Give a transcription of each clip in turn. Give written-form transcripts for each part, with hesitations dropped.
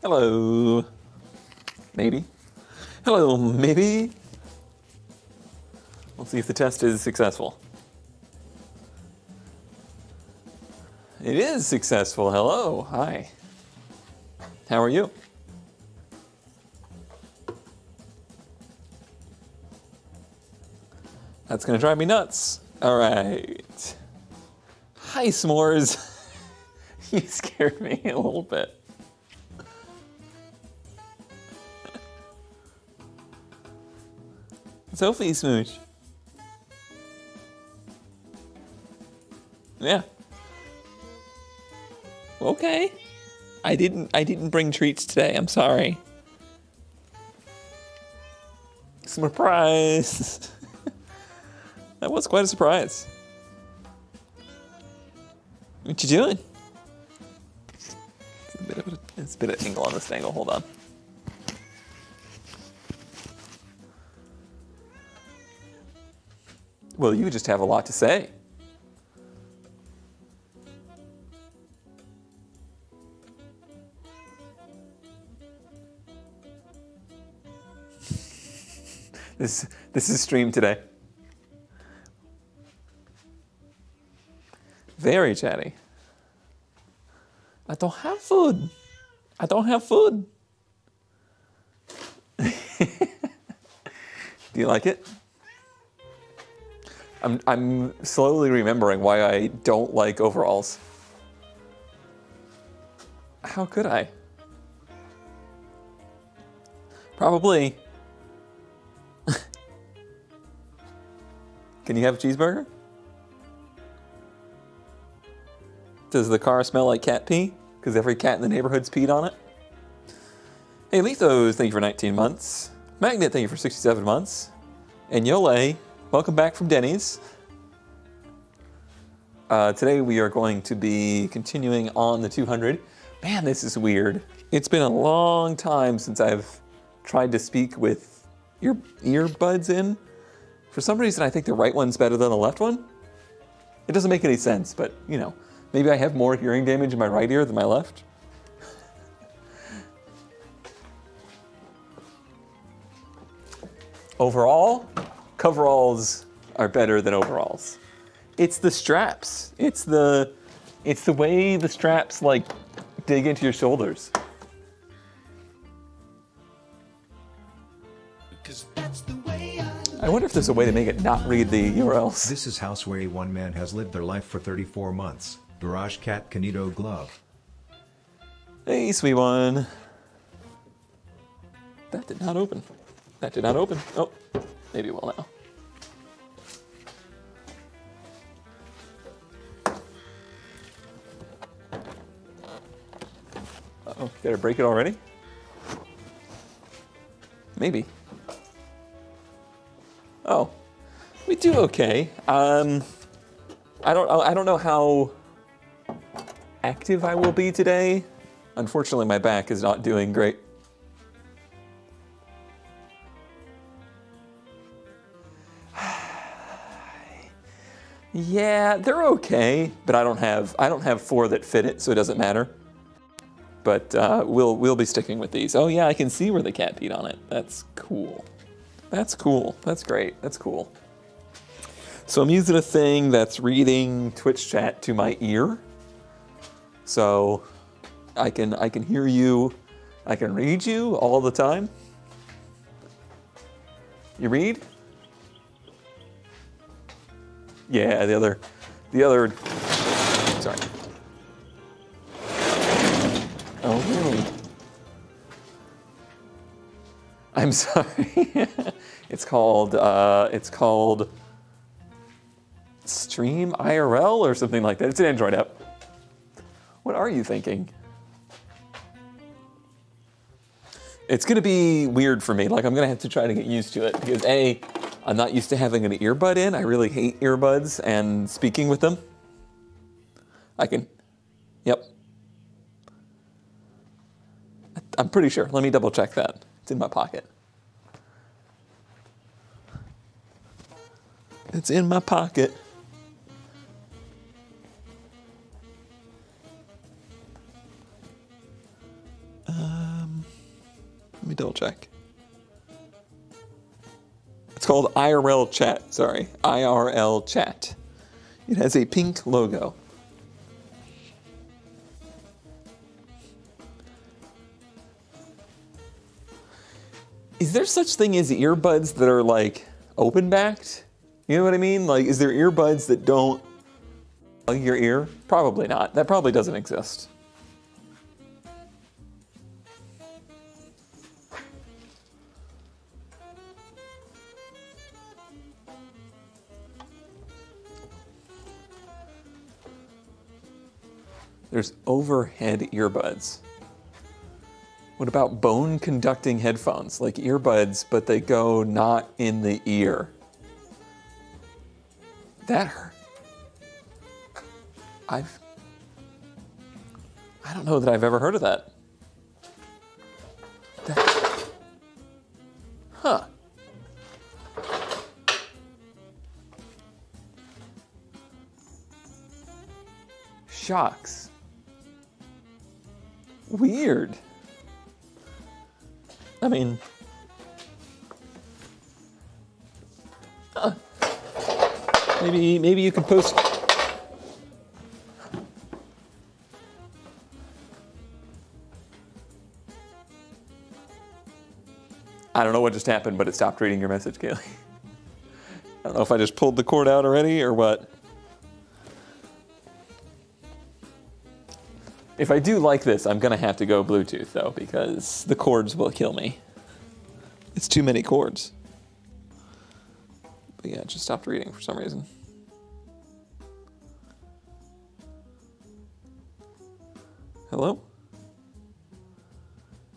Hello. Maybe. Hello, maybe. Let's see if the test is successful. It is successful. Hello. Hi. How are you? That's gonna drive me nuts. All right. Hi, S'mores. You scared me a little bit. Sophie Smooch. Yeah. Okay. I didn't bring treats today. I'm sorry. Surprise. That was quite a surprise. What you doing? It's a bit of angle on this angle. Hold on. Well, you just have a lot to say. This is streamed today. Very chatty. I don't have food. I don't have food. Do you like it? I'm slowly remembering why I don't like overalls. How could I? Probably. Can you have a cheeseburger? Does the car smell like cat pee? Because every cat in the neighborhood's peed on it? Hey, Lethos, thank you for 19 months. Magnet, thank you for 67 months. And Yole, welcome back from Denny's. Today we are going to be continuing on the 200. Man, this is weird. It's been a long time since I've tried to speak with earbuds in. For some reason, I think the right one's better than the left one. It doesn't make any sense, but you know, maybe I have more hearing damage in my right ear than my left. Overall, coveralls are better than overalls. It's the straps. It's the way the straps like dig into your shoulders. I wonder if there's a way to make it not read the URLs. This is house where one man has lived their life for 34 months. Garage Cat Canito Glove. Hey, sweet one. That did not open. That did not open. Oh, maybe it will now. Uh-oh, gotta break it already? Maybe. Oh, we do okay. I don't know how active I will be today. Unfortunately, my back is not doing great. Yeah, they're okay, but I don't have 4 that fit it, so it doesn't matter. But we'll be sticking with these. Oh yeah, I can see where the cat peed on it. That's cool. That's cool. That's great. That's cool. So I'm using a thing that's reading Twitch chat to my ear. So I can hear you. I can read you all the time. You read? Yeah, the other sorry. Oh really? I'm sorry. It's called Stream IRL or something like that. It's an Android app. What are you thinking? It's gonna be weird for me. Like I'm gonna have to try to get used to it because A, I'm not used to having an earbud in. I really hate earbuds and speaking with them. Yep. I'm pretty sure. Let me double check that. It's in my pocket. It's in my pocket. double check. It's called IRL Chat, sorry. IRL Chat. It has a pink logo. Is there such thing as earbuds that are like open-backed? You know what I mean? Like, is there earbuds that don't plug your ear? Probably not. That probably doesn't exist. There's overhead earbuds. What about bone conducting headphones, like earbuds, but they go not in the ear? That hurt. I don't know that I've ever heard of that. Huh. Shocks. Weird. I mean, maybe you can post. I don't know what just happened, but it stopped reading your message, Kaylee. I don't know if I just pulled the cord out already or what. If I do like this, I'm gonna have to go Bluetooth though, because the cords will kill me. It's too many cords. But yeah, it just stopped reading for some reason. Hello?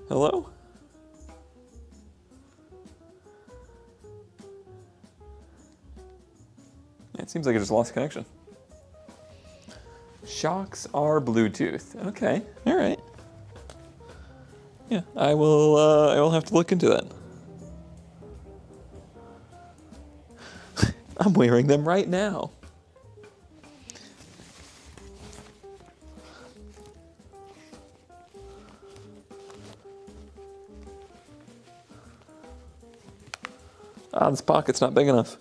Hello? Yeah, it seems like I just lost connection. Shocks are Bluetooth. Okay, all right. Yeah, I will have to look into that. I'm wearing them right now. Ah, this pocket's not big enough.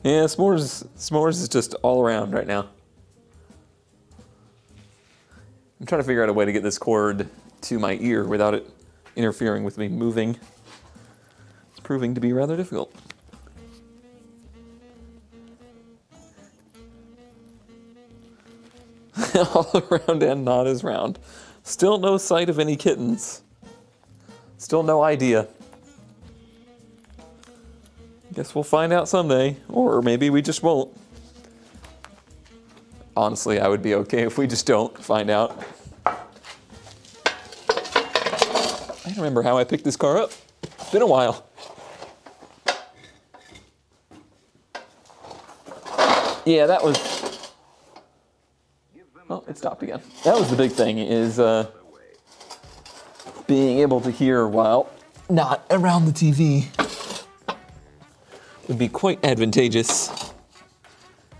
Yeah, s'mores is just all around right now. I'm trying to figure out a way to get this cord to my ear without it interfering with me moving. It's proving to be rather difficult. All around and not as round. Still no sight of any kittens. Still no idea. Guess we'll find out someday, or maybe we just won't. Honestly, I would be okay if we just don't find out. I don't remember how I picked this car up. It's been a while. Yeah, that was... Oh, it stopped again. That was the big thing, is being able to hear while not around the TV would be quite advantageous.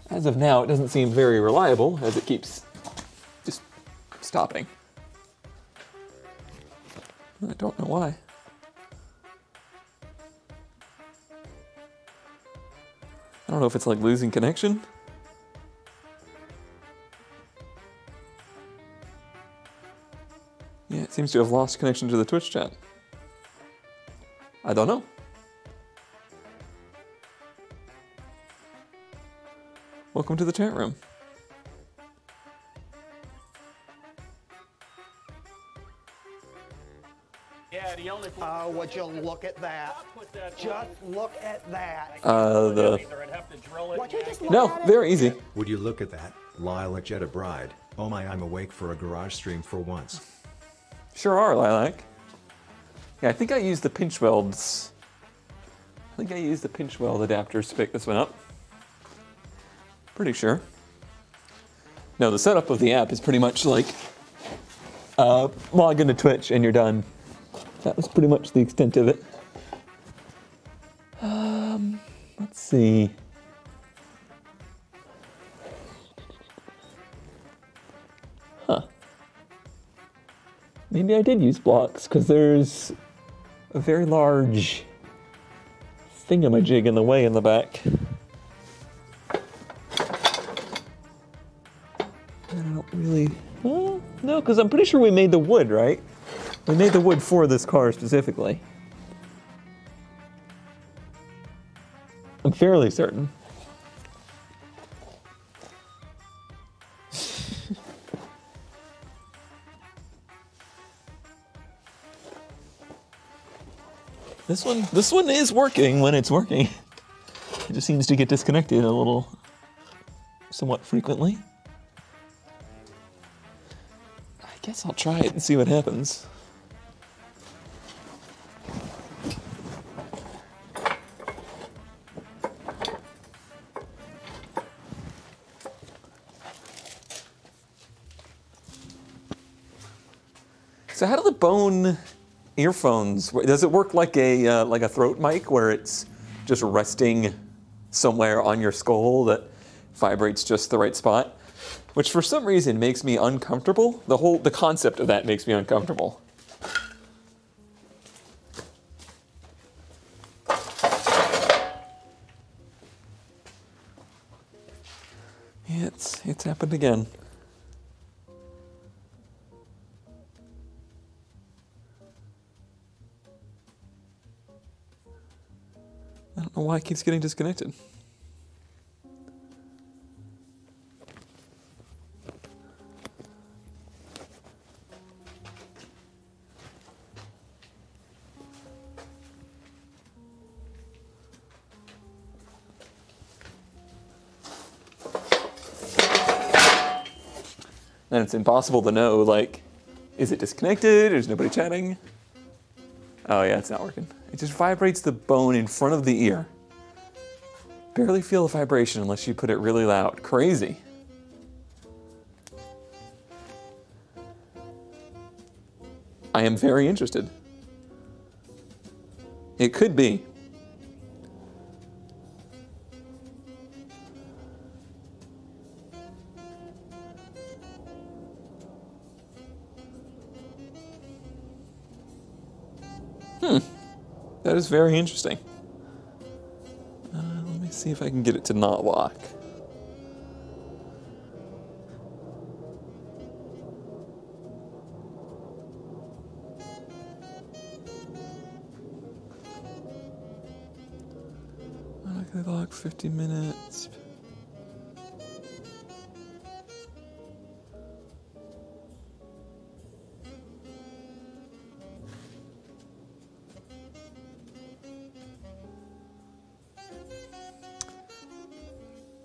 As of now, it doesn't seem very reliable, as it keeps just stopping. I don't know why. I don't know if it's like losing connection. Yeah, it seems to have lost connection to the Twitch chat. I don't know. Welcome to the chat room. Yeah, the only would you look at that? Just look at that. Would you just look No, at it? very easy. Would you look at that? Lilac Jetta Bride. Oh my, I'm awake for a garage stream for once. Sure are, Lilac. Yeah, I think I used the pinch welds. I think I used the pinch weld adapters to pick this one up. Pretty sure. No, the setup of the app is pretty much like log into Twitch and you're done. That was pretty much the extent of it. Let's see. Huh. Maybe I did use blocks, because there's a very large thingamajig in the way in the back. I don't really... Well, no, because I'm pretty sure we made the wood, right? We made the wood for this car specifically. I'm fairly certain. This one is working when it's working. It just seems to get disconnected a little, somewhat frequently. I guess I'll try it and see what happens. So how do the Bone earphones, does it work like a throat mic where it's just resting somewhere on your skull that vibrates just the right spot? Which for some reason makes me uncomfortable. The concept of that makes me uncomfortable. Yeah, it's happened again. I don't know why it keeps getting disconnected. And it's impossible to know, like, is it disconnected? Is nobody chatting? Oh yeah, it's not working. It just vibrates the bone in front of the ear. Barely feel the vibration unless you put it really loud. Crazy. I am very interested. It could be. That is very interesting. Let me see if I can get it to not lock. Automatically lock 50 minutes.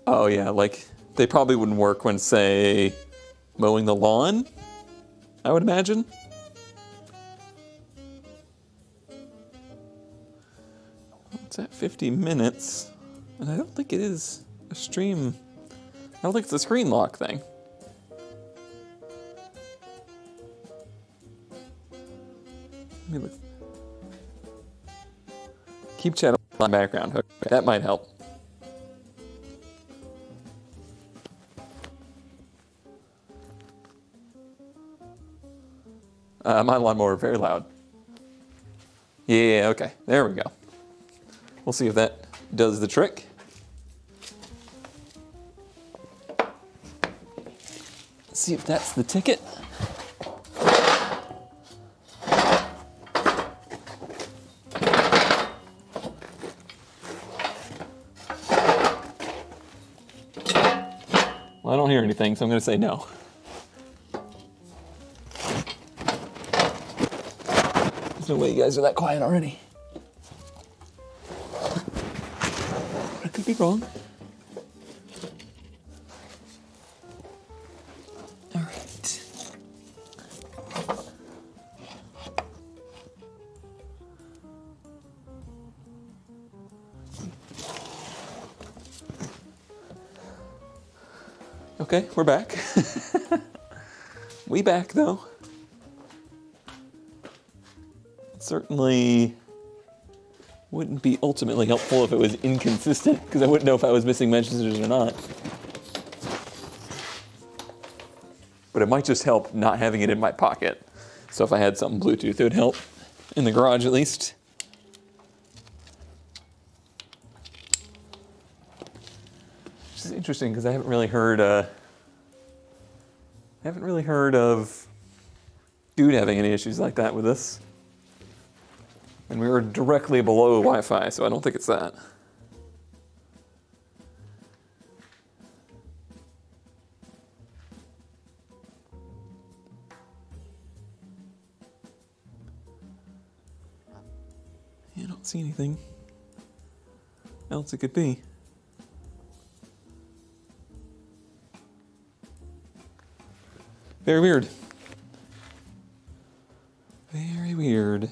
Oh yeah, like they probably wouldn't work when, say, mowing the lawn, I would imagine. It's at 50 minutes, and I don't think it is a stream. I don't think it's a screen lock thing. Let me look. Keep chat on background. Okay, that might help. My lawnmower very loud. Yeah, okay, there we go. We'll see if that does the trick. Let's see if that's the ticket. Well, I don't hear anything, so I'm going to say no. There's no way you guys are that quiet already. I could be wrong. All right. Okay, we're back. We back though. Certainly wouldn't be ultimately helpful if it was inconsistent, because I wouldn't know if I was missing messages or not. But it might just help not having it in my pocket. So if I had something Bluetooth, it would help. in the garage at least. Which is interesting because I haven't really heard of Dude having any issues like that with this. And we were directly below Wi-Fi, so I don't think it's that. Yeah, I don't see anything else it could be. Very weird. Very weird.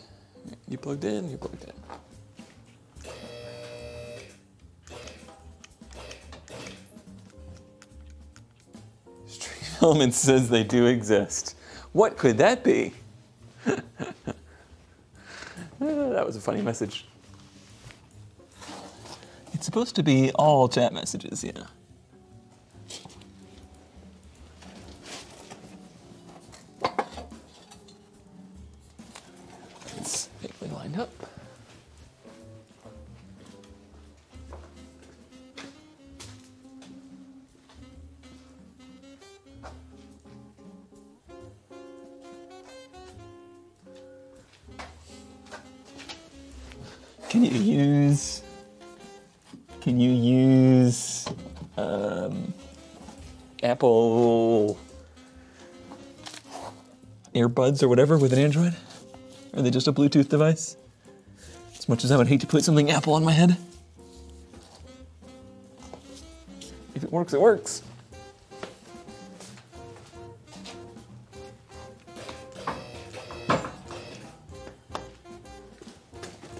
You plugged in, you plugged in. Stream Elements says they do exist. What could that be? That was a funny message. It's supposed to be all chat messages, yeah. It's faintly lined up. Can you use Apple AirBuds or whatever with an Android? Are they just a Bluetooth device? As much as I would hate to put something Apple on my head. If it works, it works.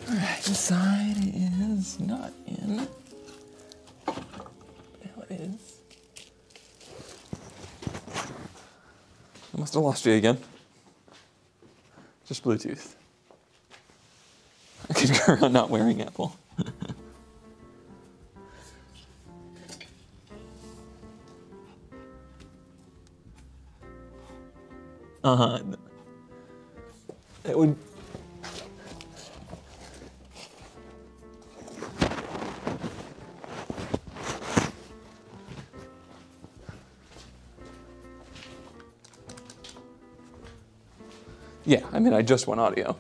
Alright, this side is not in. Now it is. I must have lost you again. Just Bluetooth. I could go around not wearing Apple. It would. Yeah, I mean, I just want audio.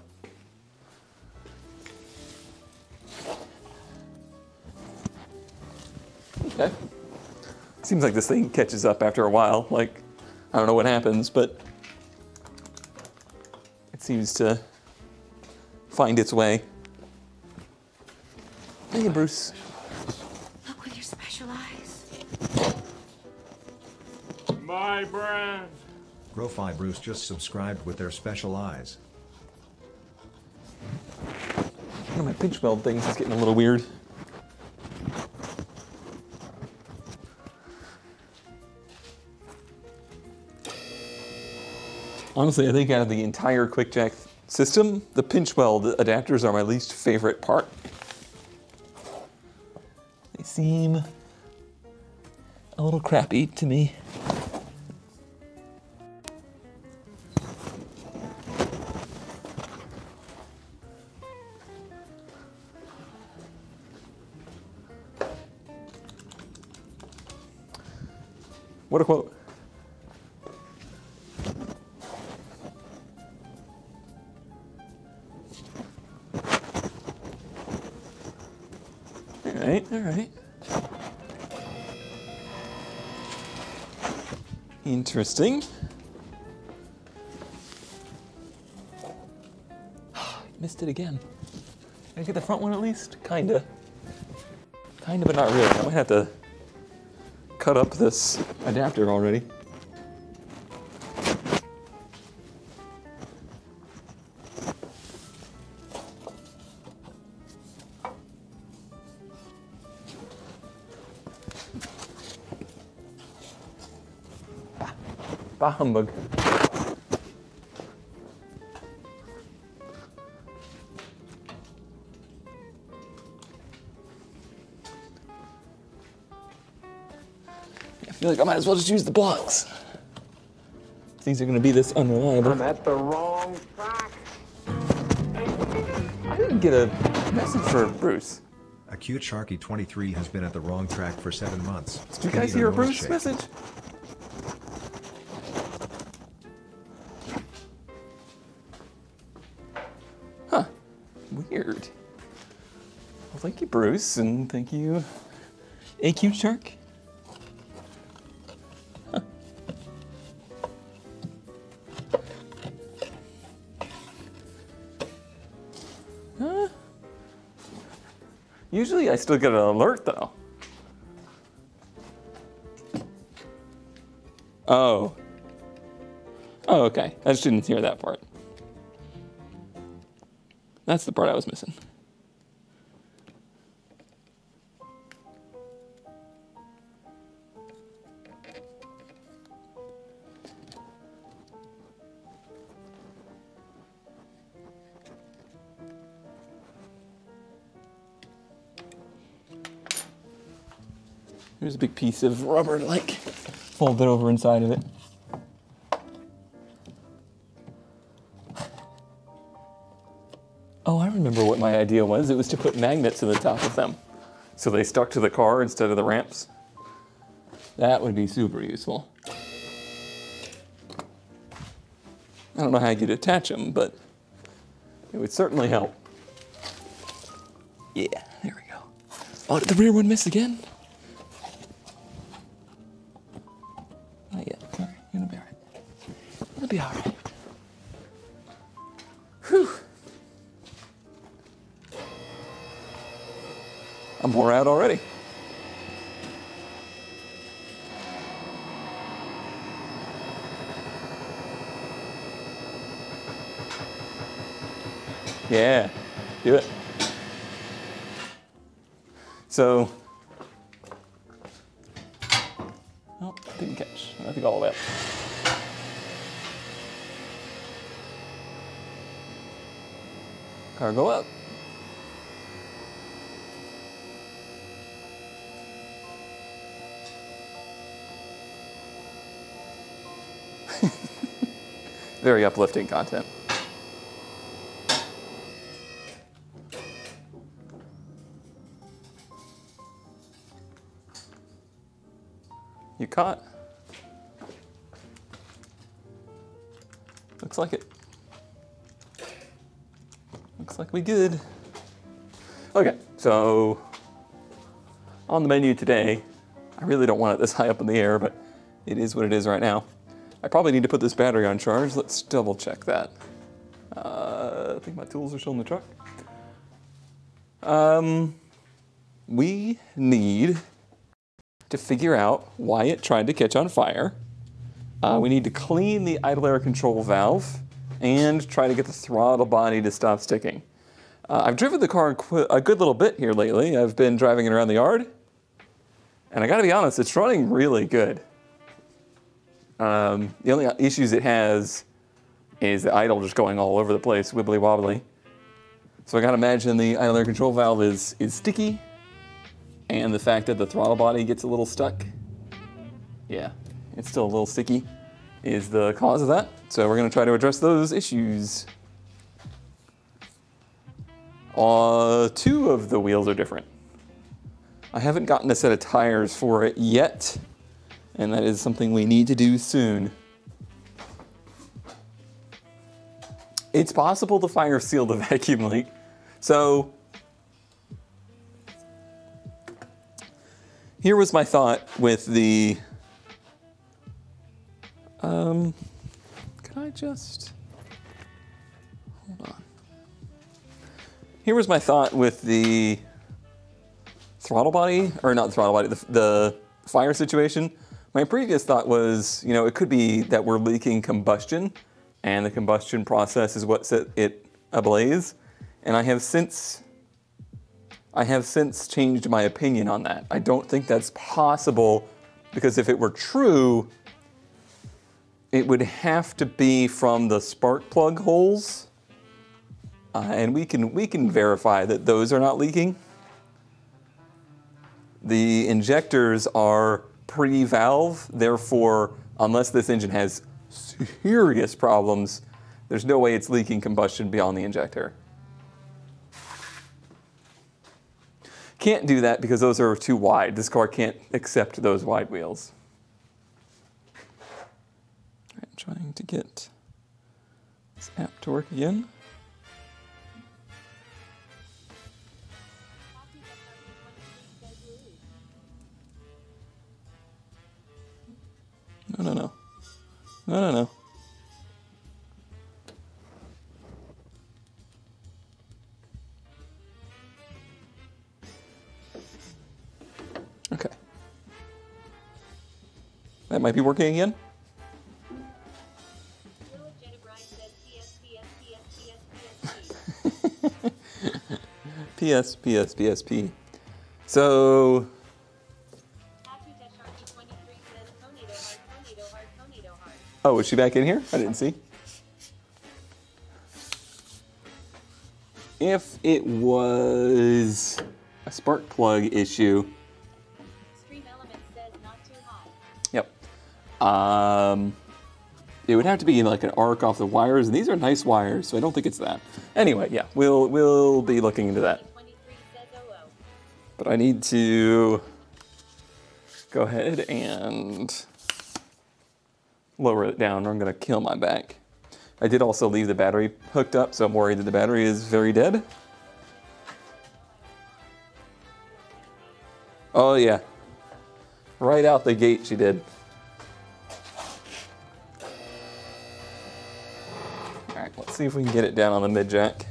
Okay. Seems like this thing catches up after a while. Like, I don't know what happens, but it seems to find its way. Hey, Bruce. Look with your special eyes. My brand. Grofi Bruce just subscribed with their special eyes. One of my pinch weld things is getting a little weird. Honestly, I think out of the entire QuickJack system, the pinch weld adapters are my least favorite part. They seem a little crappy to me. What a quote. All right. Interesting. Missed it again. Did I get the front one at least? Kinda. Kinda, but not really. I might have to cut up this adapter already. Bah humbug. I feel like I might as well just use the blocks. Things are going to be this unreliable. I'm at the wrong track. I didn't get a message for Bruce. A cute Sharky 23 has been at the wrong track for 7 months. Did you guys hear a Bruce message? Huh. Weird. Well, thank you, Bruce, and thank you, A Cute Shark. Huh. Usually I still get an alert, though. Oh. Oh, okay. I just didn't hear that part. That's the part I was missing. Here's a big piece of rubber to like fold it over inside of it. Oh, I remember what my idea was. It was to put magnets in the top of them so they stuck to the car instead of the ramps. That would be super useful. I don't know how you'd attach them, but it would certainly help. Yeah, there we go. Oh, did the rear one miss again? Not yet. Sorry, you're gonna be all right. It'll be all right. Whew. I'm wore out already. Yeah, do it. So, oh, didn't catch. I think all the way up. Cargo up. Very uplifting content. You caught? Looks like it. Looks like we good. Okay, so on the menu today, I really don't want it this high up in the air, but it is what it is right now. I probably need to put this battery on charge. Let's double check that. I think my tools are still in the truck. We need to figure out why it tried to catch on fire. We need to clean the idle air control valve and try to get the throttle body to stop sticking. I've driven the car a good little bit here lately. I've been driving it around the yard, and I gotta be honest, it's running really good. The only issues it has is the idle just going all over the place, wibbly wobbly. So I gotta imagine the idle air control valve is sticky, and the fact that the throttle body gets a little stuck, yeah, it's still a little sticky, is the cause of that. So we're gonna try to address those issues. 2 of the wheels are different. I haven't gotten a set of tires for it yet, and that is something we need to do soon. It's possible the fire sealed the vacuum leak. So here was my thought with the, can I just, hold on. Here was my thought with the throttle body, or not the throttle body, the fire situation. My previous thought was, you know, it could be that we're leaking combustion, and the combustion process is what set it ablaze. And I have since changed my opinion on that. I don't think that's possible, because if it were true, it would have to be from the spark plug holes, and we can verify that those are not leaking. The injectors are pre-valve, therefore, unless this engine has serious problems, there's no way it's leaking combustion beyond the injector. Can't do that because those are too wide. This car can't accept those wide wheels. I'm trying to get this app to work again. No, no, no. No, no, no. Okay. That might be working again. PS, PS, PSP. So... Oh, is she back in here? I didn't see. If it was a spark plug issue... Yep. It would have to be like an arc off the wires, and these are nice wires, so I don't think it's that. Anyway, yeah, we'll be looking into that. But I need to go ahead and lower it down or I'm gonna kill my back. I did also leave the battery hooked up, so I'm worried that the battery is very dead. Oh yeah. Right out the gate she did. Alright, let's see if we can get it down on the mid-jack.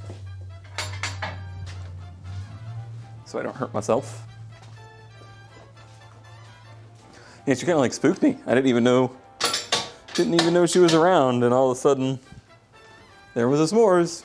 So I don't hurt myself. Yeah, she kind of like spooked me. I didn't even know she was around, and all of a sudden, there was a s'mores.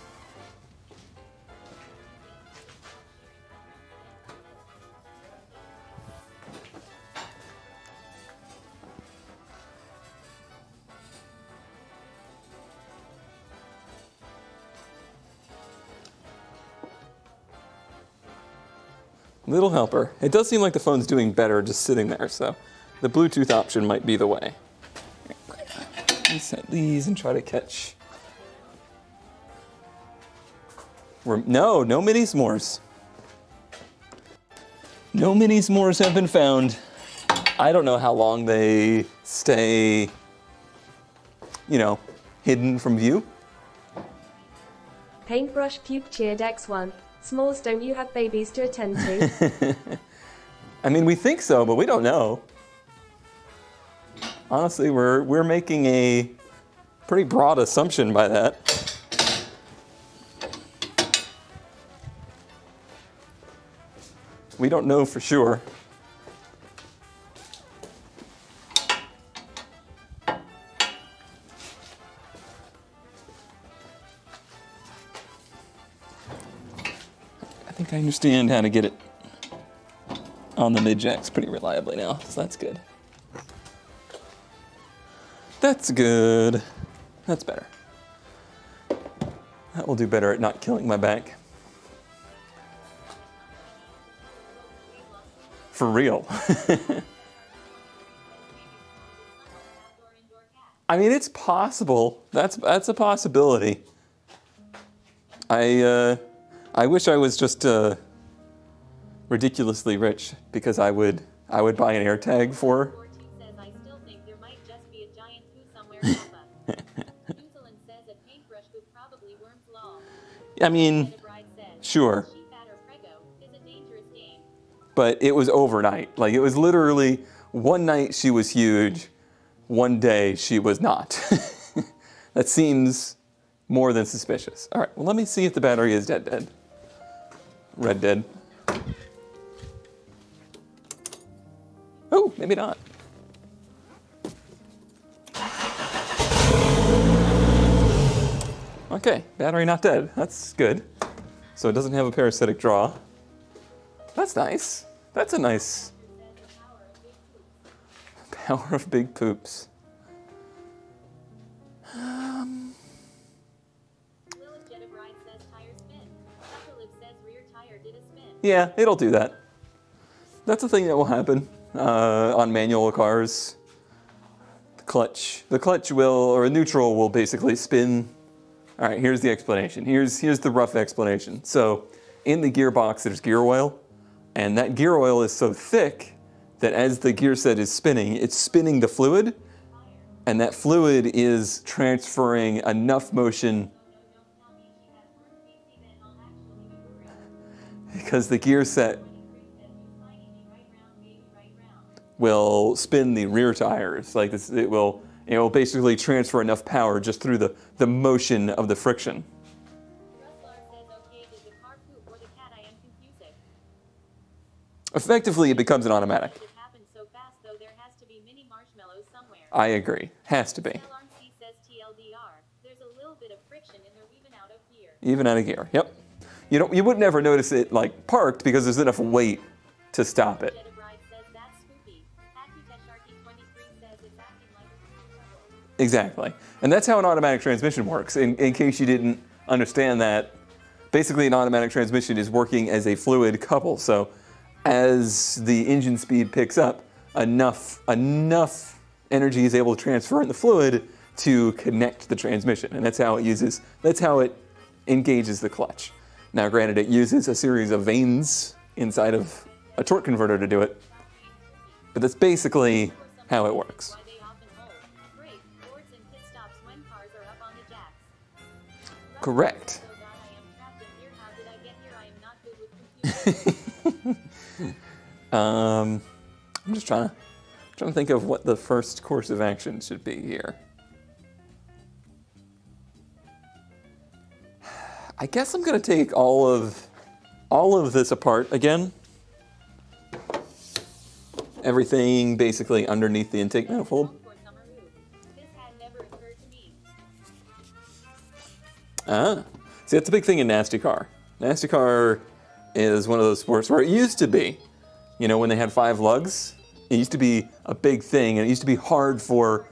Little helper. It does seem like the phone's doing better just sitting there, so the Bluetooth option might be the way. Reset these and try to catch. No mini s'mores. No mini s'mores have been found. I don't know how long they stay, you know, hidden from view. Paintbrush Puke cheered X1. S'mores, don't you have babies to attend to? I mean, we think so, but we don't know. Honestly, we're making a pretty broad assumption by that. We don't know for sure. I think I understand how to get it on the mid-jacks pretty reliably now, so that's good. That's good. That's better. That will do better at not killing my back. For real. I mean, it's possible. That's a possibility. I wish I was just ridiculously rich because I would buy an AirTag for. I mean, sure. But it was overnight. Like, it was literally one night she was huge, one day she was not. That seems more than suspicious. All right, well, let me see if the battery is dead. Red dead. Oh, maybe not. Okay, battery not dead. That's good. So it doesn't have a parasitic draw. That's nice. That's a nice power of big poops. Yeah, it'll do that. That's a thing that will happen on manual cars. The clutch will, or neutral will basically spin. All right, here's the explanation. Here's the rough explanation. So in the gearbox, there's gear oil, And that gear oil is so thick that as the gear set is spinning, it's spinning the fluid, and that fluid is transferring enough motion because the gear set will spin the rear tires. Like this, it will basically transfer enough power just through the motion of the friction. Effectively, it becomes an automatic. I agree. Has to be. Even out of gear. Yep. You would never notice it like parked because there's enough weight to stop it. Exactly. And that's how an automatic transmission works. In case you didn't understand that, basically an automatic transmission is working as a fluid couple. So as the engine speed picks up, enough energy is able to transfer in the fluid to connect the transmission. And that's how it engages the clutch. Now granted, it uses a series of vanes inside of a torque converter to do it, but that's basically how it works. Correct. I'm just trying to think of what the first course of action should be here. I guess I'm going to take all of this apart again. Everything basically underneath the intake manifold. Ah, see, that's a big thing in Nasty Car. Nasty Car is one of those sports where it used to be, when they had 5 lugs, it used to be a big thing, and it used to be hard for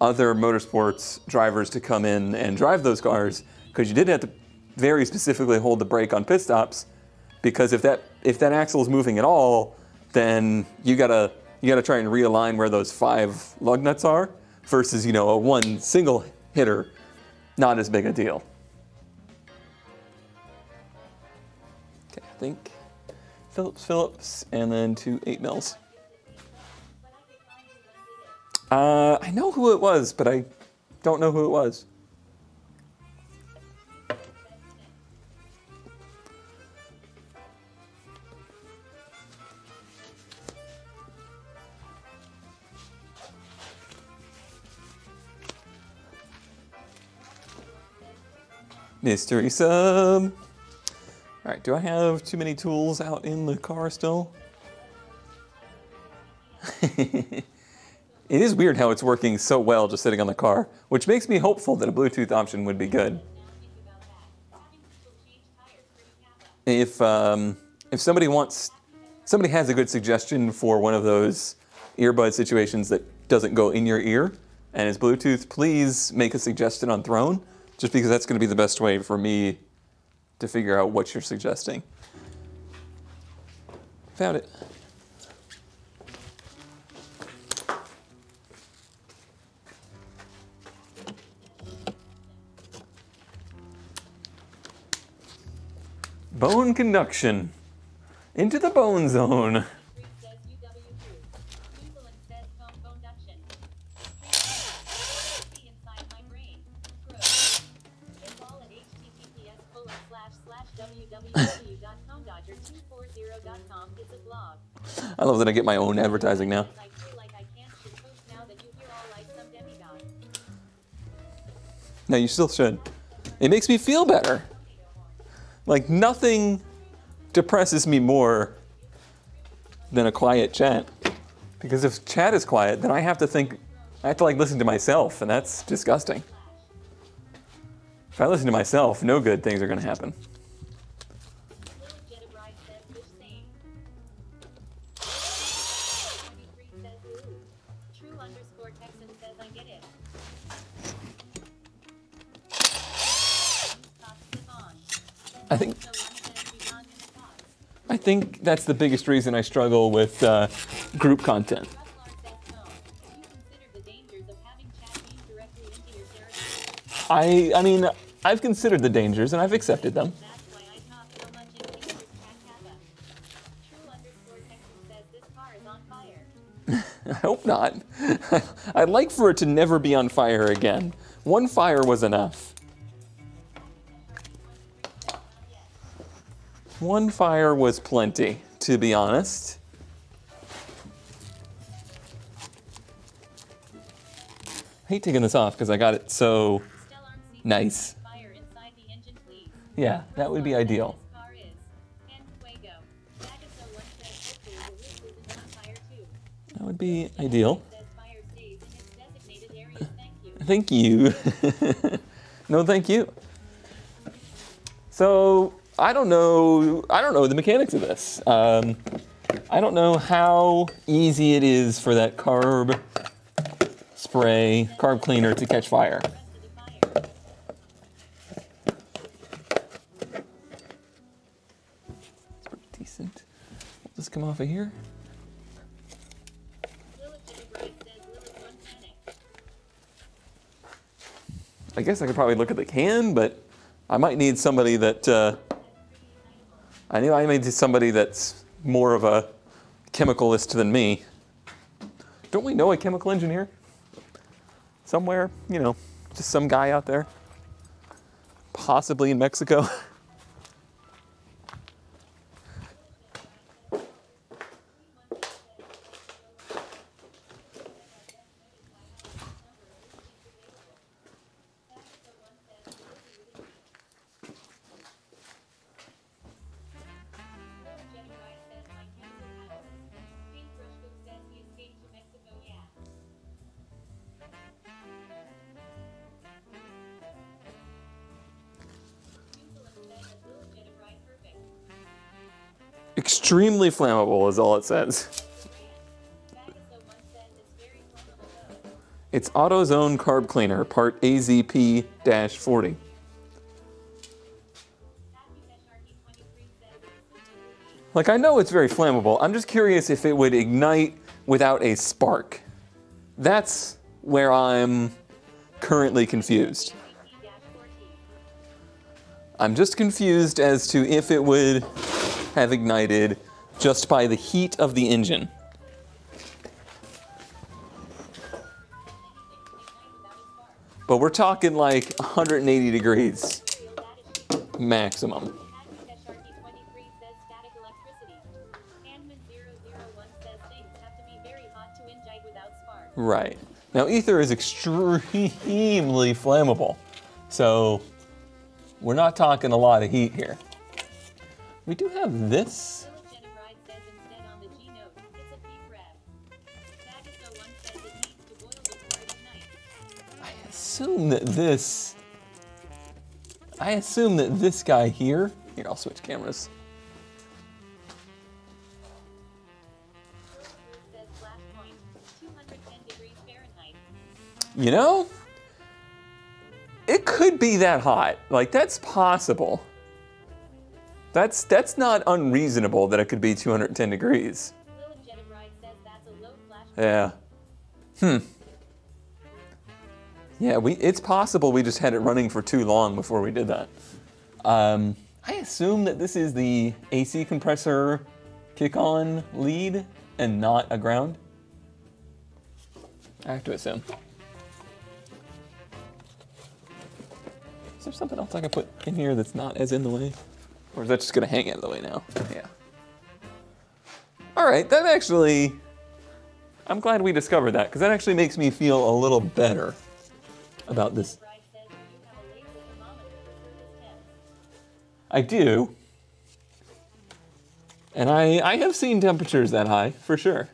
other motorsports drivers to come in and drive those cars because you did have to very specifically hold the brake on pit stops, because if that axle is moving at all, then you gotta try and realign where those 5 lug nuts are versus a one single hitter, not as big a deal. Okay, I think Phillips, and then 2 8-mils. I know who it was, but I don't know who it was. Mystery sub. All right, do I have too many tools out in the car still? It is weird how it's working so well just sitting on the car, which makes me hopeful that a Bluetooth option would be good. If somebody has a good suggestion for one of those earbud situations that doesn't go in your ear and is Bluetooth, please make a suggestion on Throne, just because that's going to be the best way for me to figure out what you're suggesting. Found it. Bone conduction. Into the bone zone. I love that I get my own advertising now. No, you still should. It makes me feel better. Like, nothing depresses me more than a quiet chat. Because if chat is quiet, then I have to listen to myself, and that's disgusting. If I listen to myself, no good things are going to happen. I think that's the biggest reason I struggle with group content. I mean, I've considered the dangers and I've accepted them. I hope not. I'd like for it to never be on fire again. One fire was enough. One fire was plenty, to be honest. I hate taking this off because I got it so nice. Yeah, that would be ideal. That would be ideal. Thank you. No, thank you. So I don't know the mechanics of this. I don't know how easy it is for that carb cleaner to catch fire. It's pretty decent. Will this come off of here? I guess I could probably look at the can, but I might need somebody that, I might need somebody that's more of a chemicalist than me. Don't we know a chemical engineer? Somewhere, you know, just some guy out there. Possibly in Mexico. Extremely flammable is all it says. It's AutoZone Carb Cleaner, part AZP-40. Like, I know it's very flammable. I'm just curious if it would ignite without a spark. That's where I'm currently confused. I'm just confused as to if it would have ignited just by the heat of the engine. But we're talking like 180 degrees maximum. Right. Now ether is extremely flammable, so we're not talking a lot of heat here. We do have this. I assume that this guy here, I'll switch cameras. You know, it could be that hot. Like, that's possible. That's not unreasonable that it could be 210 degrees. Yeah. Yeah, it's possible we just had it running for too long before we did that. I assume that this is the AC compressor kick-on lead and not a ground. I have to assume. Is there something else I can put in here that's not as in the way? Or is that just gonna hang out of the way now? Yeah. All right, that actually, I'm glad we discovered that, because that actually makes me feel a little better about this. I do. And I have seen temperatures that high, for sure.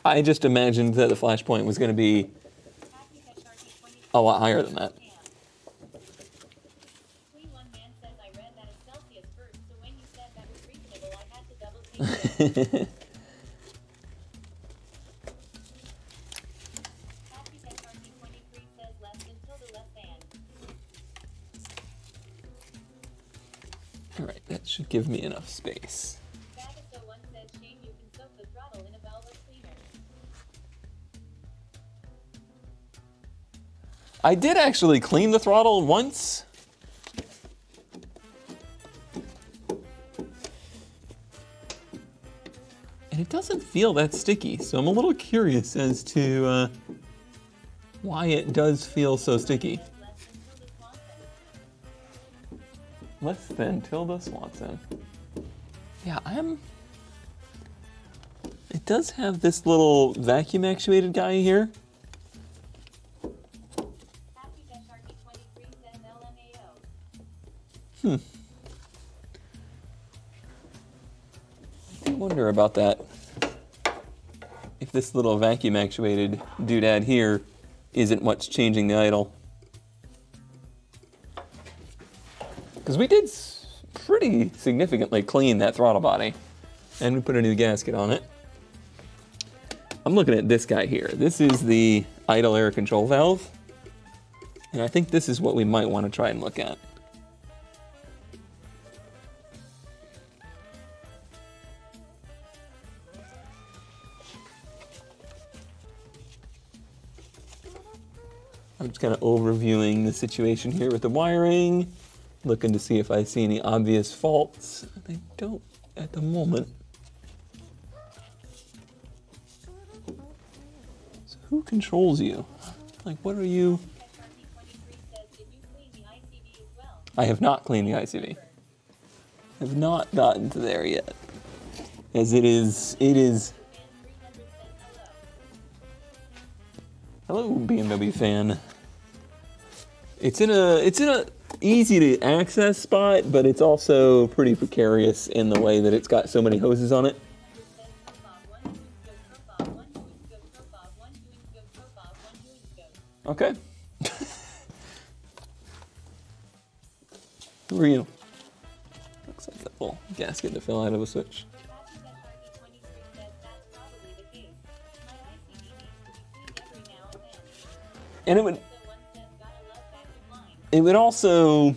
I just imagined that the flash point was gonna be a lot higher than that. All right, that should give me enough space. I did actually clean the throttle once. And it doesn't feel that sticky, so I'm a little curious as to why it does feel so sticky. Less than Tilda Swanson. Yeah, it does have this little vacuum actuated guy here. I wonder about that. If this little vacuum actuated doodad here isn't what's changing the idle. Because we did pretty significantly clean that throttle body. And we put a new gasket on it. I'm looking at this guy here. This is the idle air control valve. And I think this is what we might want to try and look at. I'm just kind of overviewing the situation here with the wiring, looking to see if I see any obvious faults. I don't at the moment. So who controls you? Like, what are you? I have not cleaned the ICV. Have not gotten to there yet. As it is. Hello, BMW fan. It's in a easy to access spot, but it's also pretty precarious in the way that it's got so many hoses on it. Okay. Who are you? Looks like that little gasket to fill out of a switch. And it would also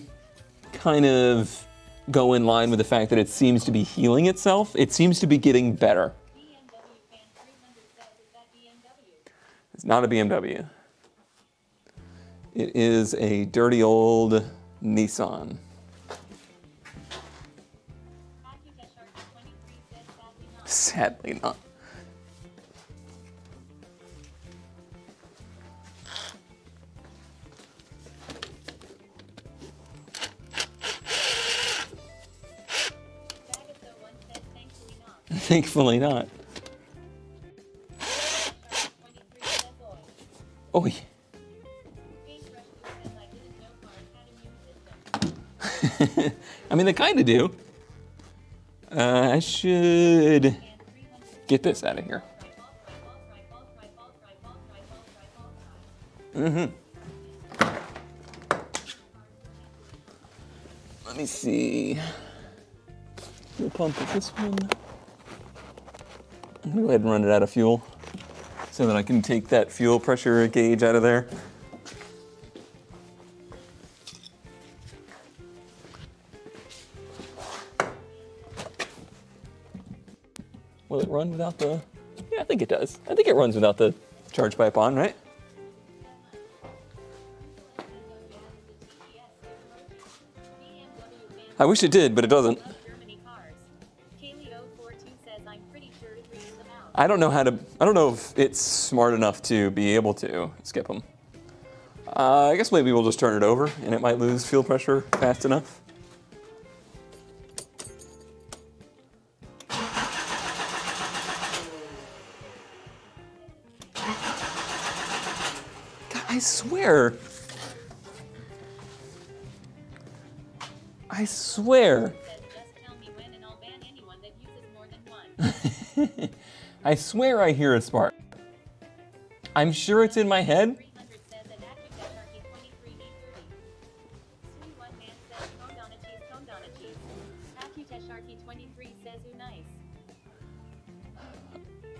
kind of go in line with the fact that it seems to be healing itself. It seems to be getting better. It's not a BMW. It is a dirty old Nissan. Sadly not. Thankfully not. Oi. I mean, they kind of do. I should get this out of here. Let me see. Fuel pump is this one. I'm gonna go ahead and run it out of fuel so that I can take that fuel pressure gauge out of there. Will it run without the... Yeah, I think it does. I think it runs without the charge pipe on, right? I wish it did, but it doesn't. I don't know if it's smart enough to be able to skip them. I guess maybe we'll just turn it over and it might lose fuel pressure fast enough. God, I swear. I swear I hear a spark. I'm sure it's in my head.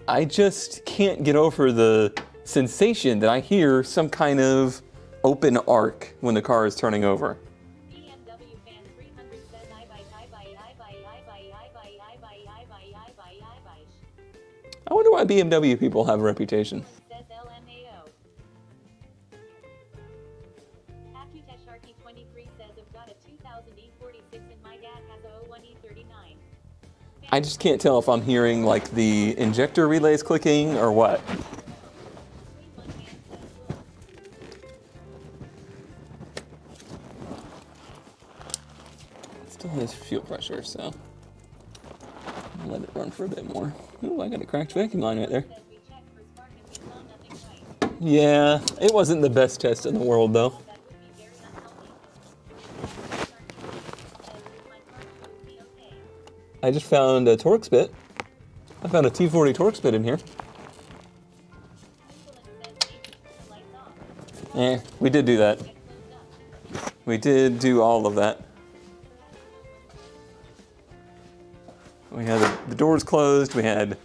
I just can't get over the sensation that I hear some kind of open arc when the car is turning over. I wonder why BMW people have a reputation. I just can't tell if I'm hearing like the injector relays clicking or what. Still has fuel pressure, so I'll let it run for a bit more. Ooh, I got a cracked vacuum line right there. Yeah, it wasn't the best test in the world though. I just found a Torx bit. I found a T40 Torx bit in here. We did do that. We did do all of that. We had the doors closed. We had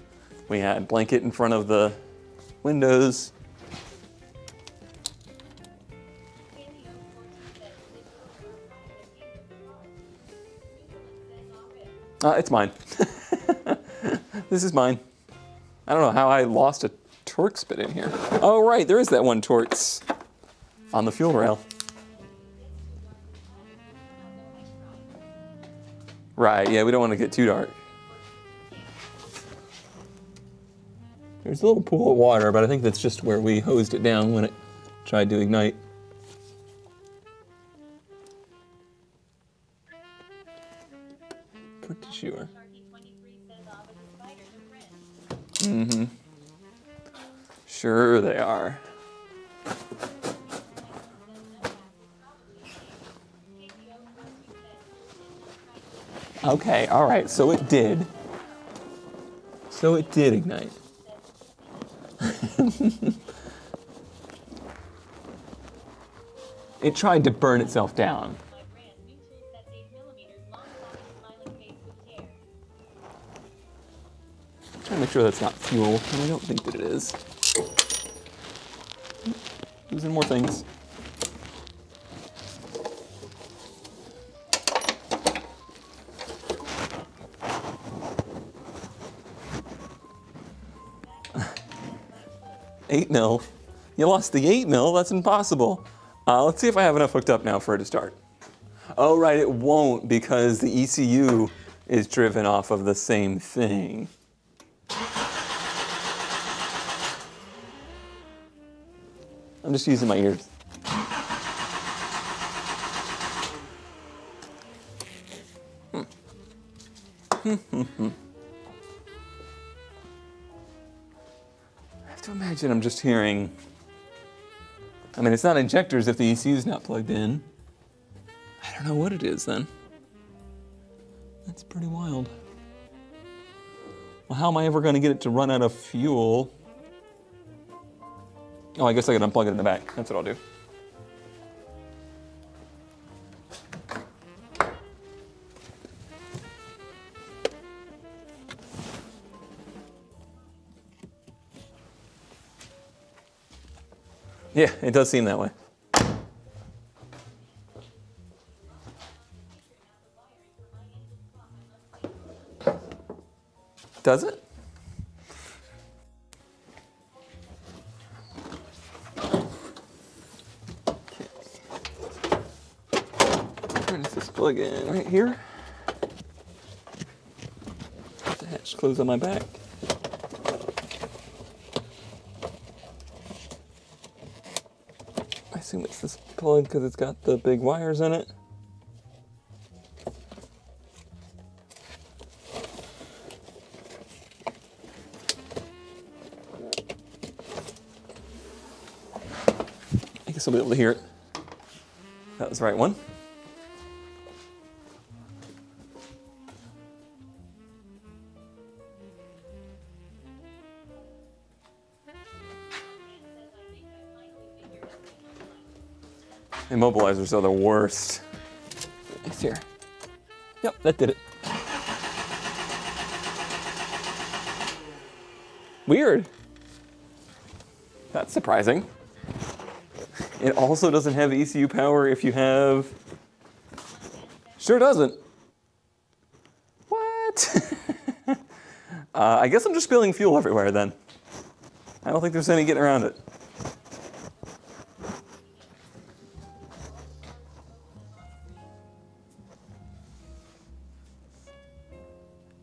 blanket in front of the windows. It's mine. This is mine. I don't know how I lost a Torx bit in here. Oh, right, there is that one Torx on the fuel rail. Right, yeah, we don't want to get too dark. There's a little pool of water, but I think that's just where we hosed it down when it tried to ignite. Pretty sure. Mm-hmm. Sure they are. Okay, all right, so it did. So it did ignite. It tried to burn itself down. I'm trying to make sure that's not fuel, and I don't think that it is. Losing more things. $8 mil. You lost the 8 mil, that's impossible. Let's see if I have enough hooked up now for it to start. Oh right, it won't because the ECU is driven off of the same thing. I'm just using my ears. I have to imagine I'm just hearing, I mean, it's not injectors if the ECU is not plugged in. I don't know what it is then. That's pretty wild. Well, how am I ever going to get it to run out of fuel? Oh, I guess I can unplug it in the back. That's what I'll do. Yeah, it does seem that way. Does it? Okay. Where does this plug in? Right here? Let the hatch close on my back. I assume it's this plug because it's got the big wires in it. I guess I'll be able to hear it. That was the right one. Immobilizers are the worst. It's here. Yep, that did it. Weird. That's surprising. It also doesn't have ECU power if you have... Sure doesn't. What? I guess I'm just spilling fuel everywhere then. I don't think there's any getting around it.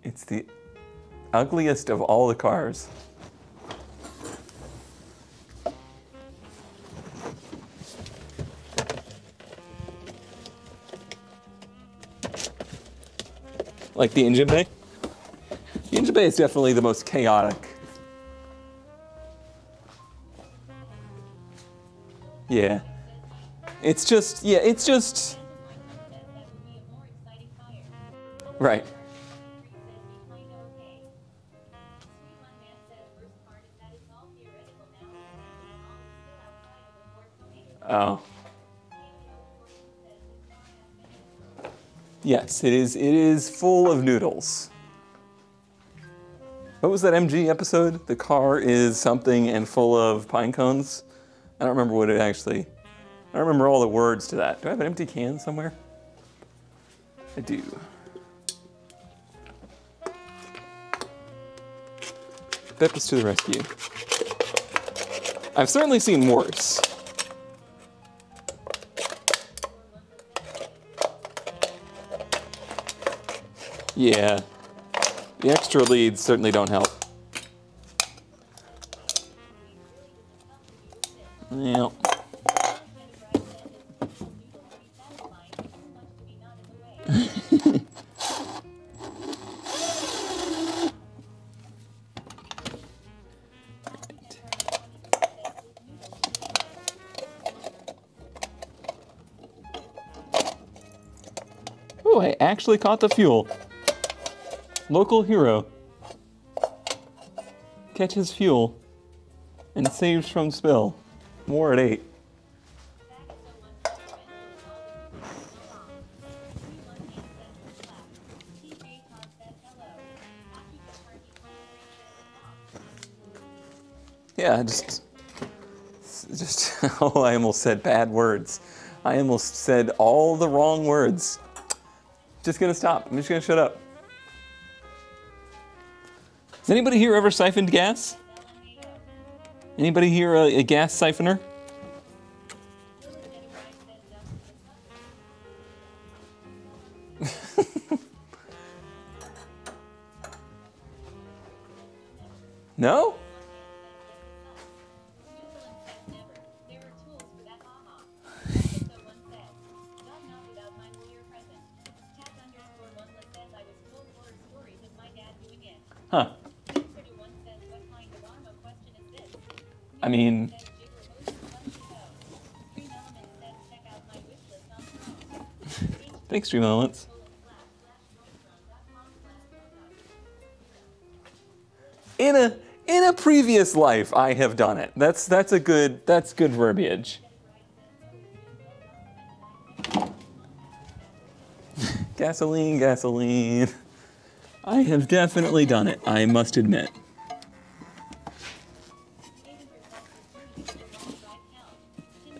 It's the ugliest of all the cars. Like the engine bay? The engine bay is definitely the most chaotic. Yeah. It's just, yeah, it's just... Right. Oh. Yes, it is full of noodles. What was that MG episode? The car is something and full of pine cones? I don't remember what it actually... I don't remember all the words to that. Do I have an empty can somewhere? I do. Peppers to the rescue. I've certainly seen worse. Yeah. The extra leads certainly don't help. Yeah. Oh, I actually caught the fuel. Local hero. Catches fuel and saves from spill. More at 8. Yeah, just, oh, I almost said bad words. I almost said all the wrong words. Just gonna stop. I'm just gonna shut up. Has anybody here ever siphoned gas? Anybody here a gas siphoner? No? Huh. I mean... Thanks, Dream Elements. In a previous life, I have done it. That's good verbiage. Gasoline, gasoline. I have definitely done it, I must admit.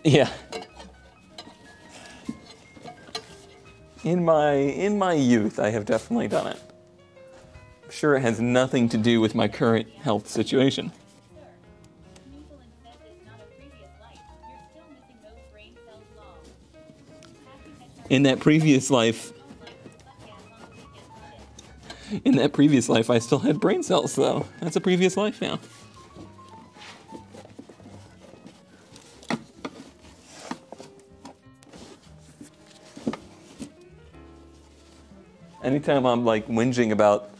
Yeah. In my youth, I have definitely done it. I'm sure it has nothing to do with my current health situation. In that previous life, I still had brain cells, though. That's a previous life now. Anytime I'm like whinging about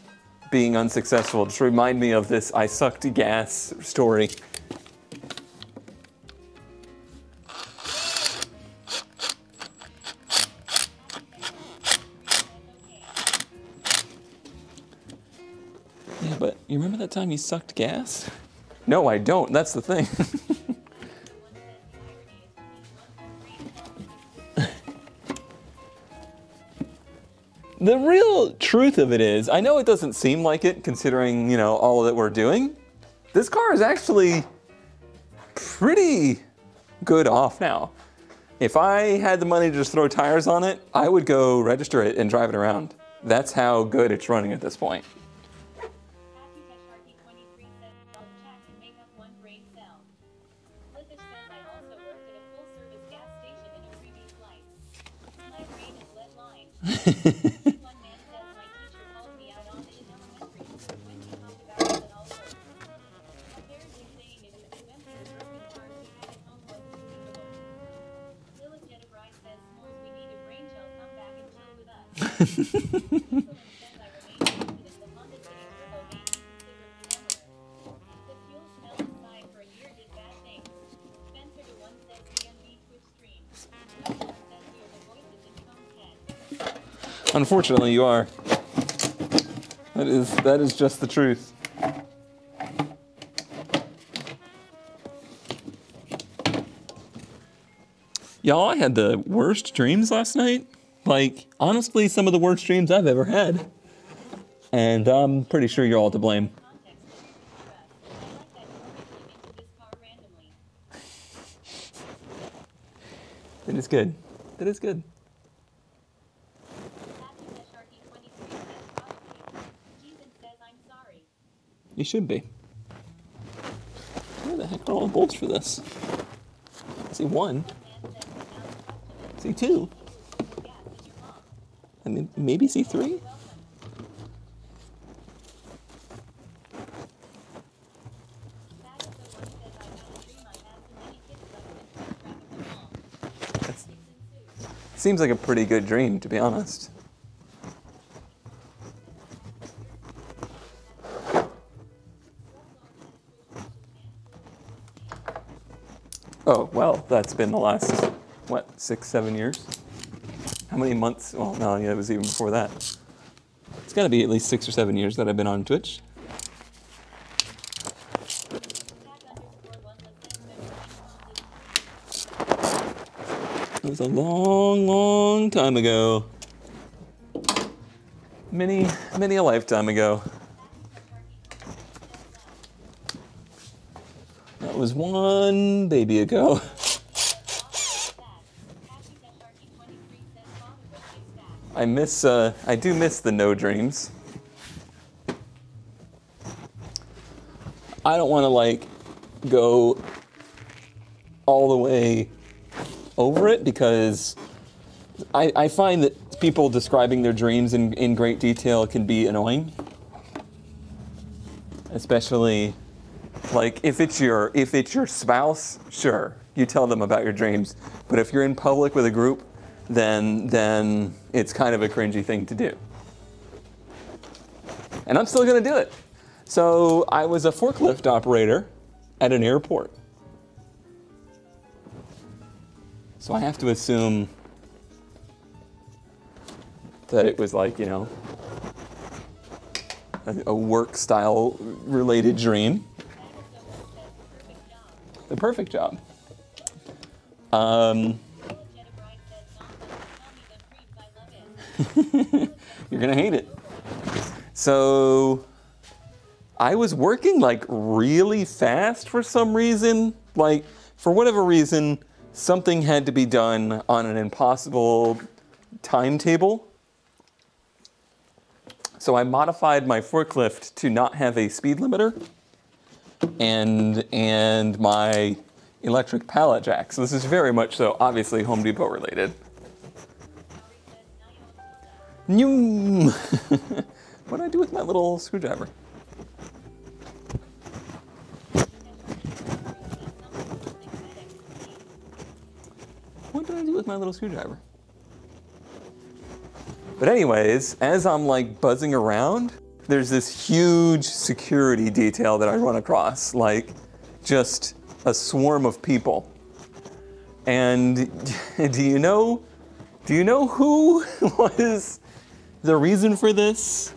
being unsuccessful, just remind me of this I sucked gas story. Yeah, but you remember that time you sucked gas? No, I don't. That's the thing. The real truth of it is, I know it doesn't seem like it considering, you know, all that we're doing. This car is actually pretty good off now. If I had the money to just throw tires on it, I would go register it and drive it around. That's how good it's running at this point. Unfortunately, you are. That is just the truth. Y'all, I had the worst dreams last night. Like, honestly, some of the worst dreams I've ever had. And I'm pretty sure you're all to blame. That is good. That is good. You should be. Where the heck are all the bolts for this? I see one. I see two. I mean, maybe see three? That seems like a pretty good dream, to be honest. Oh, well, that's been the last, what, 6, 7 years? How many months? Well, no, yeah, it was even before that. It's got to be at least 6 or 7 years that I've been on Twitch. It was a long, long time ago. Many a lifetime ago. That was one baby ago. I do miss the no dreams. I don't want to like go all the way over it because I find that people describing their dreams in great detail can be annoying. Especially like if it's your spouse, sure, you tell them about your dreams. But if you're in public with a group, then it's kind of a cringy thing to do. And I'm still gonna do it. So I was a forklift operator at an airport. So I have to assume that it was like, you know, a work style related dream. The perfect job. You're gonna hate it. So I was working like really fast for some reason. Like for whatever reason, something had to be done on an impossible timetable. So I modified my forklift to not have a speed limiter and my electric pallet jack. So this is very much so obviously Home Depot related. What do I do with my little screwdriver? What did I do with my little screwdriver? But anyways, as I'm like buzzing around, there's this huge security detail that I run across, like just a swarm of people. And do you know who was the reason for this?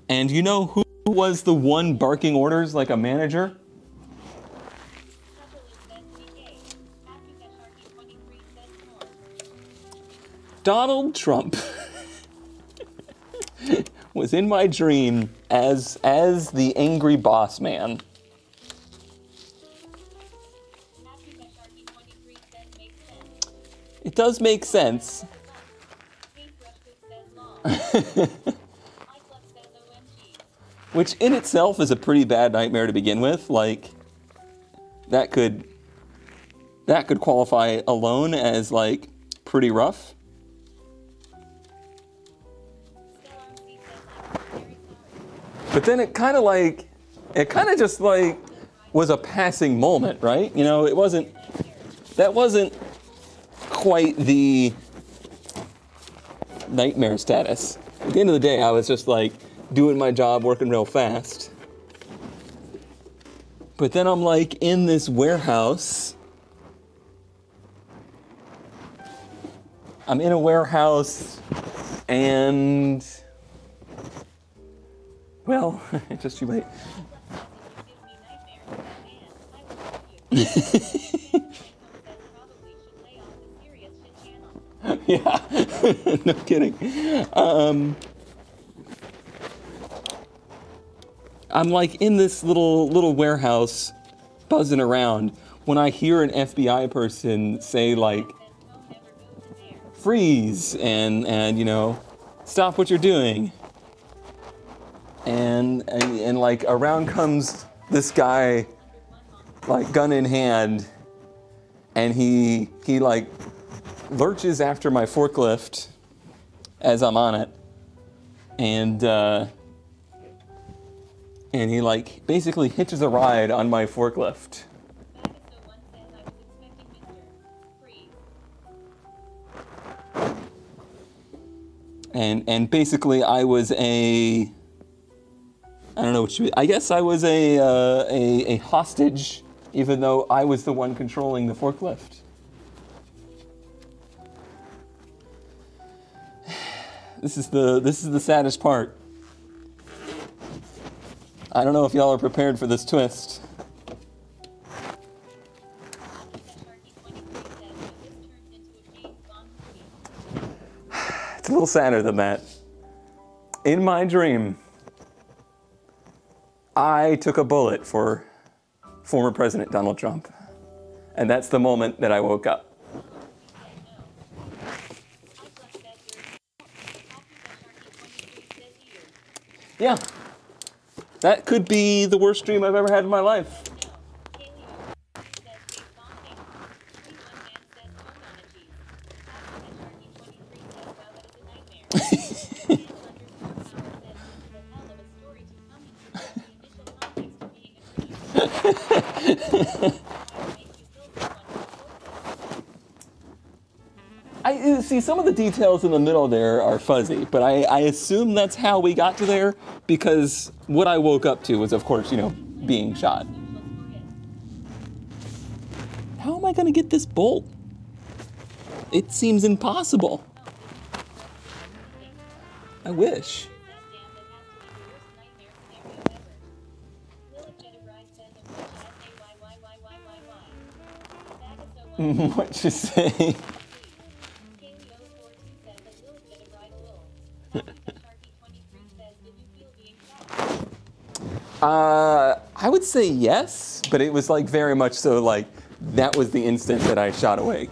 And you know who was the one barking orders like a manager? Donald Trump was in my dream as the angry boss man. It does make sense. Which in itself is a pretty bad nightmare to begin with. Like that could qualify alone as like pretty rough. But then it kind of just like was a passing moment, right? You know, that wasn't quite the nightmare status. At the end of the day, I was just like doing my job, working real fast. But then I'm like in this warehouse. I'm in a warehouse and, well, just too late. Yeah, no kidding. I'm like in this little warehouse buzzing around when I hear an FBI person say like, freeze, and you know, stop what you're doing. And like around comes this guy, like gun in hand, and he like lurches after my forklift as I'm on it, and he like basically hitches a ride on my forklift. And basically I was I don't know what I guess I was a hostage, even though I was the one controlling the forklift. This is the saddest part. I don't know if y'all are prepared for this twist. It's a little sadder than that. In my dream, I took a bullet for former President Donald Trump. And that's the moment that I woke up. Yeah. That could be the worst dream I've ever had in my life. I see some of the details in the middle there are fuzzy, but I assume that's how we got to there because what I woke up to was, of course, you know, being shot. How am I going to get this bolt? It seems impossible. I wish. What you say? I would say yes, but it was like very much so like that was the instant that I shot awake.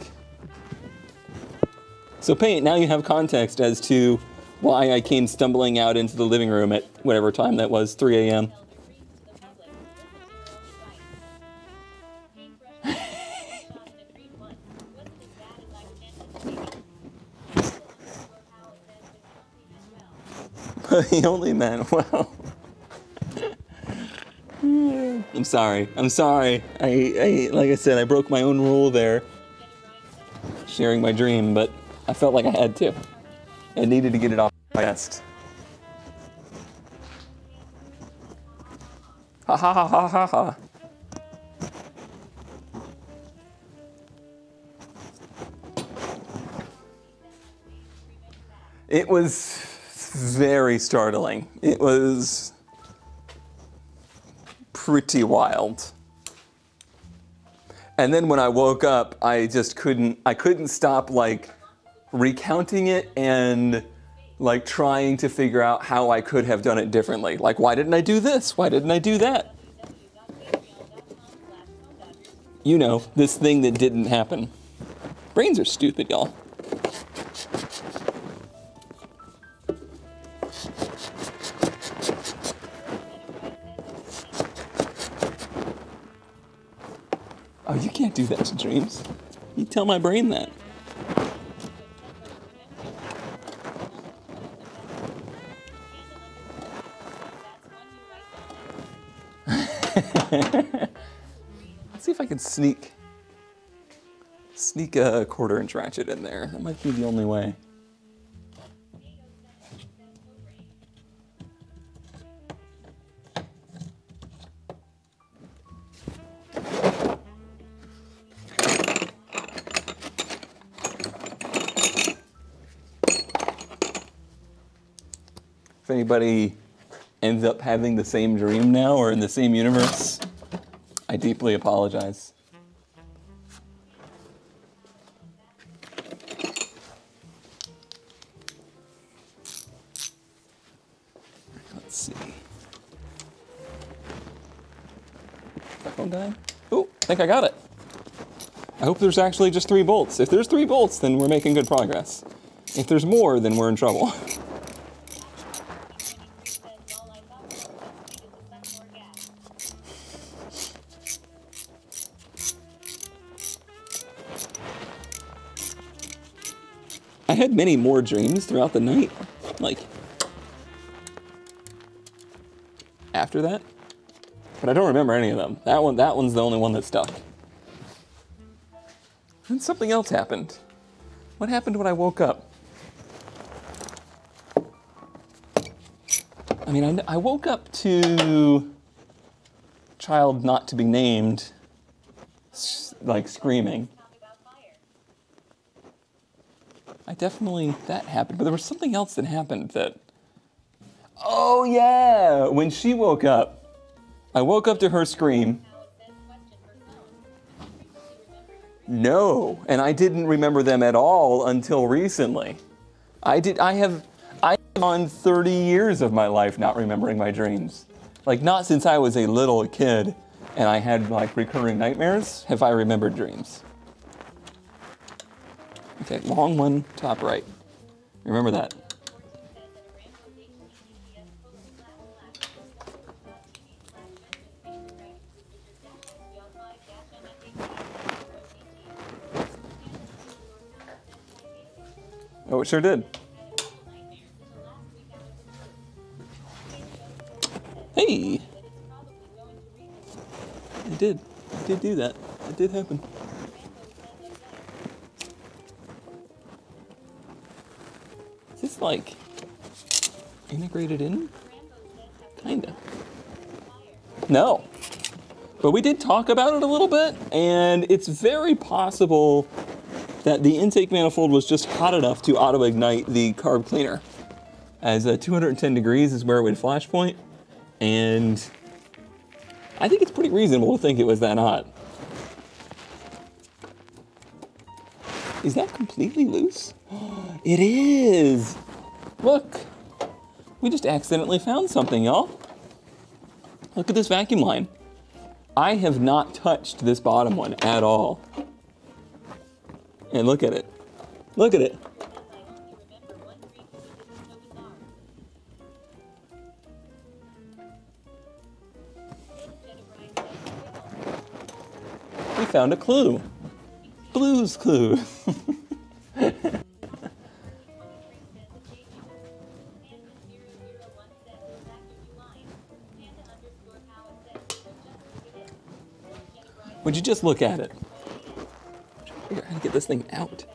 So Paint, now you have context as to why I came stumbling out into the living room at whatever time that was, 3 a.m. But he only meant well. I'm sorry. I like I said, I broke my own rule there, sharing my dream, but I felt like I had to. I needed to get it off my chest. Ha ha ha ha ha ha. It was very startling. It was pretty wild. And then when I woke up, I couldn't stop like recounting it and like trying to figure out how I could have done it differently. Like, why didn't I do this? Why didn't I do that? You know, this thing that didn't happen. Brains are stupid, y'all. Oh, you can't do that to dreams. You tell my brain that. Let's see if I can sneak a 1/4-inch ratchet in there. That might be the only way. If anybody ends up having the same dream now or in the same universe, I deeply apologize. Let's see. Is that phone dying? Oh, I think I got it. I hope there's actually just 3 bolts. If there's 3 bolts, then we're making good progress. If there's more, then we're in trouble. I had many more dreams throughout the night, like, after that, but I don't remember any of them. That one's the only one that stuck. And something else happened. What happened when I woke up? I mean, I woke up to child not to be named, like, screaming. That happened, but there was something else that happened that... Oh yeah, when she woke up, I woke up to her scream. No, and I didn't remember them at all until recently. I have gone 30 years of my life not remembering my dreams. Like, not since I was a little kid and I had, like, recurring nightmares have I remembered dreams. Okay, long one, top right. Remember that. Oh, it sure did. Hey! It did. It did do that. It did happen. Is this like integrated in? Kinda. No. But we did talk about it a little bit, and it's very possible that the intake manifold was just hot enough to auto-ignite the carb cleaner. As 210 degrees is where it would flash point, and I think it's pretty reasonable to think it was that hot. Is that completely loose? It is! Look! We just accidentally found something, y'all. Look at this vacuum line. I have not touched this bottom one at all. And look at it. Look at it. We found a clue. Blue's Clue. Would you just look at it? Figure out how to get this thing out.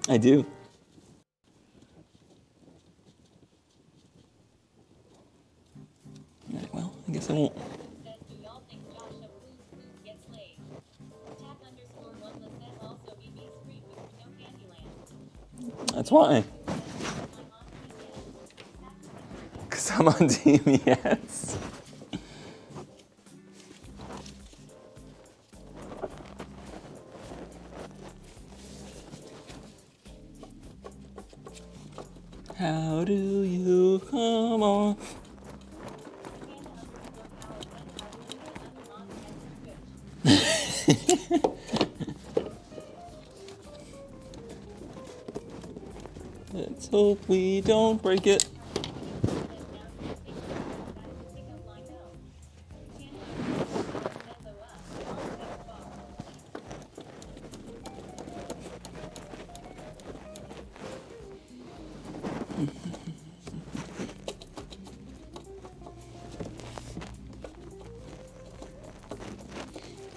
I do. All right, well, I guess I won't. That's why. Because I'm on Team Yes. How do you come off? Let's hope we don't break it.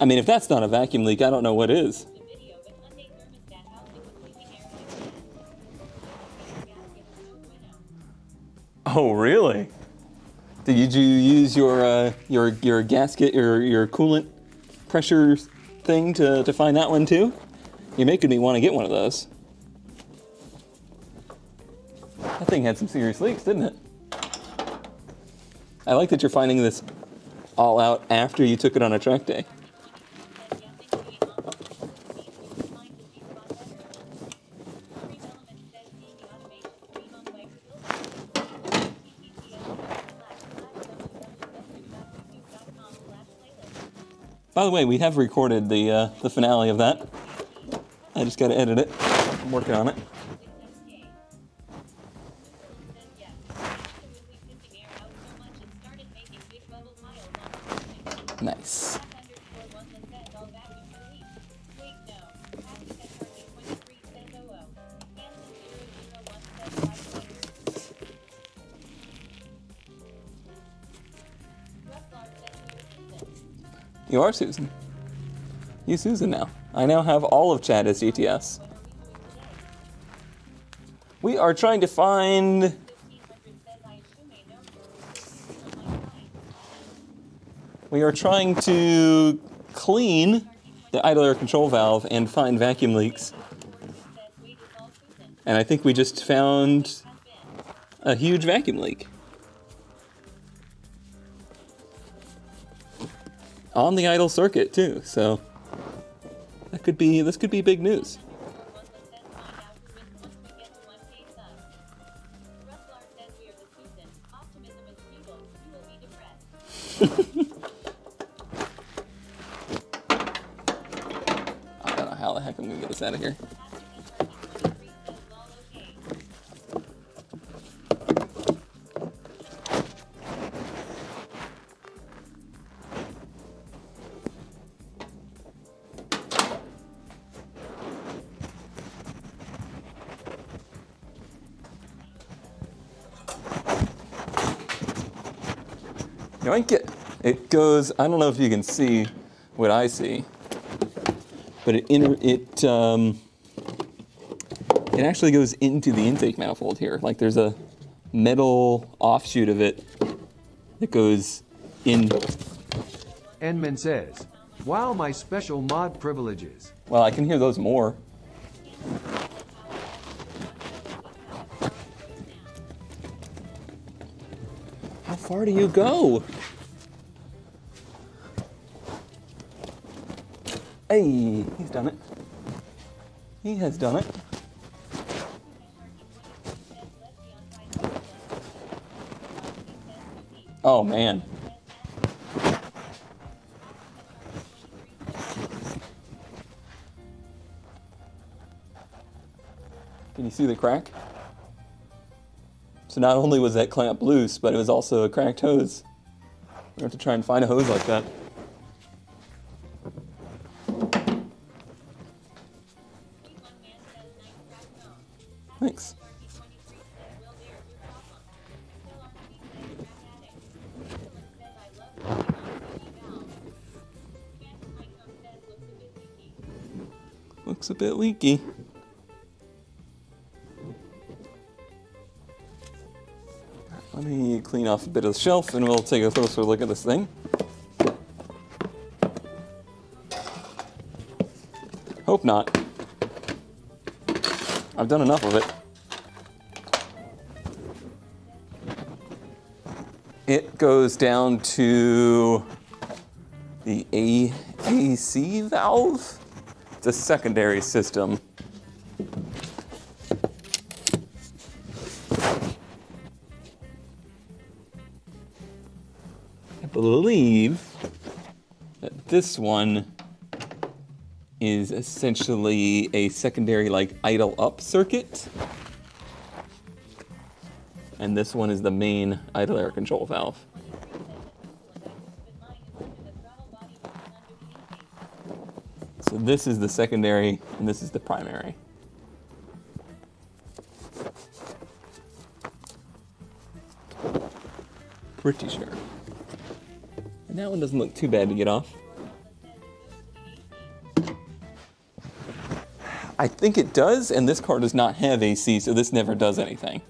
I mean, if that's not a vacuum leak, I don't know what is. Oh, really? Did you use your gasket, your coolant pressure thing to find that one too? You're making me want to get one of those. That thing had some serious leaks, didn't it? I like that you're finding this all out after you took it on a track day. By the way, we have recorded the finale of that. I just got to edit it. I'm working on it. Nice. You are Susan. You Susan now. I now have all of Chad as GTS. We are trying to find... We are trying to clean the idle air control valve and find vacuum leaks. And I think we just found a huge vacuum leak. On the idle circuit too, so this could be big news. I don't know how the heck I'm gonna get us out of here. Yoink it. It goes, I don't know if you can see what I see, but it actually goes into the intake manifold here. Like there's a metal offshoot of it that goes in. Enman says, wow, my special mod privileges. Well, I can hear those more. How far do you go? Hey, he's done it. He has done it. Oh, man. Can you see the crack? So not only was that clamp loose, but it was also a cracked hose. We have to try and find a hose like that. Thanks. Looks a bit leaky. Let me clean off a bit of the shelf and we'll take a closer look at this thing. Hope not. I've done enough of it. It goes down to the AC valve. It's a secondary system. I believe that this one is essentially a secondary like idle up circuit. And this one is the main idle air control valve. So this is the secondary and this is the primary. Pretty sure. And that one doesn't look too bad to get off. I think it does, and this car does not have AC, so this never does anything.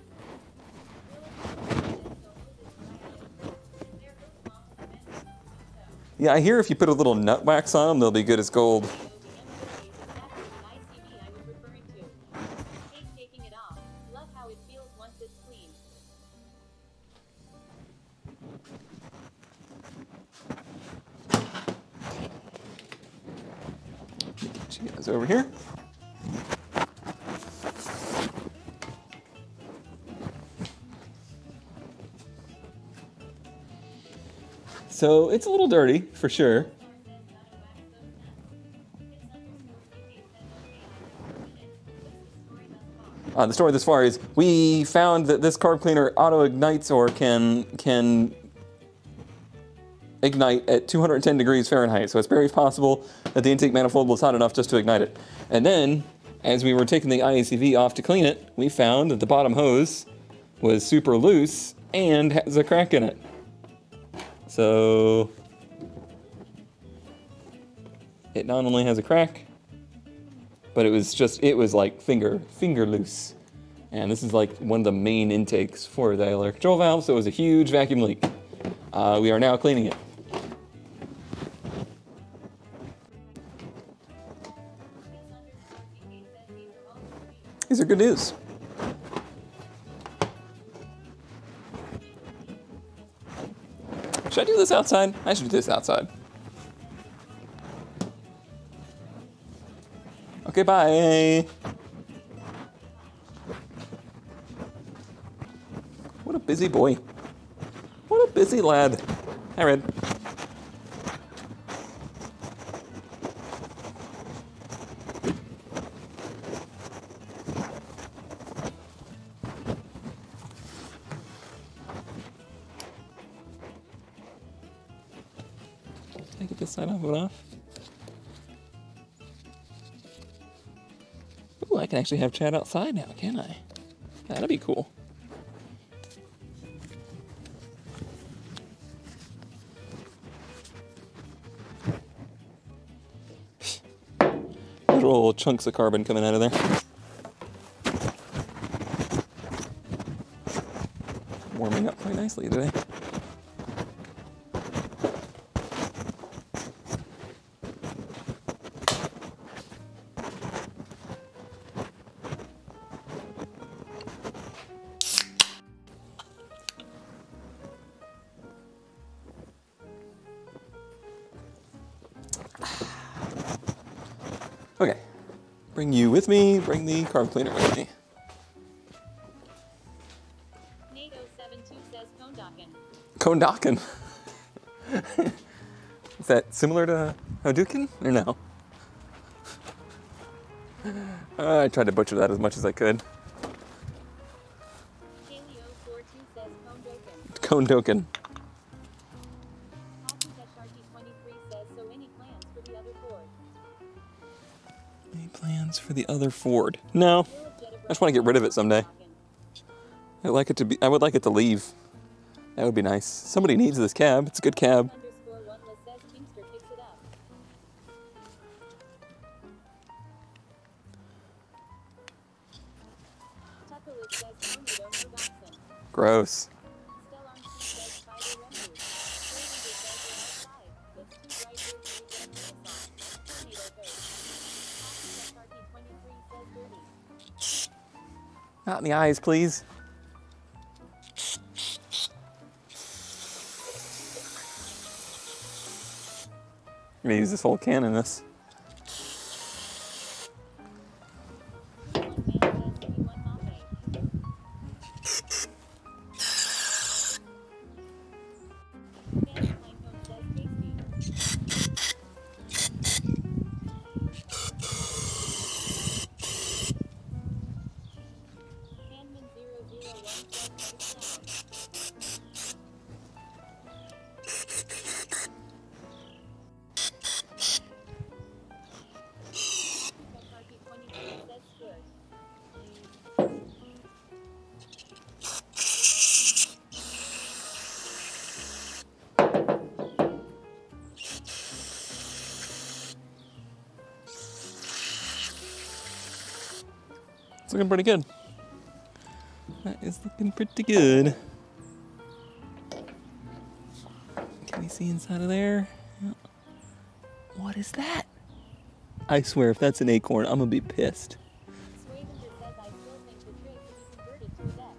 Yeah, I hear if you put a little nut wax on them, they'll be good as gold. Get you guys over here. So it's a little dirty, for sure. The story thus far is we found that this carb cleaner auto-ignites or can ignite at 210 degrees Fahrenheit. So it's very possible that the intake manifold was hot enough just to ignite it. And then, as we were taking the IACV off to clean it, we found that the bottom hose was super loose and has a crack in it. So it not only has a crack, but it was like finger loose. And this is like one of the main intakes for the dial air control valve, so it was a huge vacuum leak. We are now cleaning it. These are good news. Should I do this outside? I should do this outside. Okay, bye. What a busy boy. What a busy lad. Hi, Red. Can I get this side off? Ooh, I can actually have Chad outside now, can I? That'll be cool. There's little chunks of carbon coming out of there. Warming up quite nicely today. Okay, bring you with me, bring the carb cleaner with me. NATO 72 says Kondakin. Is that similar to Hadouken or no? I tried to butcher that as much as I could. Paleo 42 says Kondoken. Any plans for the other Ford? No. I just want to get rid of it someday. I would like it to leave. That would be nice. Somebody needs this cab. It's a good cab. Gross. Not in the eyes, please. I'm gonna use this whole can in this. It's looking pretty good. That is looking pretty good. Can we see inside of there? Yep. What is that? I swear, if that's an acorn, I'm gonna be pissed. Swavenger says I still think the trade could be converted to a deck.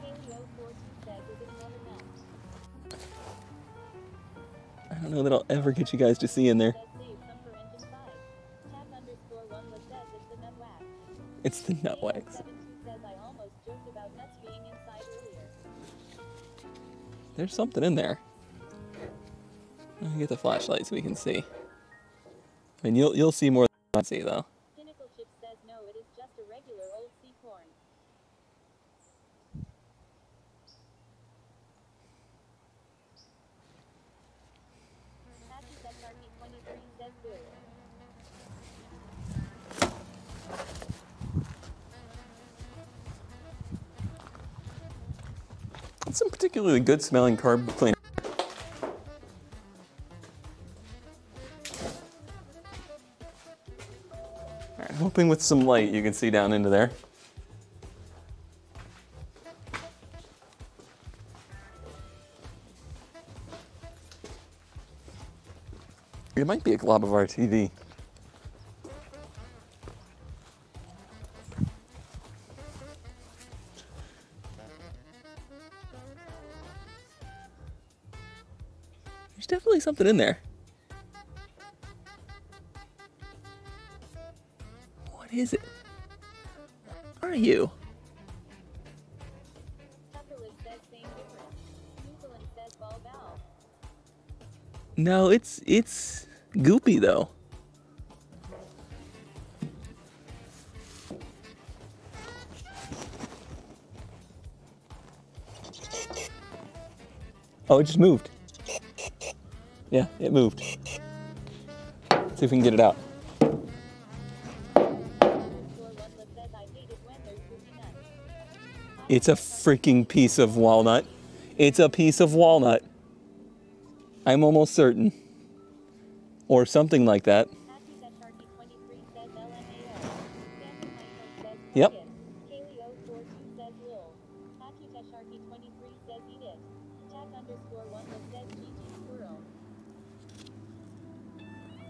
Paleo42 says is it another mount? I don't know that I'll ever get you guys to see in there. Says save some for engine 5. Tap_1 was says it's the nut wax. It's the nut wax. 72 says I almost joked about nuts being inside earlier. There's something in there. Let me get the flashlight so we can see. I mean, you'll see more than I see, though. Pinnacle Chip says no, it is just a regular old sea corn. Patches SRP23 says boo. It's some particularly good smelling carb cleaner. Alright, hoping with some light you can see down into there. It might be a glob of RTV. There's definitely something in there. What is it? What are you? Tuckerlid says same difference. Newfoundland says ball valve. No, it's goopy though. Oh, it just moved. Yeah, it moved. Let's see if we can get it out. Score one lip says I hate it when there's goopy nuts. It's a freaking piece of walnut. It's a piece of walnut. I'm almost certain. Or something like that. Patches SRP23 says LMAO. Phantom Michael says Yep. eat it. Paleo42 says lol. Patches SRP23 says eat it. Tap_1 lip says GG squirrel.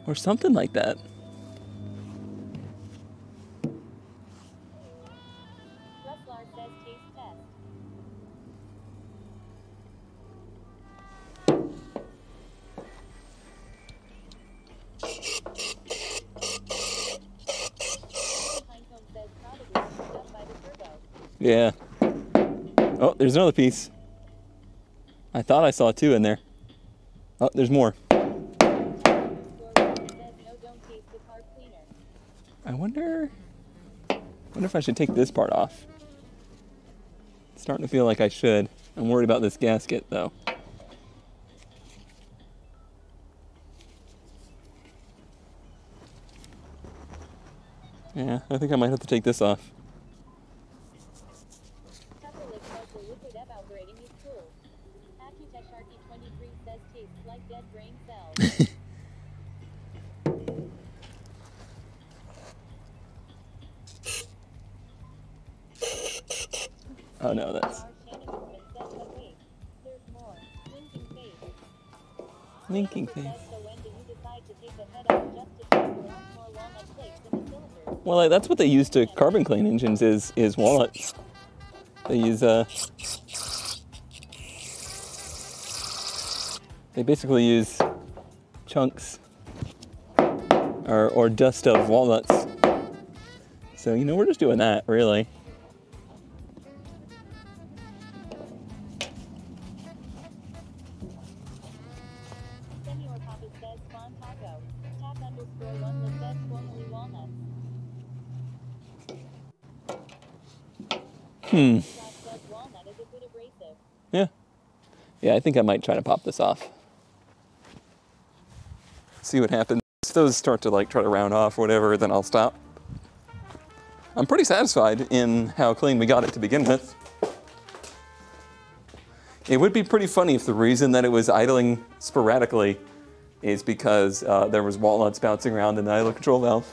Or something like that. Ruslar says taste test. Pinecone says probably screwed up by the turbo. Yeah. Oh, there's another piece. I thought I saw two in there. Oh, there's more. Score one says no, don't taste the carb cleaner. I wonder if I should take this part off. It's starting to feel like I should. I'm worried about this gasket though. Yeah, I think I might have to take this off. Tuckerlid says the liquid evaporating is cool. Patches SRP23 says tastes like dead brain cells. Oh no, that's Shannon Goodman says but wait, there's more. Blinking face. linking Says, thing. so when did you decide to take the head off just to check for more walnut flakes in the cylinders? Well, that's what they use to carbon clean engines is walnut. They use they basically use chunks or dust of walnuts. So, you know, we're just doing that, really. Senor Papa says spawn taco. Tap_1 lip says formerly walnuts. Josh says walnut is a good abrasive. Yeah. Yeah, I think I might try to pop this off. See what happens. If those start to like try to round off or whatever, then I'll stop. I'm pretty satisfied in how clean we got it to begin with. It would be pretty funny if the reason that it was idling sporadically is because there was walnuts bouncing around in the idle control valve.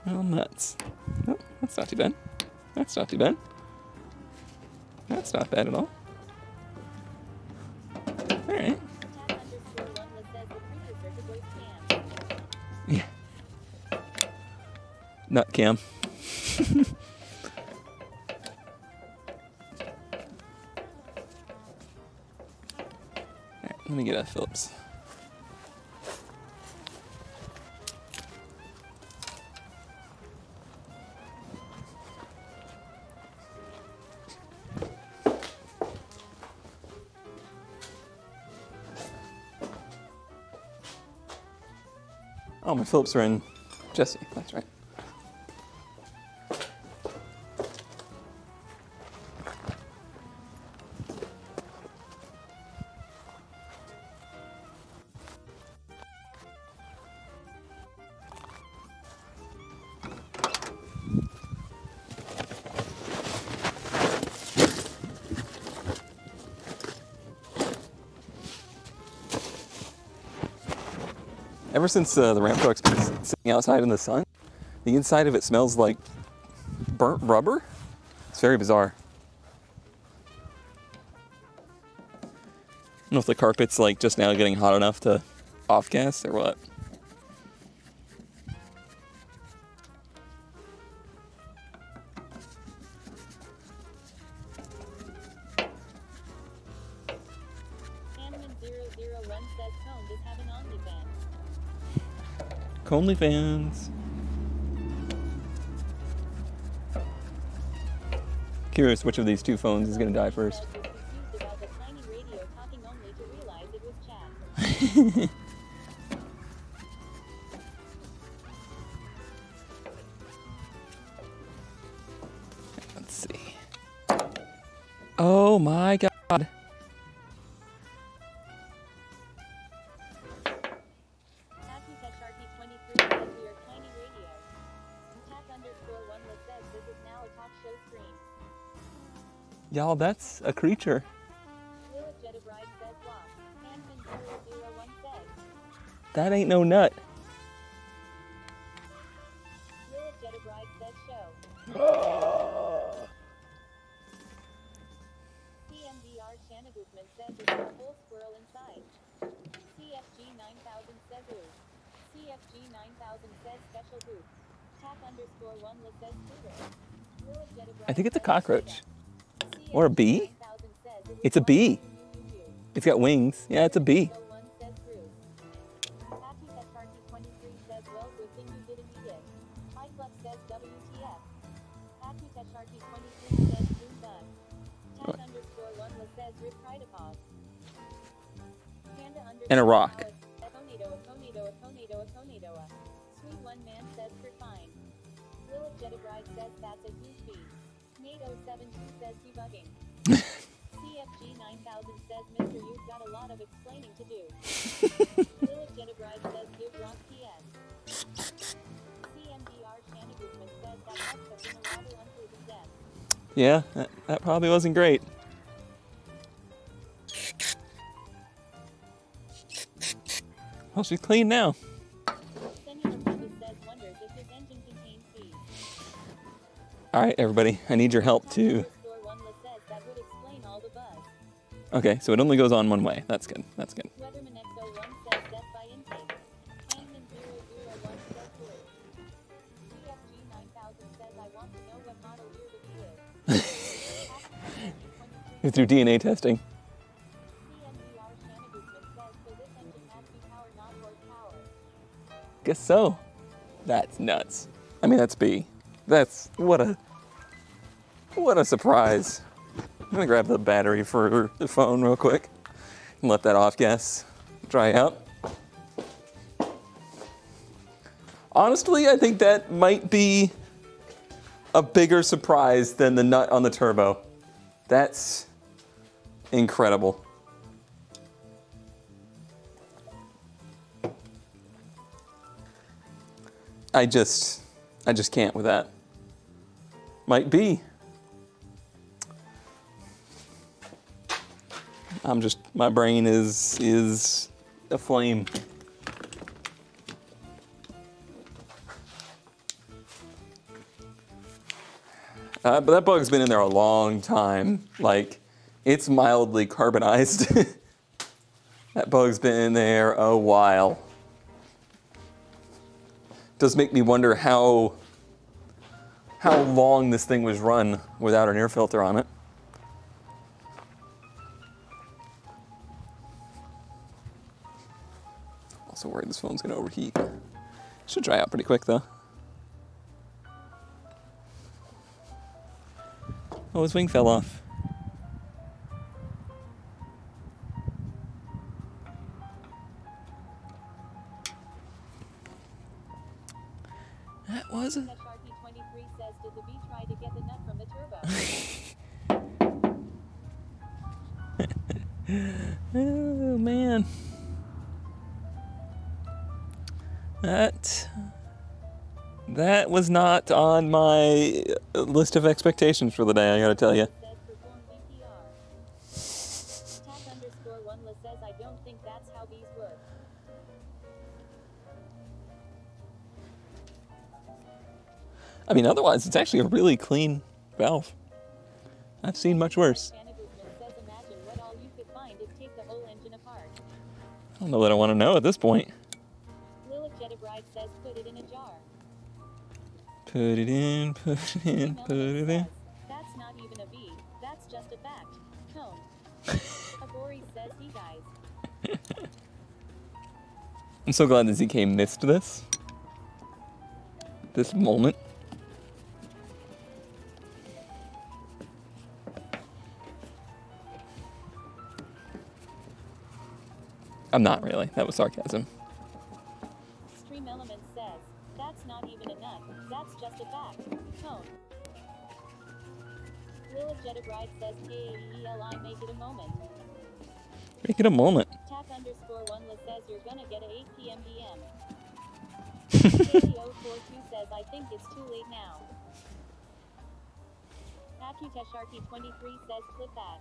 Well, nuts. Oh, that's not too bad. That's not too bad. That's not bad at all. All right. Yeah. Nut cam. Alright, let me get a Phillips. Oh, my Phillips are in Jesse. That's right. Ever since the ramp truck's been sitting outside in the sun, the inside of it smells like burnt rubber. It's very bizarre. I don't know if the carpet's like just now getting hot enough to off gas or what. OnlyFans. Curious which of these two phones is going to die first. Let's see. Oh my God. Y'all, that's a creature. That ain't no nut. I think it's a cockroach. Or a bee? It's a bee. It's got wings. Yeah, it's a bee. And a rock. CFG 9000 says, Mr. You've got a lot of explaining to do. Lilith Jedibride says, give rock PS. CMDR Shanna Guzman says, that must have been a rather unproven death. Yeah, that probably wasn't great. Well, she's clean now. All right, everybody, I need your help to... Okay, so it only goes on one way. That's good. That's good. Through DNA testing. Guess so. That's nuts. I mean, that's B. That's what a surprise. I'm gonna grab the battery for the phone real quick and let that off gas dry out. Honestly, I think that might be a bigger surprise than the nut on the turbo. That's incredible. I just can't with that. Might be. My brain is aflame. But that bug's been in there a long time. Like, it's mildly carbonized. That bug's been in there a while. Does make me wonder how long this thing was run without an air filter on it. Also worried this phone's gonna overheat. Should dry out pretty quick though. Oh, his wing fell off. That was a... Sharky23 says, did the bee try to get the nut from the turbo? Oh man. That was not on my list of expectations for the day, I gotta tell you. Says perform VPR. Tac_1 says, I don't think that's how bees work. I mean, otherwise, it's actually a really clean valve. I've seen much worse. Says, imagine what all you could find if take the whole engine apart. I don't know that I want to know at this point. Lilith Jetabride says, put it in a jar. Put it in, put it in, put it in. That's not even a bee. That's just a fact. Tone. Abori says, he guys. I'm so glad that ZK missed this. This moment. I'm not really. That was sarcasm. Stream Element says, that's not even a nut. That's just a fact. Tone. Lilith Jetabride says, K-E-L-I, make it a moment. Make it a moment. Tac_1 says, you're gonna get a 8 p.m. DM. K042 says, I think it's too late now. Akutesharky23 says, clip that.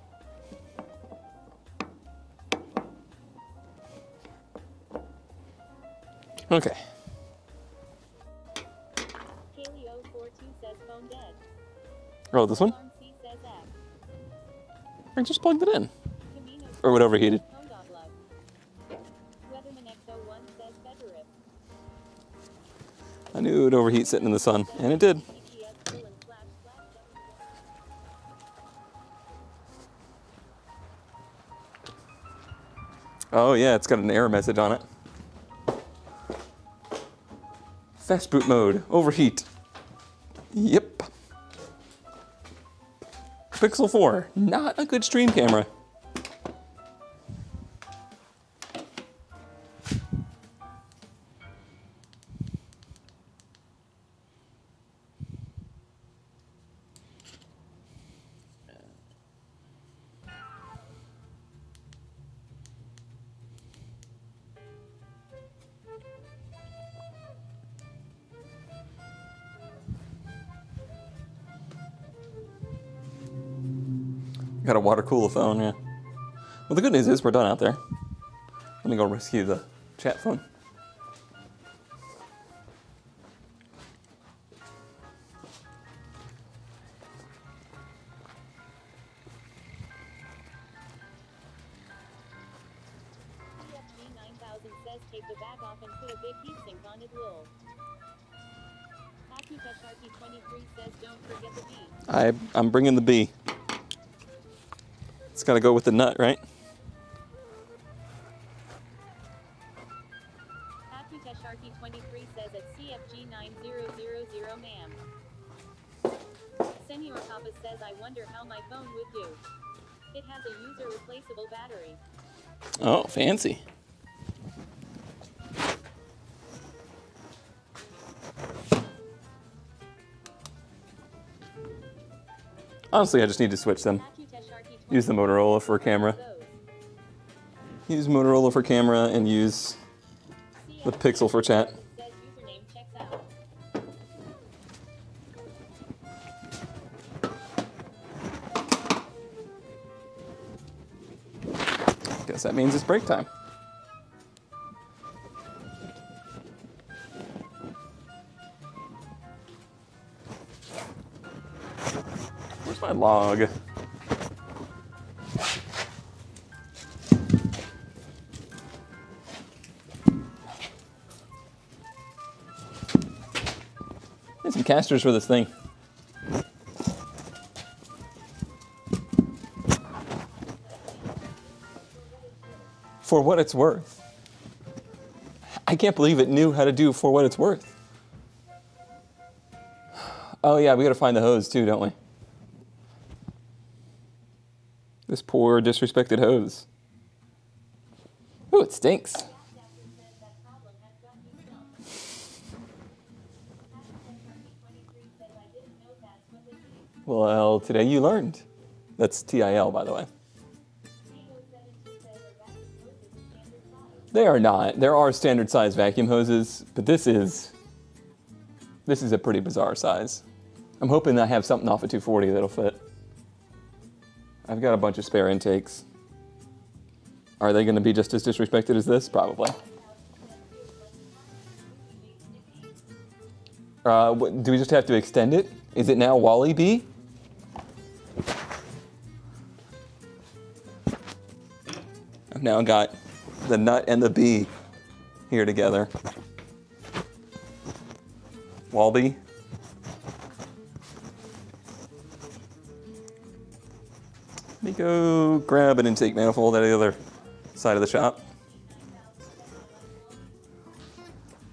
Okay. Kaylee042 says, phone dead. Oh, this one? Alarm C says, F. I just plugged it in. Camino Or would overheated. phone dog love. Weatherman X01 says, better if. I knew it would overheat sitting in the sun, and it did. Oh yeah, it's got an error message on it. Fast boot mode, overheat. Yep. Pixel 4, not a good stream camera. Got to water cool the phone, yeah. Well, the good news is we're done out there. Let me go rescue the chat phone. CFG9000 says, take the back off and put a big heatsink on it, lol. Akutesharky23 says, don't forget the B. I'm bringing the B. It's got to go with the nut, right? Akutesharky23 says at CFG9000 ma'am. Senor Papa says, I wonder how my phone would do. It has a user replaceable battery. Oh, fancy. Honestly, I just need to switch them. Use the Motorola for camera. Use Motorola for camera and use the Pixel for chat. Says username checks out. Guess that means it's break time. my log? There's some casters for this thing. For what it's worth. I can't believe it knew how to do for what it's worth. Oh yeah, we gotta find the hose too, don't we? This poor, disrespected hose. Ooh, it stinks. Well, today you learned. That's TIL, by the way. They are not. There are standard size vacuum hoses, but this is a pretty bizarre size. I'm hoping I have something off of 240 that'll fit. I've got a bunch of spare intakes. Are they going to be just as disrespected as this? Probably. Do we just have to extend it? Is it now Wally B? I've now got the nut and the bee here together. Walby. Let me go grab an intake manifold at the other side of the shop.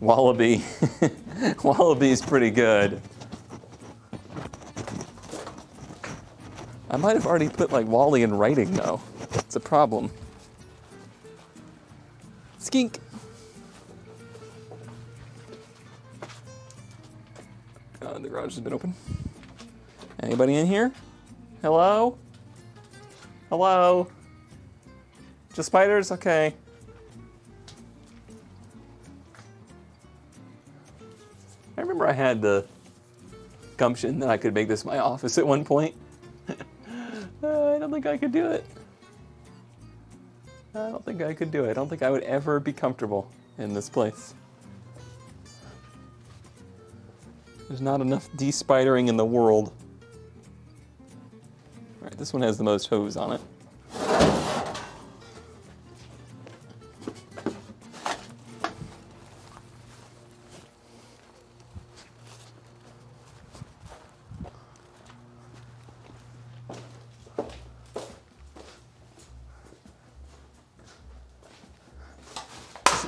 Wallaby. Wallaby's pretty good. I might have already put like Wally in writing though. It's a problem. Skink. The garage has been open. Anybody in here? Hello? Hello? Just spiders? Okay. I remember I had the gumption that I could make this my office at one point. I don't think I could do it. I don't think I could do it. I don't think I would ever be comfortable in this place. There's not enough de-spidering in the world. All right, this one has the most hose on it.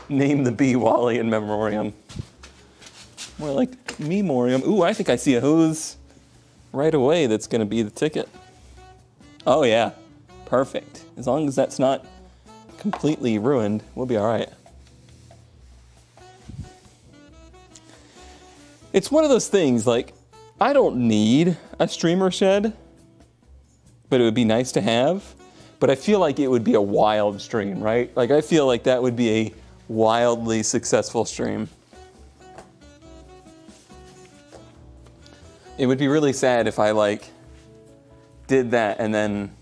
Name the bee Wally in memoriam. More like memoriam. Ooh, I think I see a hose right away that's going to be the ticket. Oh yeah, perfect. As long as that's not completely ruined, we'll be all right. It's one of those things, like, I don't need a streamer shed, but it would be nice to have. But I feel like it would be a wild stream, right? Like, I feel like that would be a wildly successful stream. It would be really sad if I like did that and then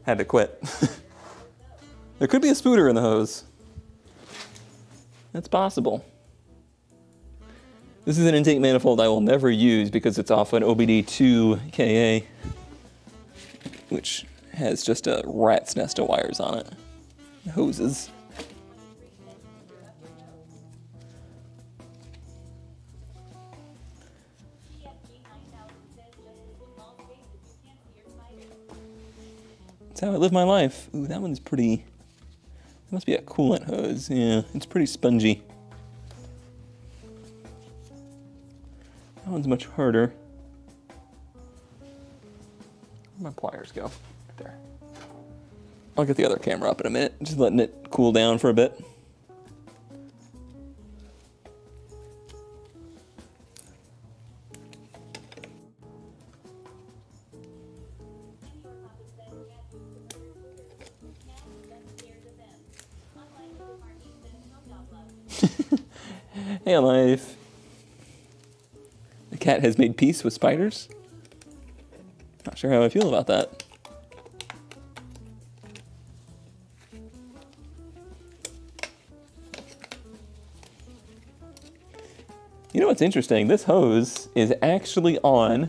had to quit. There could be a spooter in the hose. That's possible. This is an intake manifold I will never use because it's off an OBD2 KA, which has just a rat's nest of wires on it. Hoses. That's how I live my life. Ooh, that one's pretty. That must be a coolant hose. Yeah, it's pretty spongy. That one's much harder. Where'd my pliers go? Right there. I'll get the other camera up in a minute, just letting it cool down for a bit. Hey, life. The cat has made peace with spiders. Not sure how I feel about that. You know what's interesting? This hose is actually on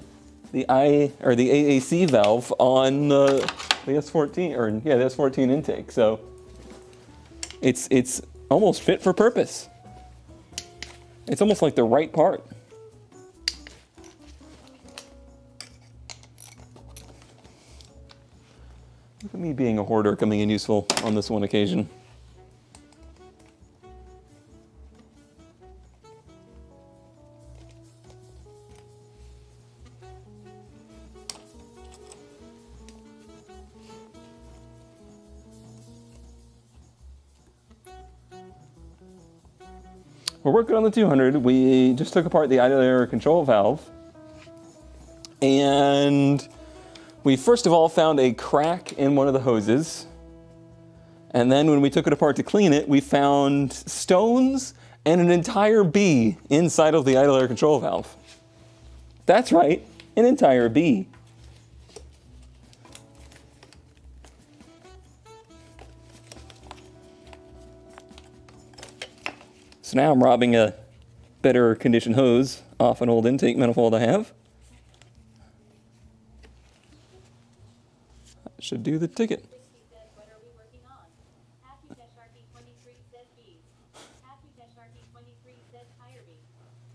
the AAC valve on the S14, or yeah, the S14 intake. So it's almost fit for purpose. It's almost like the right part. Look at me being a hoarder, coming in useful on this one occasion. We're working on the 200. We just took apart the idle air control valve. And we first of all found a crack in one of the hoses. And then when we took it apart to clean it, we found stones and an entire bee inside of the idle air control valve. That's right, an entire bee. So now I'm robbing a better condition hose off an old intake manifold I have. That should do the ticket. What are we working on? Happy Tesharky 23 says bees. Happy Tesharky 23 says higher bee.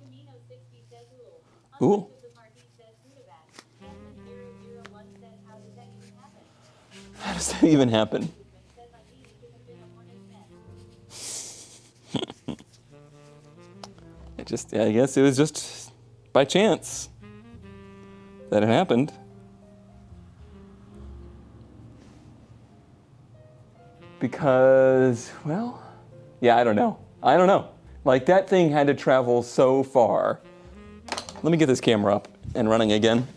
Camino 60 says ool. Ooh. The party says Budabat. Edmund 001 said how does that even happen? How does that even happen? Says I need to have been a morning man. I guess it was just by chance that it happened. Because, well, yeah, I don't know. Like, that thing had to travel so far. Let me get this camera up and running again.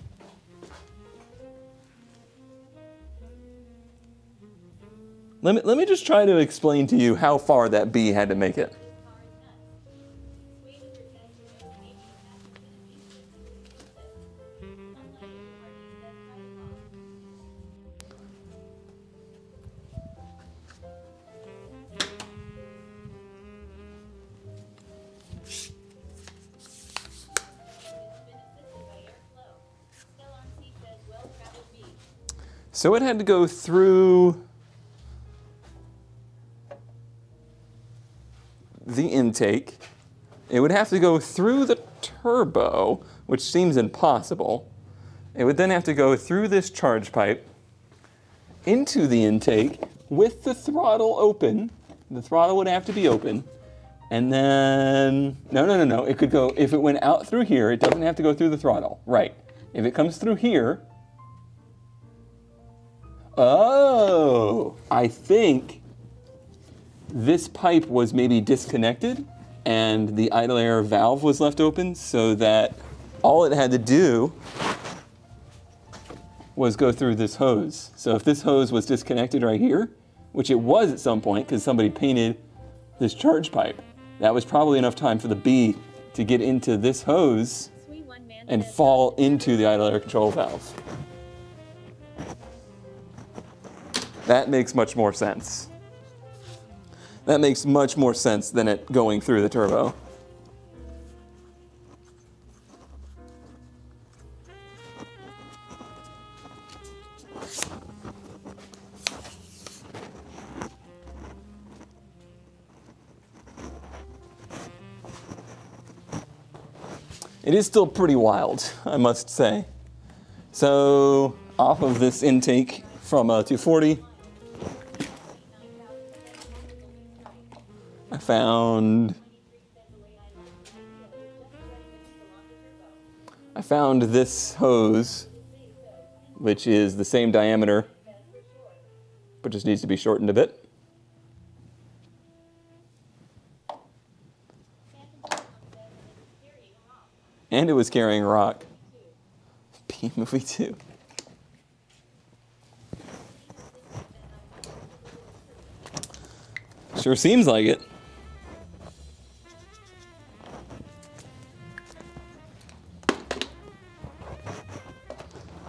Let me just try to explain to you how far that bee had to make it. So it had to go through the intake. It would have to go through the turbo, which seems impossible. It would then have to go through this charge pipe into the intake with the throttle open. The throttle would have to be open. And then, no. It could go, if it went out through here, it doesn't have to go through the throttle. Right. If it comes through here, oh, I think this pipe was maybe disconnected and the idle air valve was left open so that all it had to do was go through this hose. So if this hose was disconnected right here, which it was at some point because somebody painted this charge pipe, that was probably enough time for the bee to get into this hose and fall into the idle air control valve. That makes much more sense. That makes much more sense than it going through the turbo. It is still pretty wild, I must say. So, off of this intake from 240, I found this hose, which is the same diameter, but just needs to be shortened a bit. And it was carrying rock. B-movie 2. Sure seems like it.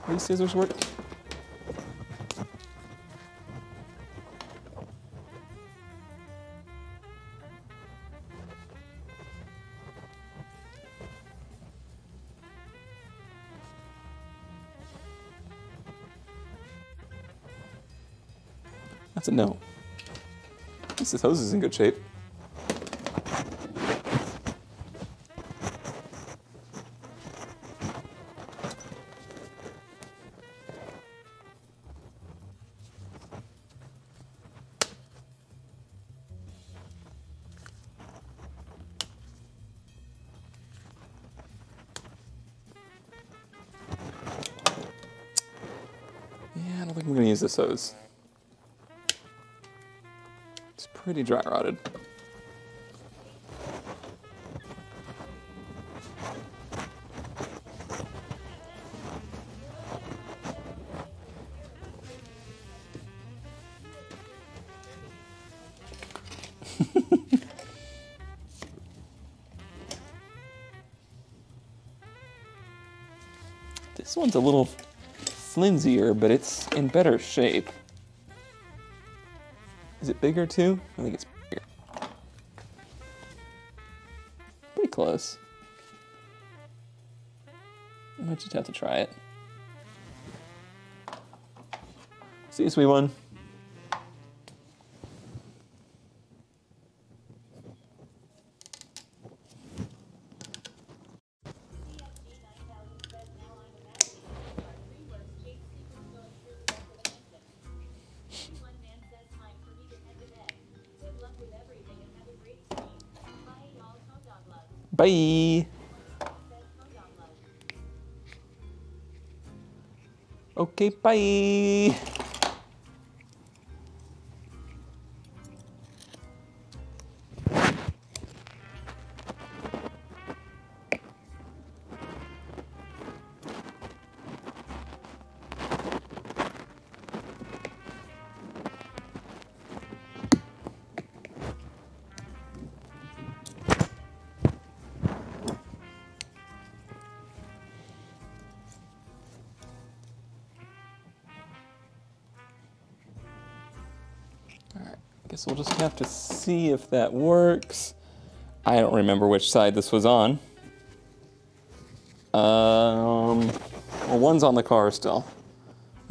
These scissors work? That's a no. At least this hose is in good shape. Yeah, I don't think I'm gonna use this hose. It's pretty dry rotted. This one's a little flimsier, but it's in better shape. Is it bigger too? I think it's bigger. Pretty close. I might just have to try it. See you, sweet one. Bye. Okay, bye. Guess we'll just have to see if that works. I don't remember which side this was on. Well, one's on the car still.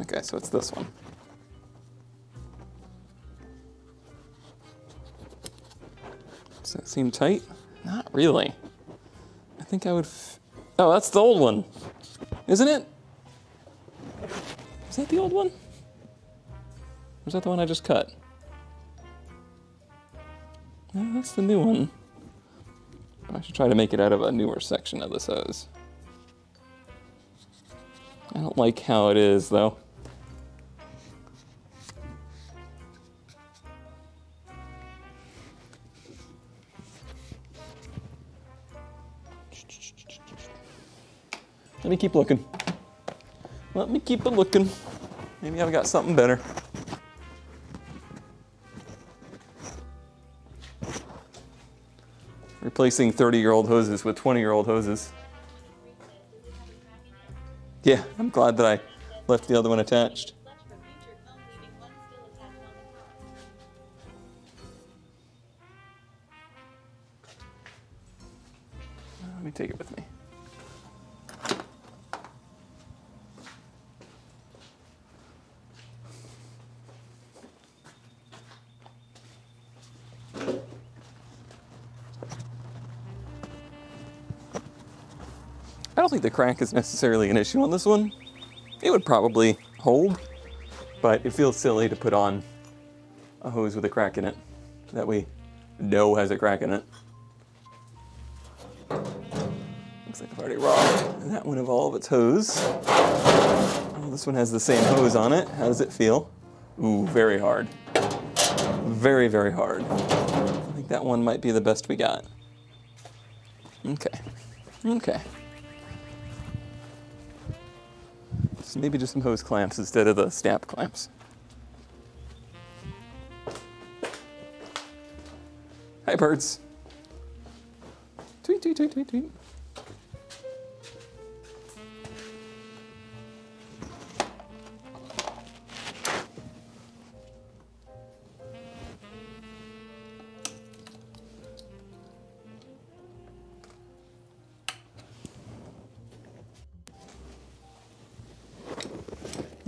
Okay, so it's this one. Does that seem tight? Not really. I think I would... Oh, that's the old one. Isn't it? Is that the old one? Or is that the one I just cut? No, that's the new one. I should try to make it out of a newer section of this hose. I don't like how it is, though. Let me keep looking. Let me keep it looking. Maybe I've got something better. Replacing 30-year-old hoses with 20-year-old hoses. Yeah, I'm glad that I left the other one attached. Let me take it with me. I don't think the crack is necessarily an issue on this one. It would probably hold, but it feels silly to put on a hose with a crack in it that we know has a crack in it. Looks like I've already robbed that one of all of its hose. Oh, this one has the same hose on it. How does it feel? Ooh, very hard. Very, very hard. I think that one might be the best we got. Okay. Okay. So maybe just some hose clamps instead of the snap clamps. Hi, birds. Tweet, tweet, tweet, tweet, tweet.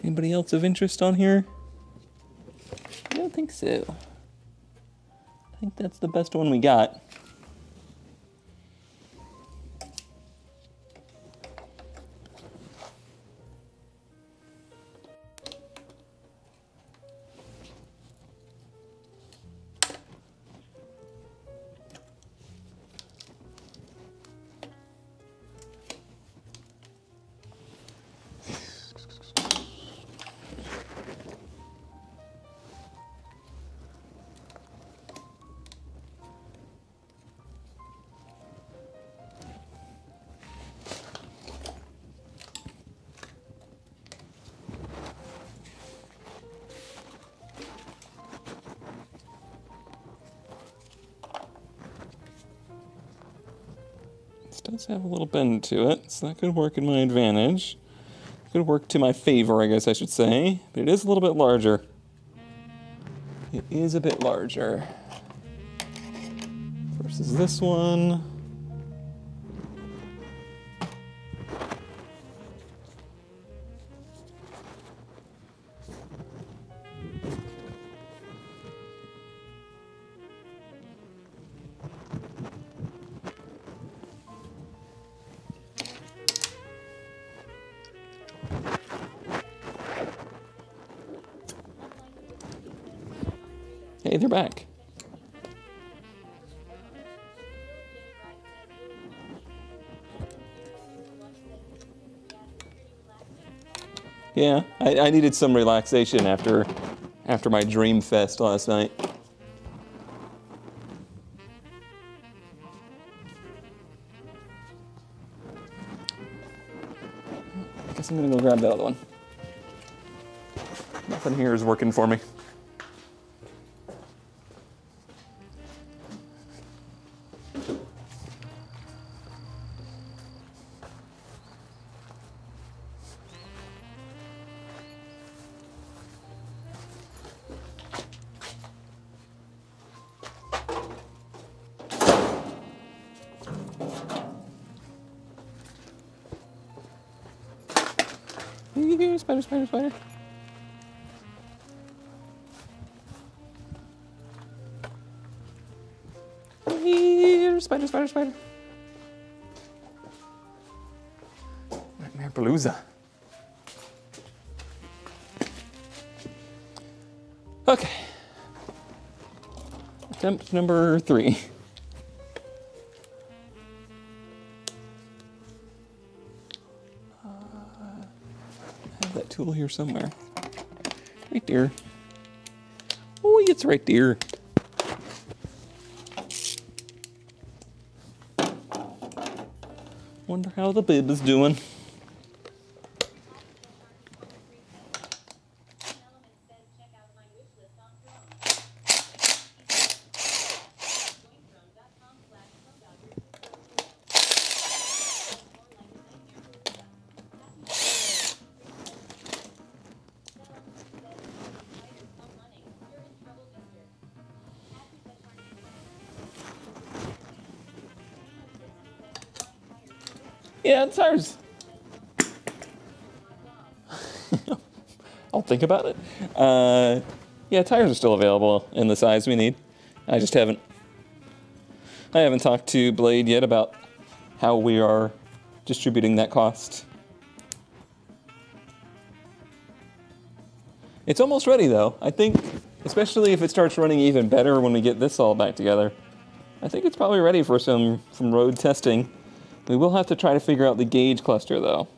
Anybody else of interest on here? I don't think so. I think that's the best one we got. Does have a little bend to it, so that could work in my advantage. Could work to my favor, I guess I should say. But it is a little bit larger. It is a bit larger. Versus this one. Hey, they're back. Yeah, I needed some relaxation after my dream fest last night. I guess I'm gonna go grab that other one. Nothing here is working for me. Spider, spider, spider. Here, spider, spider, spider. Nightmare Palooza. Okay. Attempt number 3. That tool here somewhere. Right there. Oh, it's right there. Wonder how the bib is doing. Yeah, tires. I'll think about it. Yeah, tires are still available in the size we need. I haven't talked to Blade yet about how we are distributing that cost. It's almost ready though. I think, especially if it starts running even better when we get this all back together, I think it's probably ready for some road testing. We will have to try to figure out the gauge cluster though.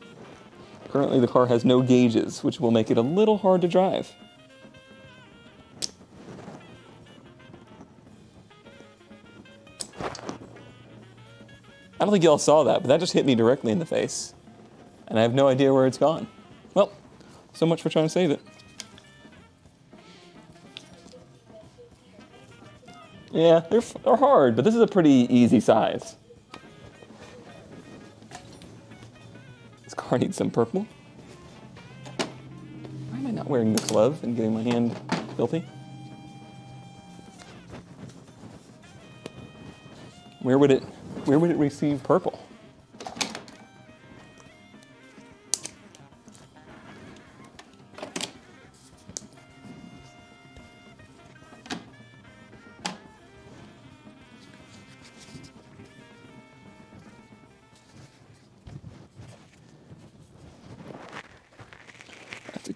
Currently the car has no gauges, which will make it a little hard to drive. I don't think y'all saw that, but that just hit me directly in the face. And I have no idea where it's gone. Well, so much for trying to save it. Yeah, they're hard, but this is a pretty easy size. This car needs some purple. Why am I not wearing this glove and getting my hand filthy? Where would it receive purple?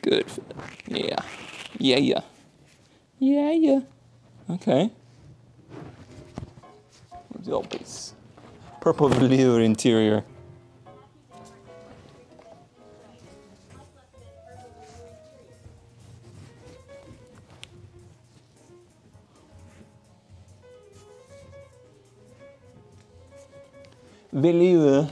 Good fit. Yeah. Yeah, yeah. Yeah, yeah. Okay. Where's the old piece? Purple velour interior. Velour.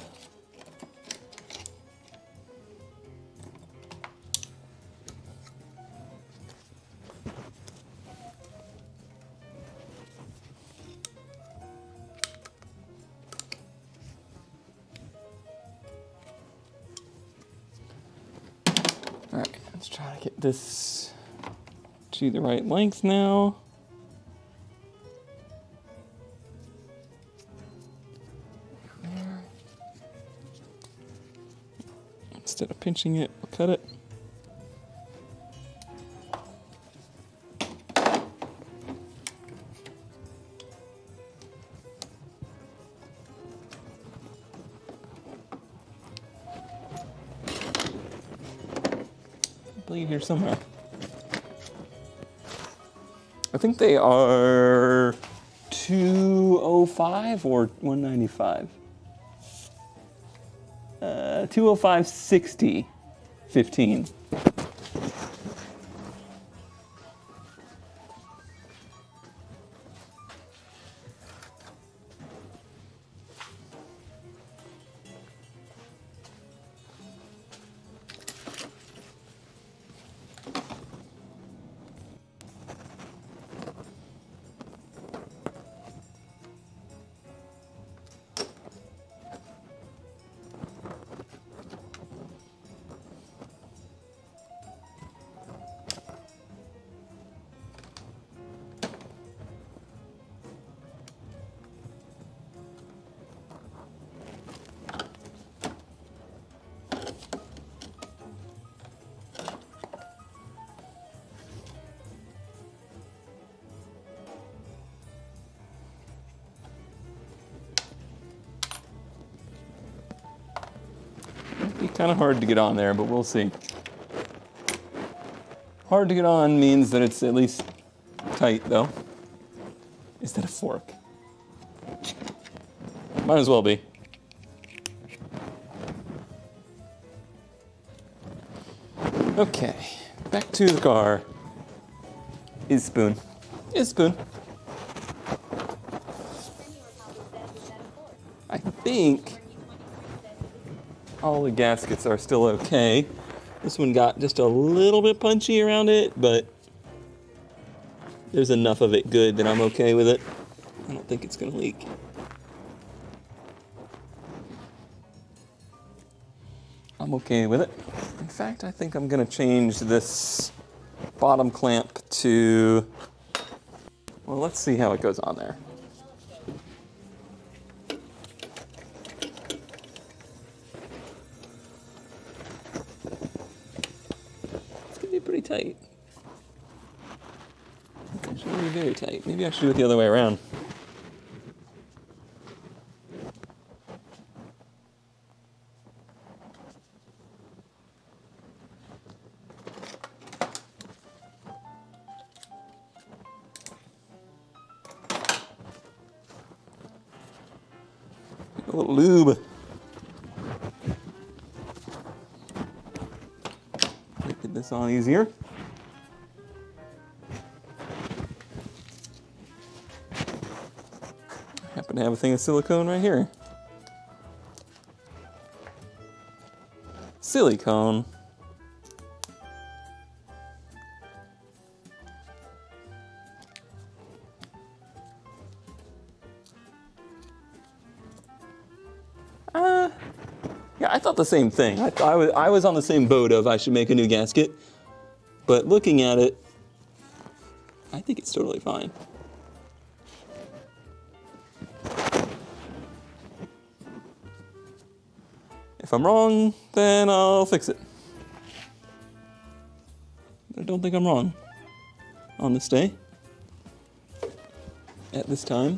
Alright, let's try to get this to the right length now. There. Instead of pinching it, we'll cut it. Here somewhere. I think they are 205 or 195. 205.60, 15. Be kind of hard to get on there, but we'll see. Hard to get on means that it's at least tight, though. Is that a fork? Might as well be. Okay, back to the car. Is spoon. Is spoon. I think all the gaskets are still okay. This one got just a little bit punchy around it, but there's enough of it good that I'm okay with it. I don't think it's gonna leak. I'm okay with it. In fact, I think I'm gonna change this bottom clamp to, well, let's see how it goes on there. Pretty tight. It's really very tight. Maybe I should do it the other way around. A little lube. Get this on easier. I happen to have a thing of silicone right here. Silicone. Yeah, I thought the same thing. I was on the same boat of I should make a new gasket, but looking at it, I think it's totally fine. If I'm wrong, then I'll fix it. I don't think I'm wrong on this day, at this time.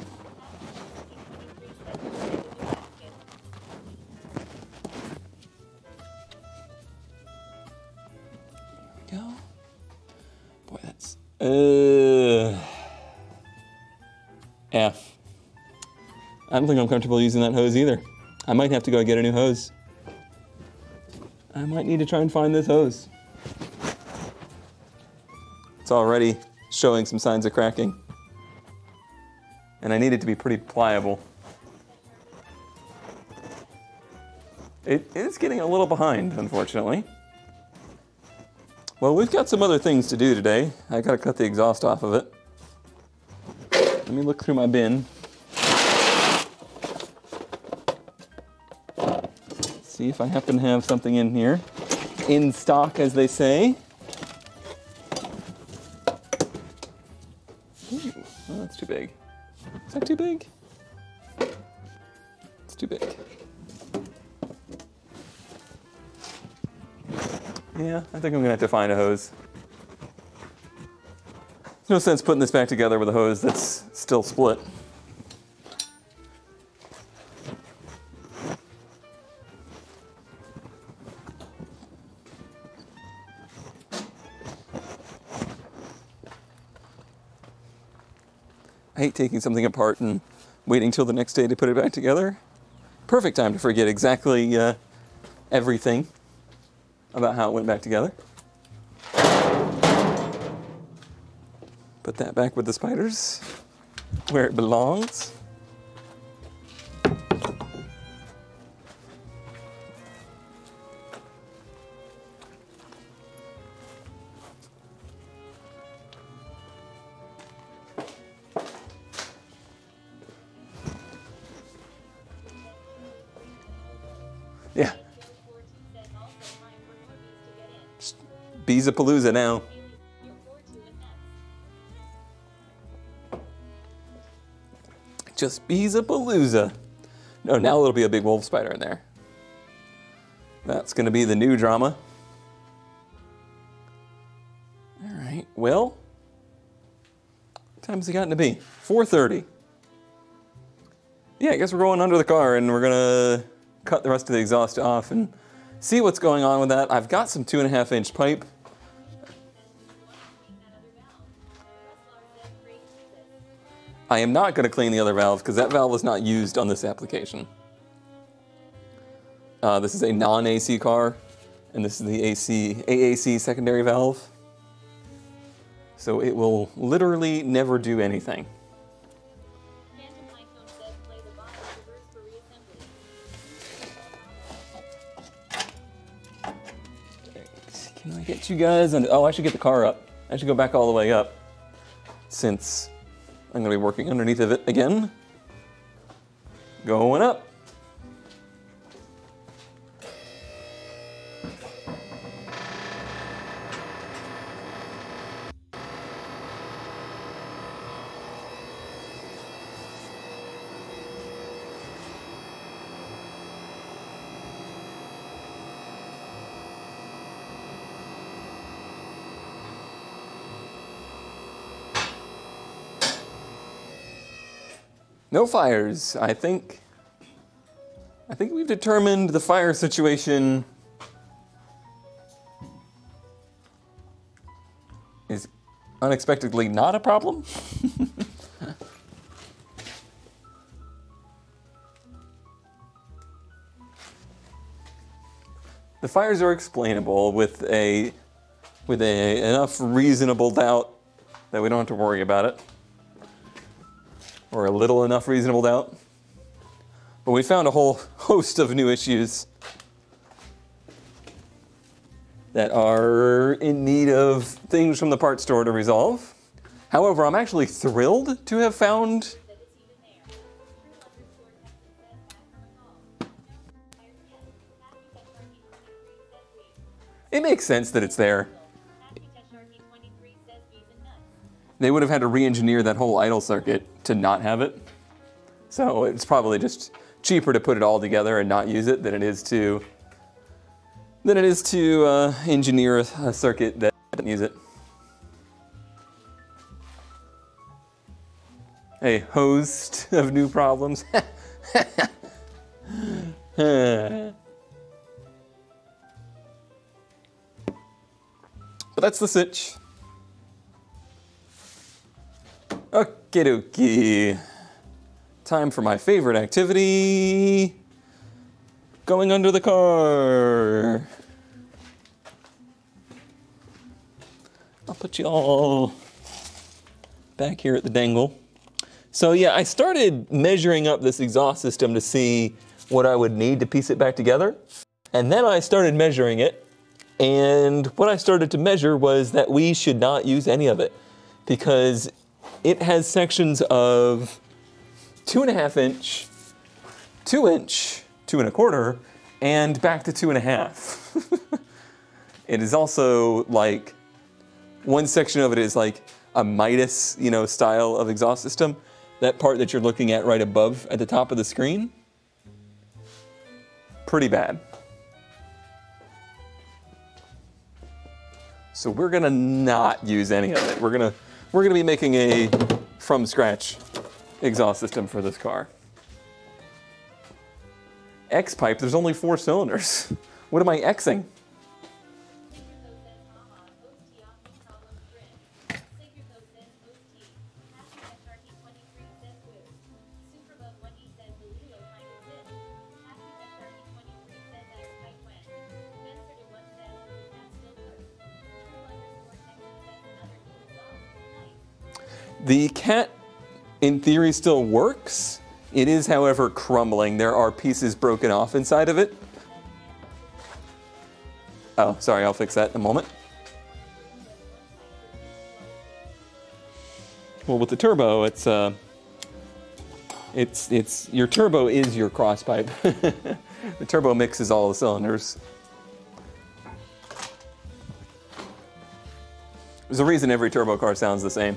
we go. Boy, that's F. I don't think I'm comfortable using that hose either. I might have to go get a new hose. I might need to try and find this hose. It's already showing some signs of cracking. And I need it to be pretty pliable. It is getting a little behind, unfortunately. Well, we've got some other things to do today. I gotta cut the exhaust off of it. Let me look through my bin. See if I happen to have something in here. In stock, as they say. Ooh, oh, that's too big. Is that too big? It's too big. Yeah, I think I'm gonna have to find a hose. There's no sense putting this back together with a hose that's still split. I hate taking something apart and waiting till the next day to put it back together. Perfect time to forget exactly everything about how it went back together. Put that back with the spiders, where it belongs. Yeah. Beezapalooza now. Just Beezapalooza. No, now it'll be a big wolf spider in there. That's gonna be the new drama. All right, well, what time has it gotten to be? 4:30. Yeah, I guess we're going under the car and we're gonna cut the rest of the exhaust off and see what's going on with that. I've got some 2.5-inch pipe. I am not going to clean the other valve because that valve was not used on this application. This is a non-AC car, and this is the AAC secondary valve. So it will literally never do anything. Can I get you guys? Oh, I should get the car up. I should go back all the way up since I'm going to be working underneath of it again. Going up. No fires. I think we've determined the fire situation is unexpectedly not a problem. The fires are explainable with enough reasonable doubt that we don't have to worry about it. Or a little enough reasonable doubt. But we found a whole host of new issues that are in need of things from the parts store to resolve. However, I'm actually thrilled to have found it makes sense that it's there. They would have had to re-engineer that whole idle circuit to not have it. So it's probably just cheaper to put it all together and not use it than it is to engineer a circuit that doesn't use it. A host of new problems. But But that's the sitch. Okie dokie. Time for my favorite activity. Going under the car. I'll put you all back here at the dangle. So yeah, I started measuring up this exhaust system to see what I would need to piece it back together. And then I started measuring it. And what I started to measure was that we should not use any of it because it has sections of 2.5 inch, 2 inch, 2 1/4, and back to 2.5. It is also like, one section of it is like a Midas, you know, style of exhaust system. That part that you're looking at right above at the top of the screen. Pretty bad. So we're gonna not use any of it. We're gonna be making a from scratch exhaust system for this car. X pipe, there's only 4 cylinders. What am I Xing? The cat, in theory, still works. It is, however, crumbling. There are pieces broken off inside of it. Oh, sorry, I'll fix that in a moment. Well, with the turbo, it's your turbo is your cross pipe. The turbo mixes all the cylinders. There's a reason every turbo car sounds the same.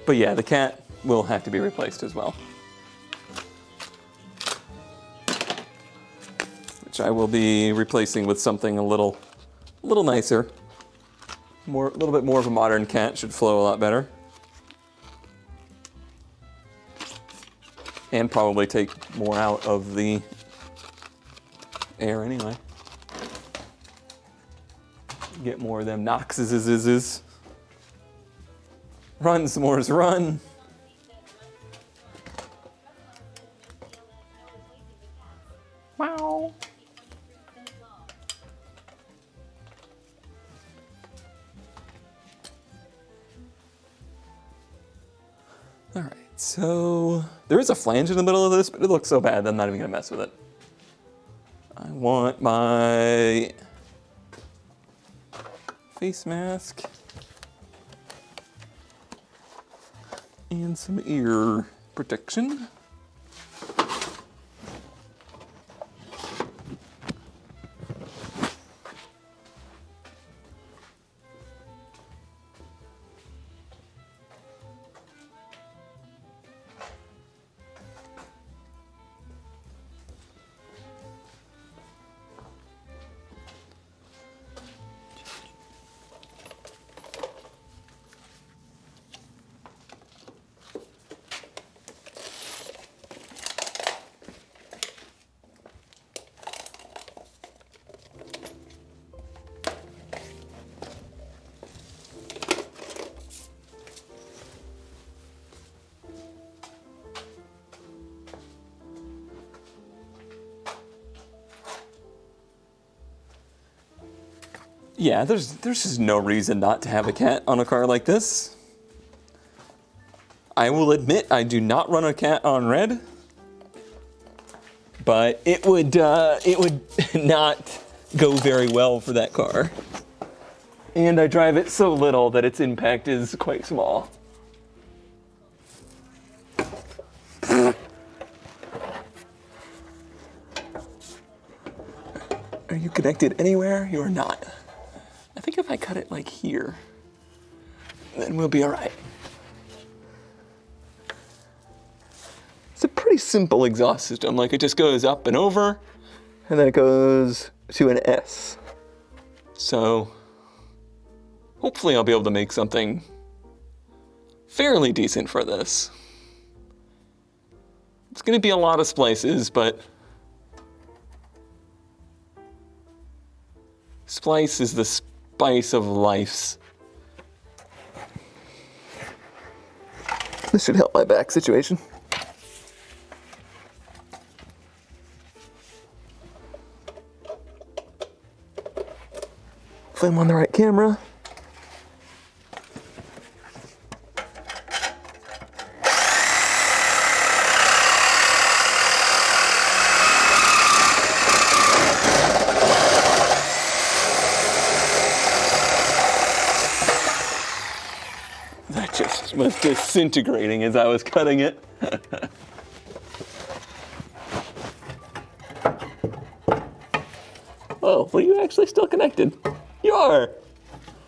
But yeah, the cat will have to be replaced as well. Which I will be replacing with something a little nicer. A little bit more of a modern cat, should flow a lot better. And probably take more out of the air anyway. Get more of them Noxes. Run, s'mores, run. Wow. All right, so there is a flange in the middle of this, but it looks so bad that I'm not even gonna mess with it. I want my face mask. And some ear protection. Yeah, there's just no reason not to have a cat on a car like this. I will admit I do not run a cat on red, but it would not go very well for that car. And I drive it so little that its impact is quite small. Are you connected anywhere? You are not. I think if I cut it like here, then we'll be all right. It's a pretty simple exhaust system. Like, it just goes up and over, and then it goes to an S. So hopefully I'll be able to make something fairly decent for this. It's going to be a lot of splices, but splice is the spice of life. This should help my back situation. If I'm on the right camera. That just was disintegrating as I was cutting it. Oh, well, you actually still connected. You are.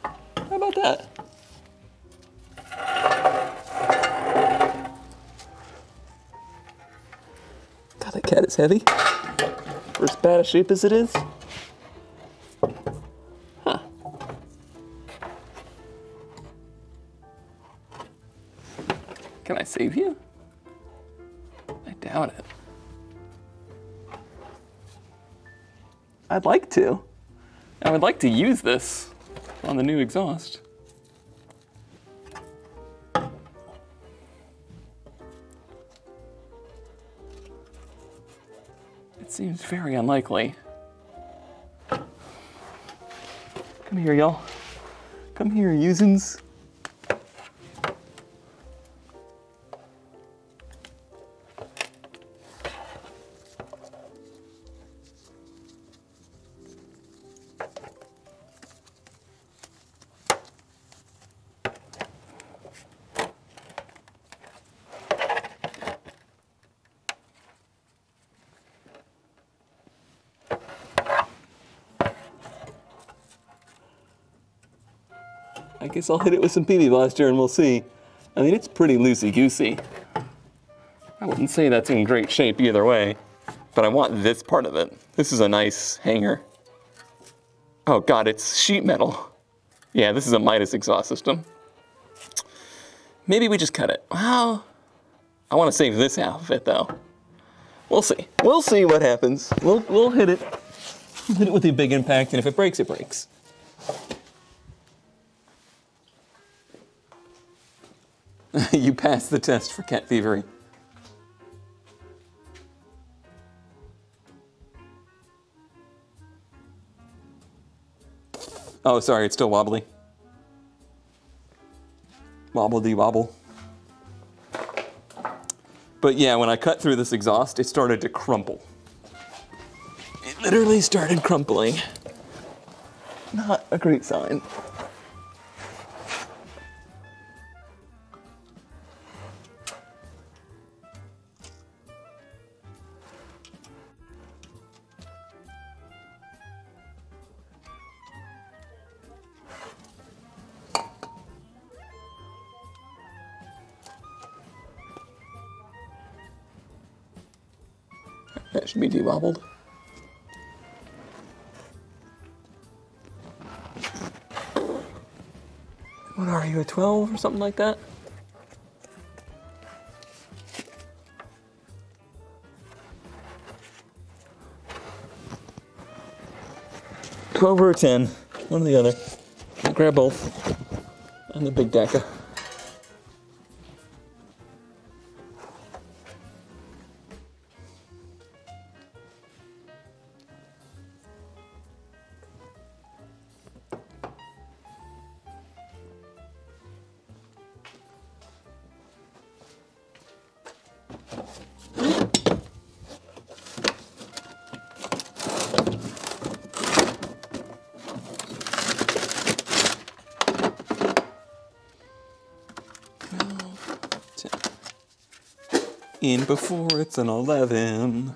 How about that? God, that cat is heavy. For as bad a shape as it is. Huh. Can I save you? I doubt it. I'd like to. I would like to use this on the new exhaust. It seems very unlikely. Come here, y'all. Come here, usins. I guess I'll hit it with some PB Blaster and we'll see. I mean, it's pretty loosey-goosey. I wouldn't say that's in great shape either way, but I want this part of it. This is a nice hanger. Oh God, it's sheet metal. Yeah, this is a Midas exhaust system. Maybe we just cut it. Well, I want to save this half of it though. We'll see. We'll see what happens. We'll hit it. We'll hit it with a big impact, and if it breaks, it breaks. You passed the test for cat thievery. Oh, sorry, it's still wobbly. Wobble-de-wobble. But yeah, when I cut through this exhaust, it started to crumple. It literally started crumpling. Not a great sign. That should be de-wobbled. What are you, a 12 or something like that? $12 or a 10, one or the other. I'll grab both. And the big DACA. In before it's an 11.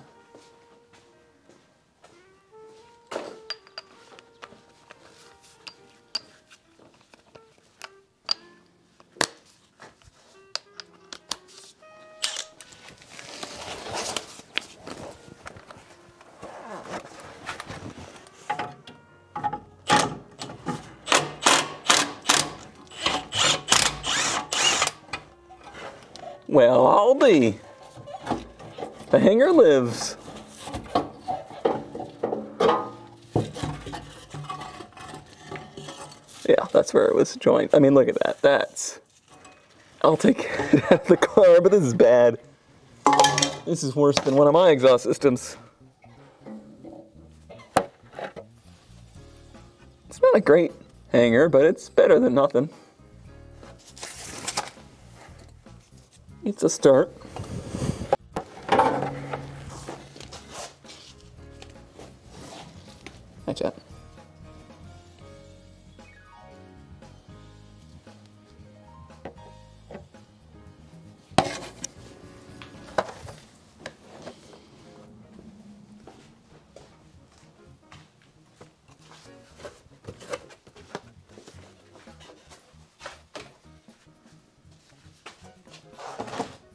Well, I'll be. The hanger lives. Yeah, that's where it was joined. I mean, look at that. That's... I'll take it out of the car, but this is bad. This is worse than one of my exhaust systems. It's not a great hanger, but it's better than nothing. It's a start. Hi, chat.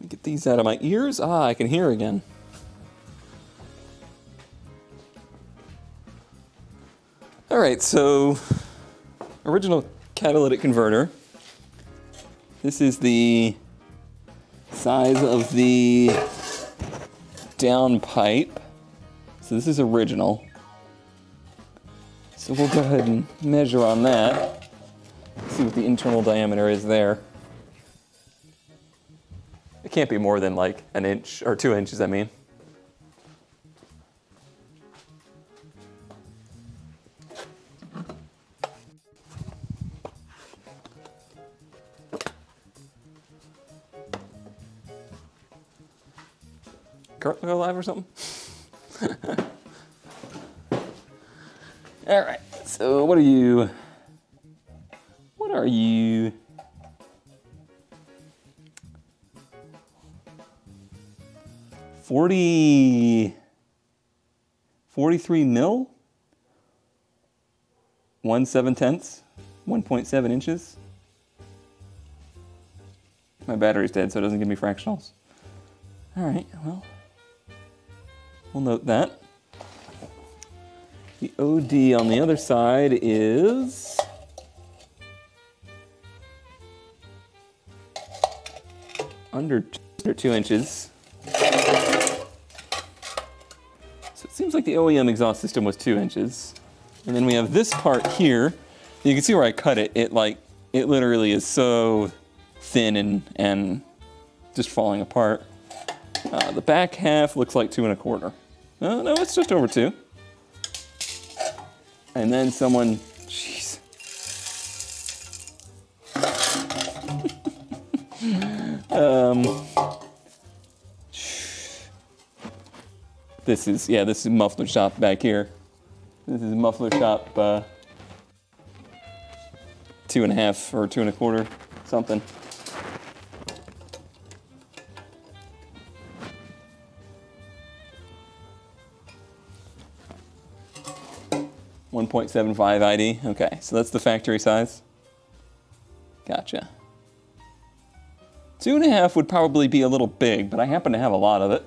Get these out of my ears. Ah, I can hear again. All right, so original catalytic converter. This is the size of the downpipe. So this is original. So we'll go ahead and measure on that. See what the internal diameter is there. It can't be more than like an inch, or 2 inches, I mean. Kurt go live or something? All right, so what are you? What are you? $43 mil? 1/7, 1.7 inches. My battery's dead, so it doesn't give me fractionals. All right, well, we'll note that. The OD on the other side is under 2 inches. So it seems like the OEM exhaust system was 2 inches. And then we have this part here. You can see where I cut it. It literally is so thin and just falling apart. The back half looks like 2 1/4. No, it's just over 2. And then someone, jeez. This is muffler shop back here. This is muffler shop 2 1/2 or 2 1/4, something. .75 ID. Okay, so that's the factory size. Gotcha. 2 1/2 would probably be a little big, but I happen to have a lot of it.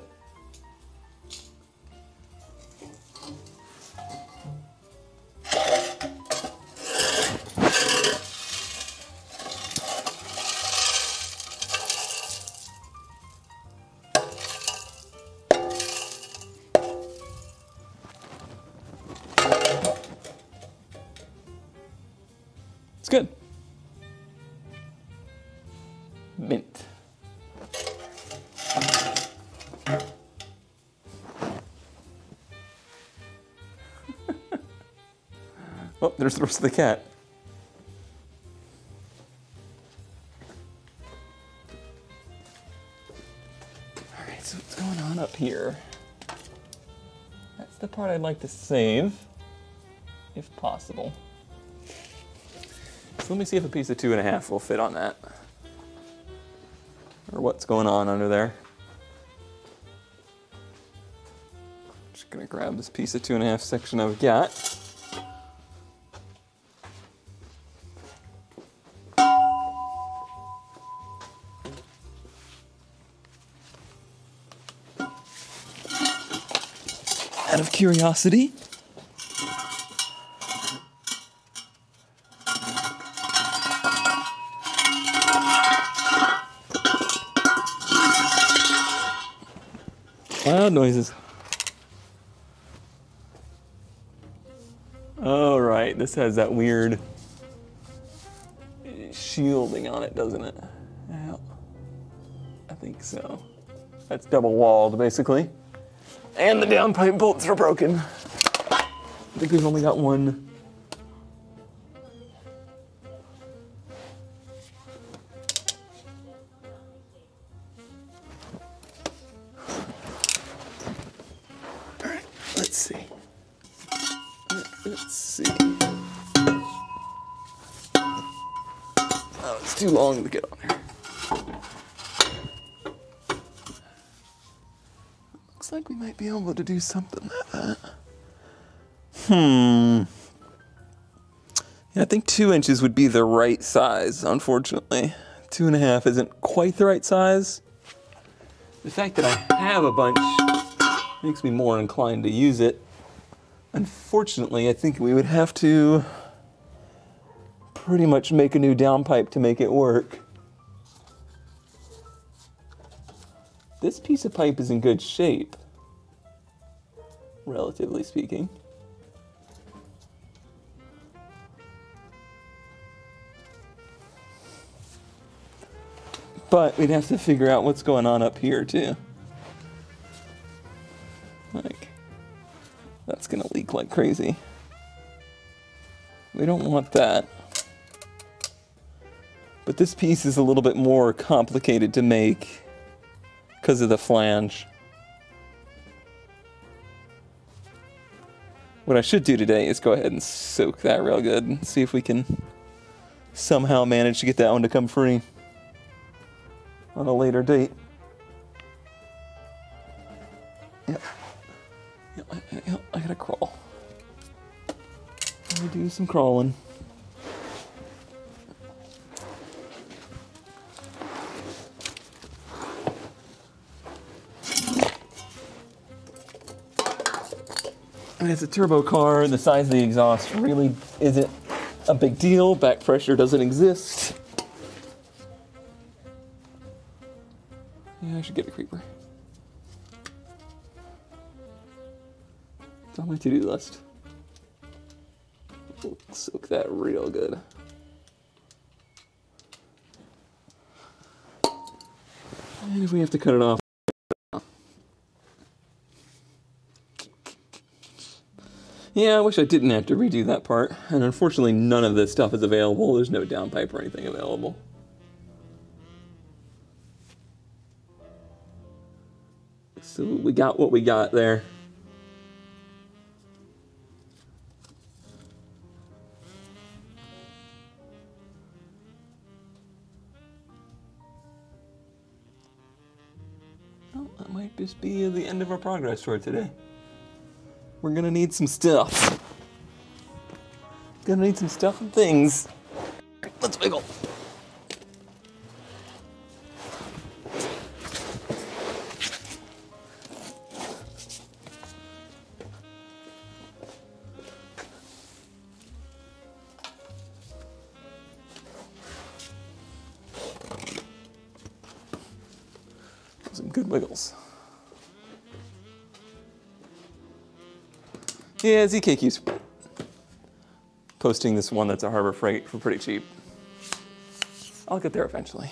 It's good. Mint. Oh, there's the rest of the cat. All right, so what's going on up here? That's the part I'd like to save, if possible. So let me see if a piece of 2 1/2 will fit on that. Or what's going on under there. Just gonna grab this piece of 2 1/2 section I've got. Out of curiosity. Loud noises. Oh, right. This has that weird shielding on it, doesn't it? Yeah. I think so. That's double walled, basically. And the downpipe bolts are broken. I think we've only got one. Let's see. Let's see. Oh, it's too long to get on there. Looks like we might be able to do something like that. Yeah, I think 2 inches would be the right size, unfortunately. 2.5 isn't quite the right size. The fact that I have a bunch makes me more inclined to use it. Unfortunately, I think we would have to pretty much make a new downpipe to make it work. This piece of pipe is in good shape, relatively speaking. But we'd have to figure out what's going on up here too. Like, that's gonna leak like crazy. We don't want that. But this piece is a little bit more complicated to make because of the flange. What I should do today is go ahead and soak that real good and see if we can somehow manage to get that one to come free on a later date. Yep. Yep, I gotta crawl. Let me do some crawling. And it's a turbo car, and the size of the exhaust really isn't a big deal. Back pressure doesn't exist. Yeah, I should get a creeper. It's on my to-do list. We'll soak that real good. And if we have to cut it off. Yeah, I wish I didn't have to redo that part. And unfortunately, none of this stuff is available. There's no downpipe or anything available. So we got what we got there. Well, that might just be the end of our progress for today. We're gonna need some stuff. Gonna need some stuff and things. Let's wiggle. Some good wiggles. Yeah, ZK keeps posting this one that's a Harbor Freight for pretty cheap. I'll get there eventually.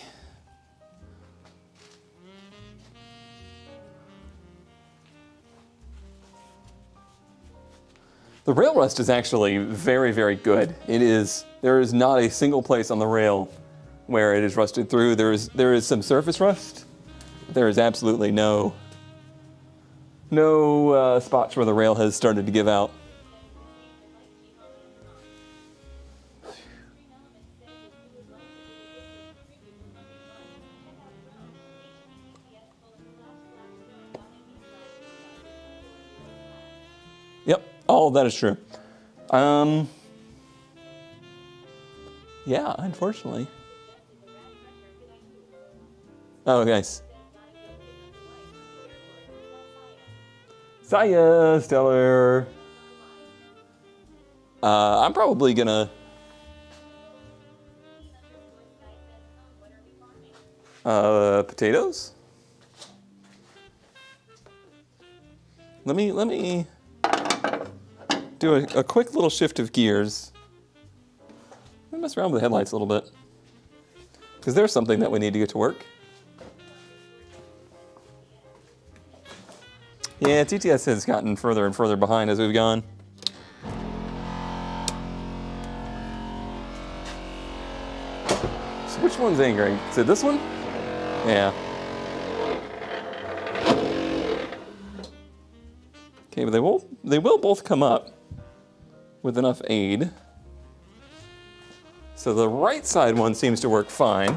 The rail rust is actually very, very good. There is not a single place on the rail where it is rusted through. There is some surface rust. There is absolutely no spots where the rail has started to give out. Yep, all of that is true. Yeah, unfortunately. Oh, nice. Saya, Stellar. I'm probably gonna... potatoes? Let me do a quick little shift of gears. Let me mess around with the headlights a little bit. Because there's something that we need to get to work. Yeah, TTS has gotten further and further behind as we've gone. So which one's angry? Is it this one? Yeah. Okay, but they will both come up with enough aid. So the right side one seems to work fine.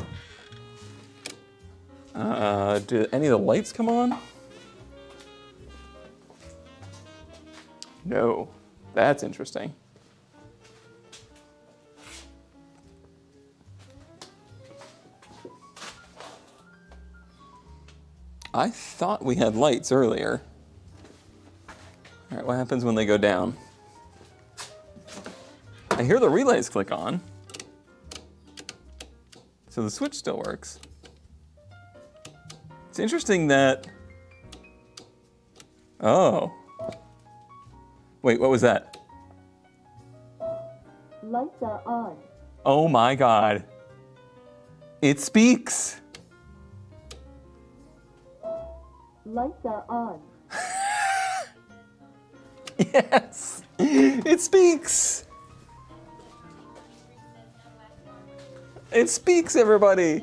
Do any of the lights come on? No. That's interesting. I thought we had lights earlier. All right, what happens when they go down? I hear the relays click on. So the switch still works. It's interesting that... Oh. Wait, what was that? Lights are on. Oh my God. It speaks. Lights are on. Yes, it speaks. It speaks, everybody.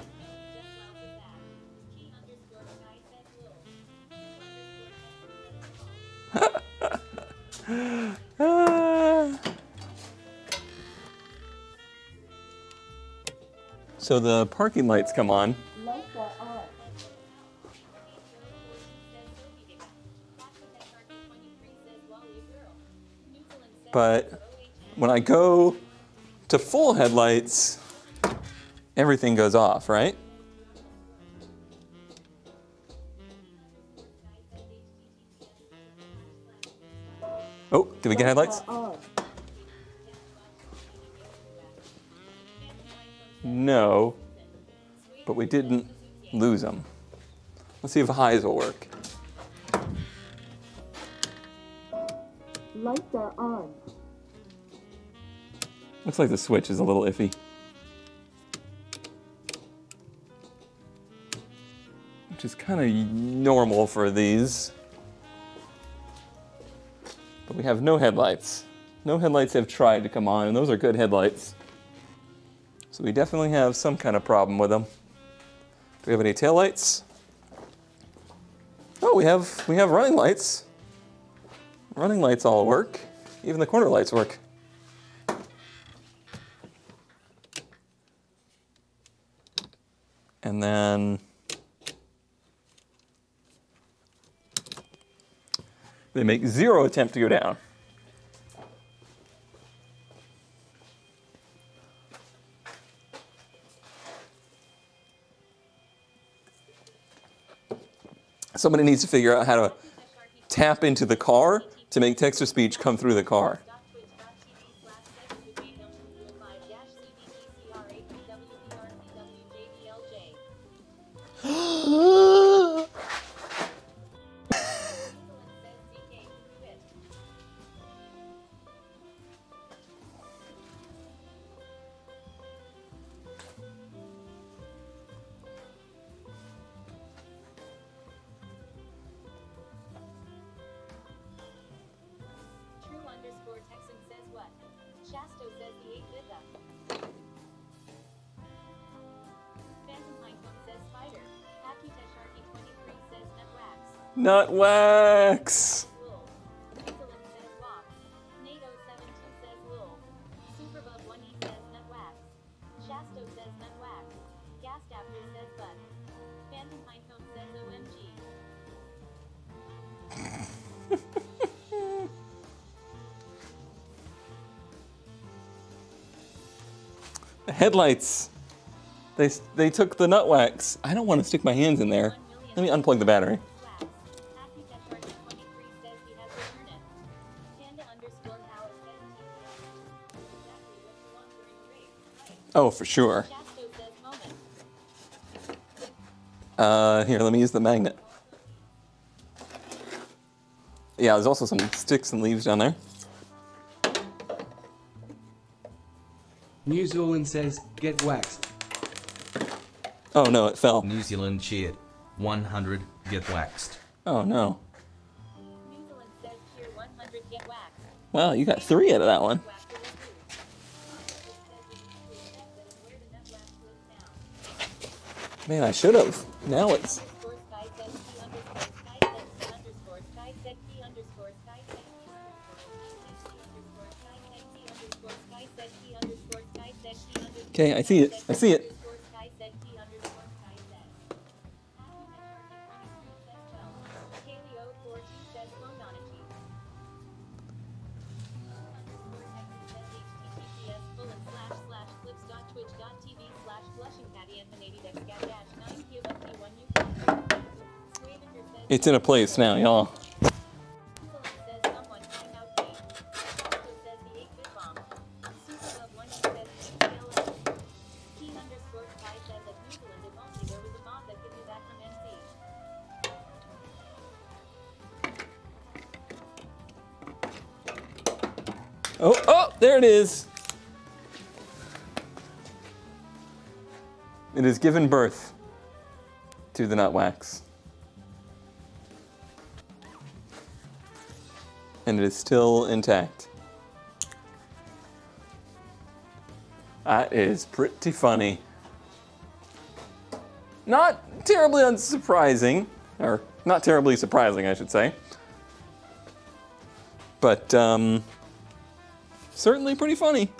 So the parking lights come on. Lights are on. But when I go to full headlights, everything goes off, right? Oh, did we get headlights? On. No, but we didn't lose them. Let's see if highs will work. Lights are on. Looks like the switch is a little iffy. Which is kind of normal for these. But we have no headlights. No headlights have tried to come on, and those are good headlights. So we definitely have some kind of problem with them. Do we have any taillights? Oh, we have running lights. Running lights all work. Even the corner lights work. And then they make zero attempt to go down. Somebody needs to figure out how to tap into the car to make text-to-speech come through the car. Texan says what? Shasto says he ate with them. Phantom Mindphone says spider. Akita Sharky 23 says nut wax. Nut wax. Excellent says Wop. NATO 72 says Lul. Superbug 1E says nut wax. Shasto says nut wax. Gastapter says bud. Phantom Mindphone says OMG. The headlights. They took the nut wax. I don't want to stick my hands in there. Let me unplug the battery. Oh, for sure. Here, let me use the magnet. Yeah, there's also some sticks and leaves down there. New Zealand says, get waxed. Oh no, it fell. New Zealand cheered. 100 get waxed. Oh no. New Zealand says cheer 100 get waxed. Wow, you got 3 out of that one. Man, I should have. Now it's... Okay, I see it. I see it. It's in a place now, y'all. Oh, there it is. It has given birth to the nut wax. And it is still intact. That is pretty funny. Not terribly unsurprising, or not terribly surprising, I should say. But, certainly pretty funny.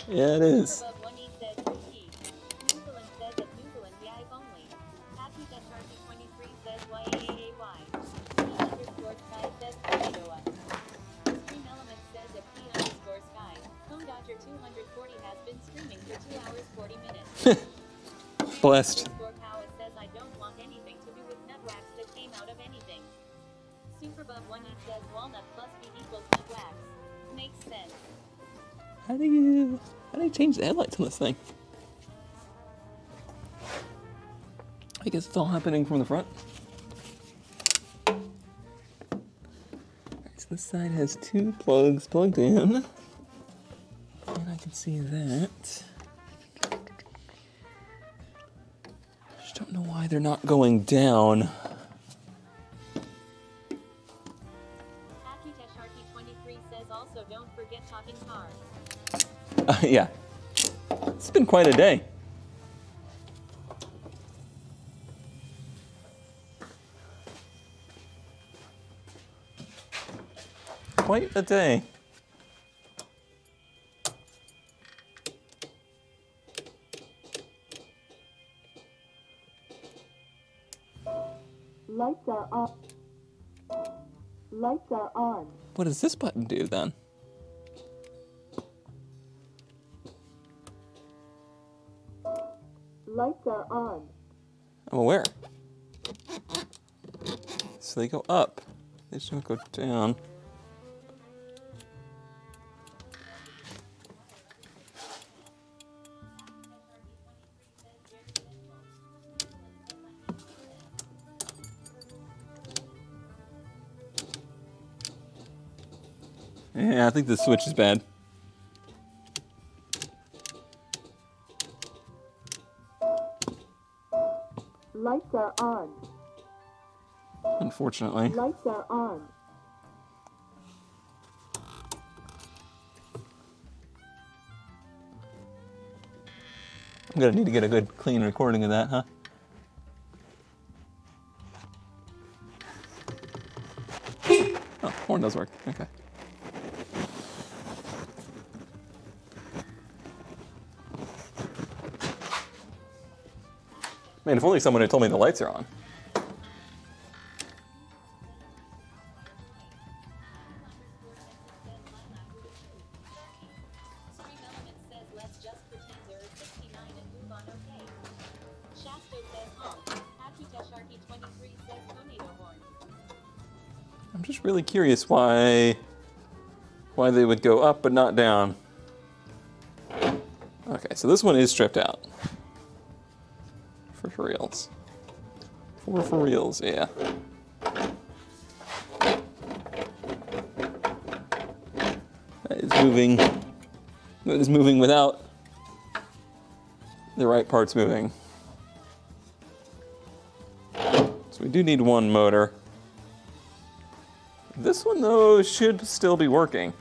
Yeah, it is. Blessed. I don't want anything to do with nut wax that came out of anything. Superbub1 says walnut plus B equals nut wax. Makes sense. How do you change the headlights on this thing? I guess it's all happening from the front. Alright, so this side has 2 plugs plugged in. And I can see that. Just don't know why they're not going down. Also, don't forget talking car. Yeah. It's been quite a day. Quite a day. Lights are on. Lights are on. What does this button do then? Lights are on. I'm aware. So they go up. They just don't go down. Yeah, I think the switch is bad. Lights are on. Unfortunately. Lights are on. I'm gonna need to get a good clean recording of that, huh? Oh, horn does work. Okay. Man, if only someone had told me the lights are on. I'm just really curious why they would go up but not down. Okay, so this one is stripped out. For reals. For reals, yeah. That is moving. That is moving without the right parts moving. So we do need one motor. This one, though, should still be working.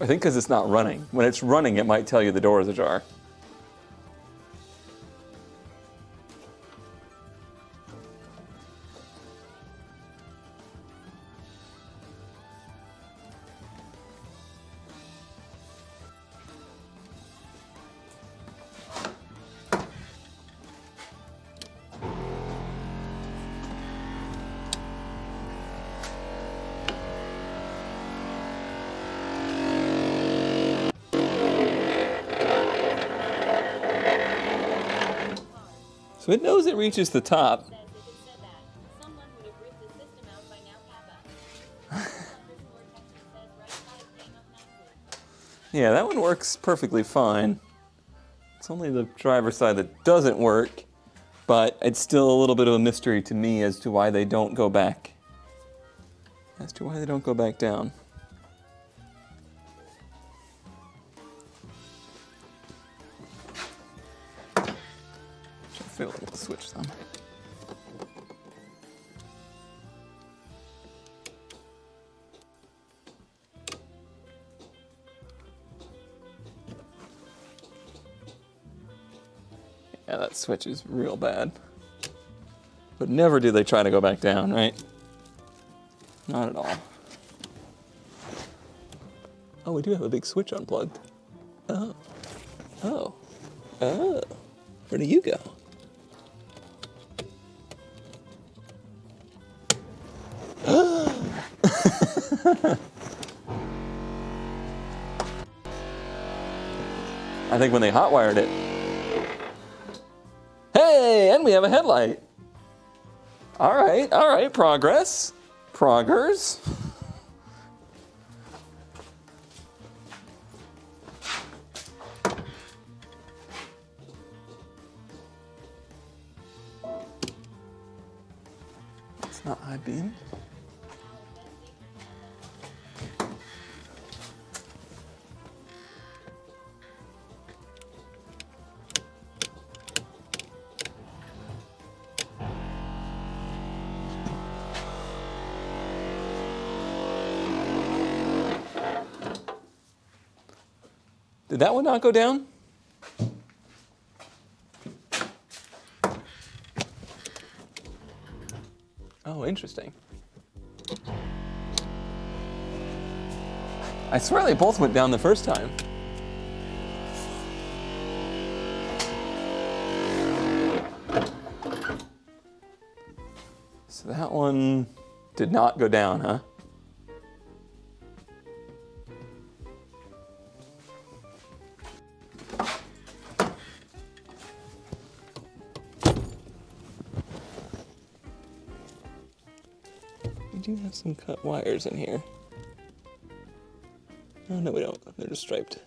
I think because it's not running. When it's running, it might tell you the door is ajar. So it knows it reaches the top. Says if it said that, someone would have ripped the system out by now, Kappa. Underscore Texas says right side came up nicely. Yeah, that one works perfectly fine. It's only the driver's side that doesn't work, but it's still a little bit of a mystery to me as to why they don't go back. As to why they don't go back down. Fiddle with the switch some. Yeah, that switch is real bad. But never do they try to go back down, right? Not at all. Oh, we do have a big switch unplugged. Oh. Oh. Oh. Where do you go? I think when they hotwired it. Hey, and we have a headlight. All right, progress. Proggers. It's not high beam. Did that one not go down? Oh, interesting. I swear they both went down the first time. So that one did not go down, huh? We do have some cut wires in here. Oh, no, we don't. They're just striped.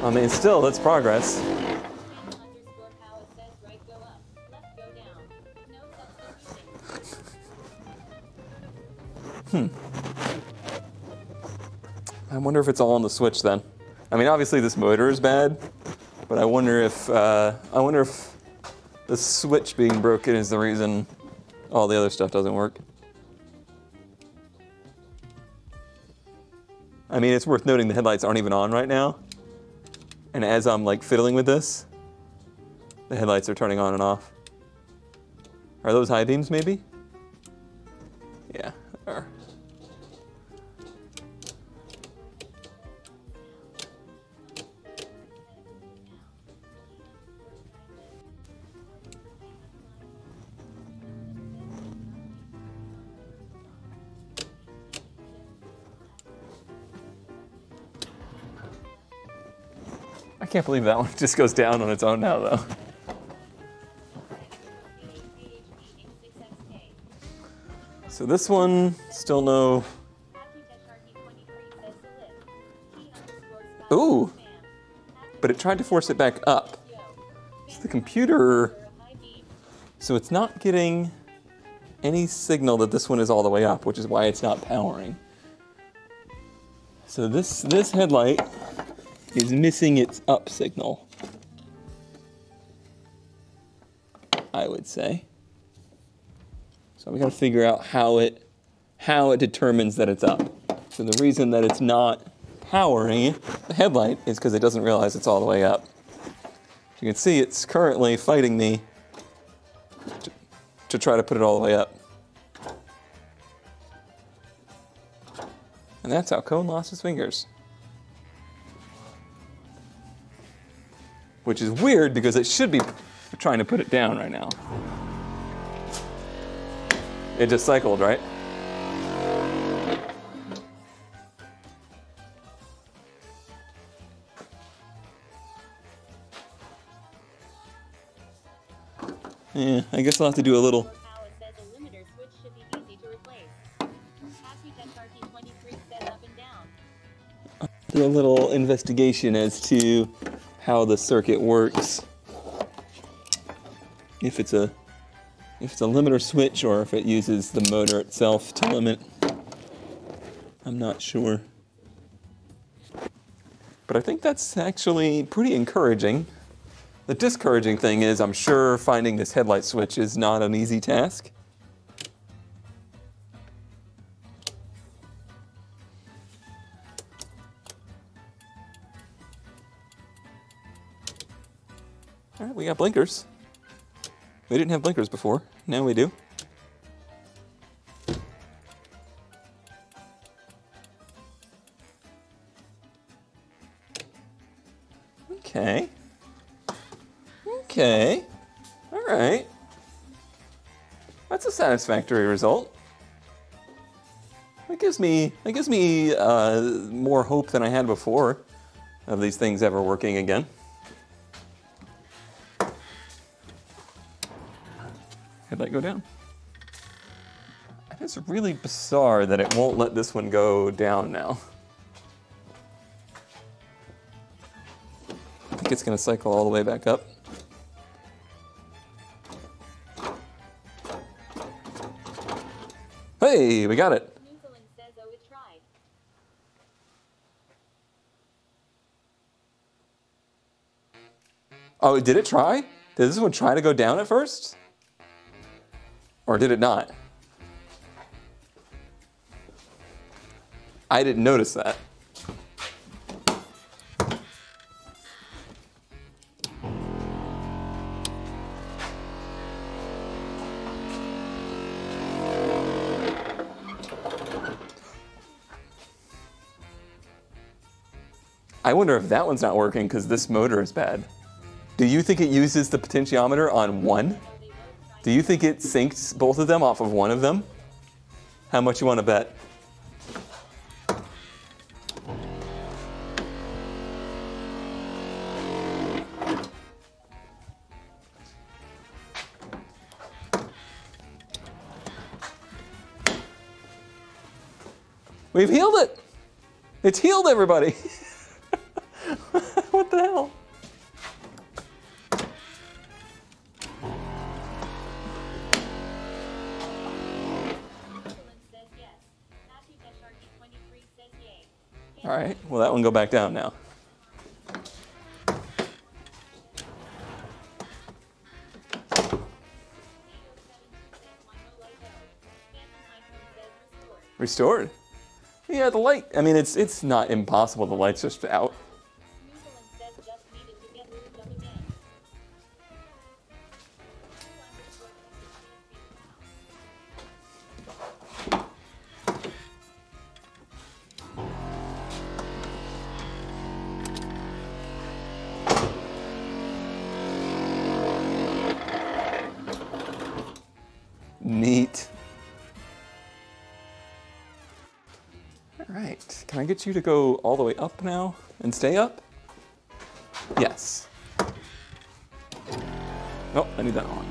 I mean, still, that's progress. Underscore Power says right go up, left go down. No such thing. I wonder if it's all on the switch then. I mean, obviously this motor is bad, but I wonder if the switch being broken is the reason all the other stuff doesn't work. I mean, it's worth noting the headlights aren't even on right now. And as I'm like fiddling with this, the headlights are turning on and off. Are those high beams maybe? Yeah, they are. I can't believe that one just goes down on its own now, though. So this one, still no... Ooh! But it tried to force it back up. So the computer... So it's not getting any signal that this one is all the way up, which is why it's not powering. So this headlight is missing its up signal, I would say. So we got to figure out how it determines that it's up. So the reason that it's not powering the headlight is because it doesn't realize it's all the way up. You can see it's currently fighting me to try to put it all the way up. And that's how Cone lost his fingers. Which is weird because it should be trying to put it down right now. It just cycled, right? Yeah, I guess I'll have to do a little... Do a little investigation as to how the circuit works. If it's a limiter switch or if it uses the motor itself to limit. I'm not sure. But I think that's actually pretty encouraging. The discouraging thing is I'm sure finding this headlight switch is not an easy task. All right, we got blinkers. We didn't have blinkers before. Now we do. Okay. Okay. All right. That's a satisfactory result. That gives me more hope than I had before of these things ever working again. Headlight go down. It's really bizarre that it won't let this one go down now. I think it's going to cycle all the way back up. Hey, we got it. Oh, did it try? Did this one try to go down at first? Or did it not? I didn't notice that. I wonder if that one's not working because this motor is bad. Do you think it uses the potentiometer on one? Do you think it syncs both of them off of one of them? How much you want to bet? We've healed it! It's healed everybody! What the hell? All right, well that one go back down now. Restored? Yeah, the light, I mean, it's not impossible, the light's just out. Neat. All right, can I get you to go all the way up now and stay up? Yes. Oh, I need that on.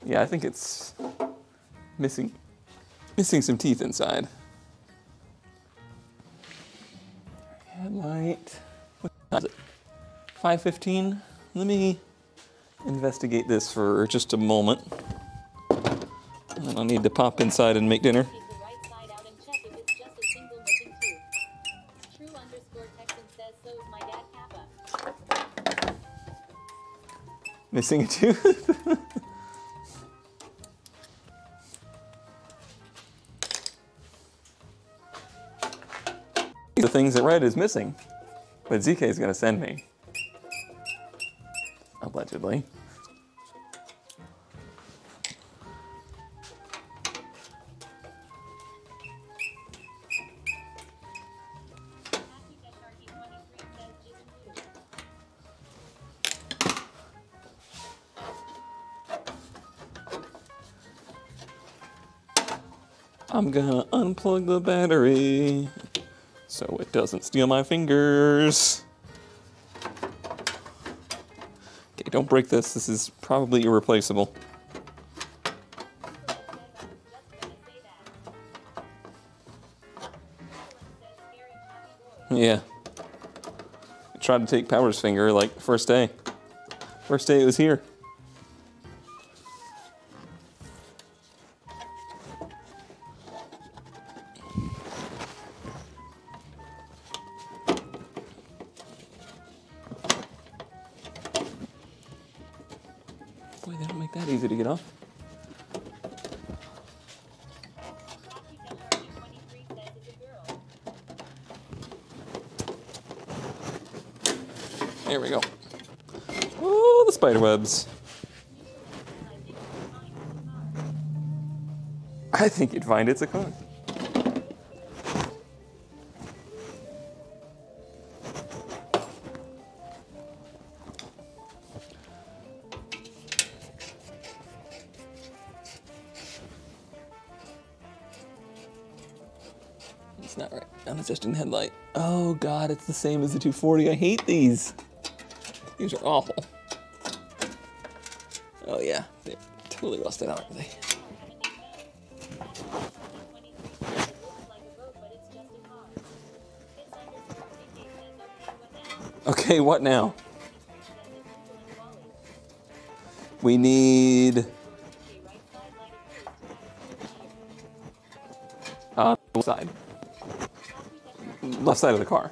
Yeah, I think it's missing some teeth inside. Headlight. What time is it? 5:15. Let me investigate this for just a moment. And then I'll need to pop inside and make dinner. Keep the right side out and check if it's just a single missing tooth. True_Texan says so's my dad Kappa. Missing a tooth. The things that Red is missing, but ZK is gonna send me. Allegedly. I'm gonna unplug the battery so it doesn't steal my fingers. Okay, don't break this. This is probably irreplaceable. Yeah. I tried to take Power's finger like first day. First day it was here. Boy, they don't make that easy to get off. There we go. Oh, the spider webs. I think you'd find it's a car. It's not right. Unassisted headlight. Oh God, it's the same as the 240. I hate these. These are awful. Oh yeah, they're totally rusted out, aren't they? Okay, what now? We need left side. Left side of the car.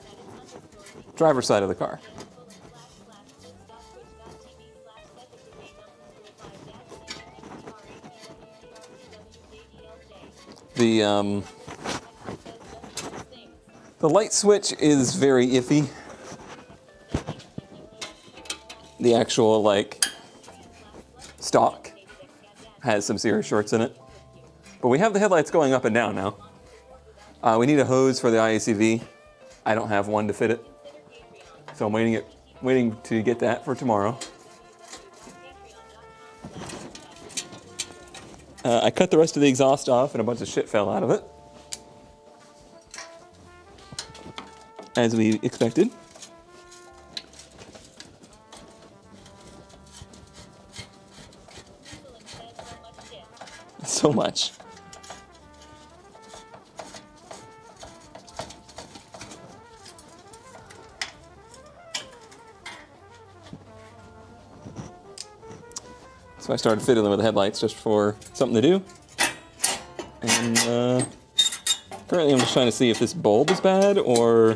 Driver's side of the car. The light switch is very iffy. The actual, like, stock has some serious shorts in it. But we have the headlights going up and down now. We need a hose for the IACV. I don't have one to fit it. So I'm waiting to get that for tomorrow. I cut the rest of the exhaust off and a bunch of shit fell out of it. As we expected. So much. So I started fiddling with the headlights just for something to do. And currently I'm just trying to see if this bulb is bad or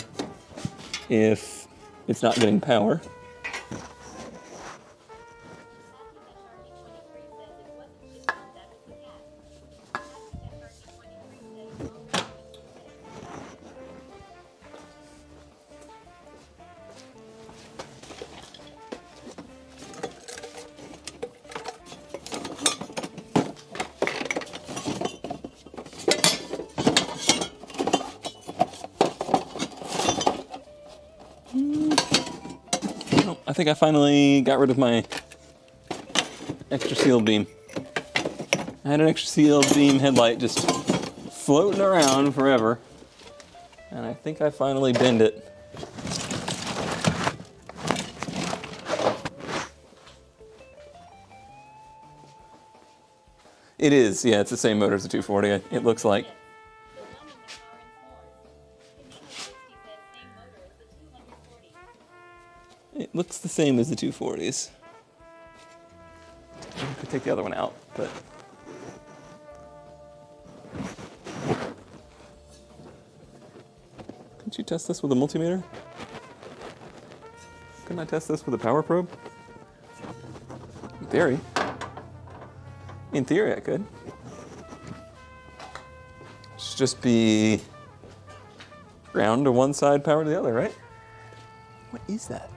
if it's not getting power. I think I finally got rid of my extra sealed beam. I had an extra sealed beam headlight just floating around forever. And I think I finally binned it. It is, yeah, it's the same motor as the 240, it looks like. It looks the same as the 240s. I could take the other one out, but... Couldn't you test this with a multimeter? Couldn't I test this with a power probe? In theory. In theory, I could. Should just be ground to one side, power to the other, right? What is that?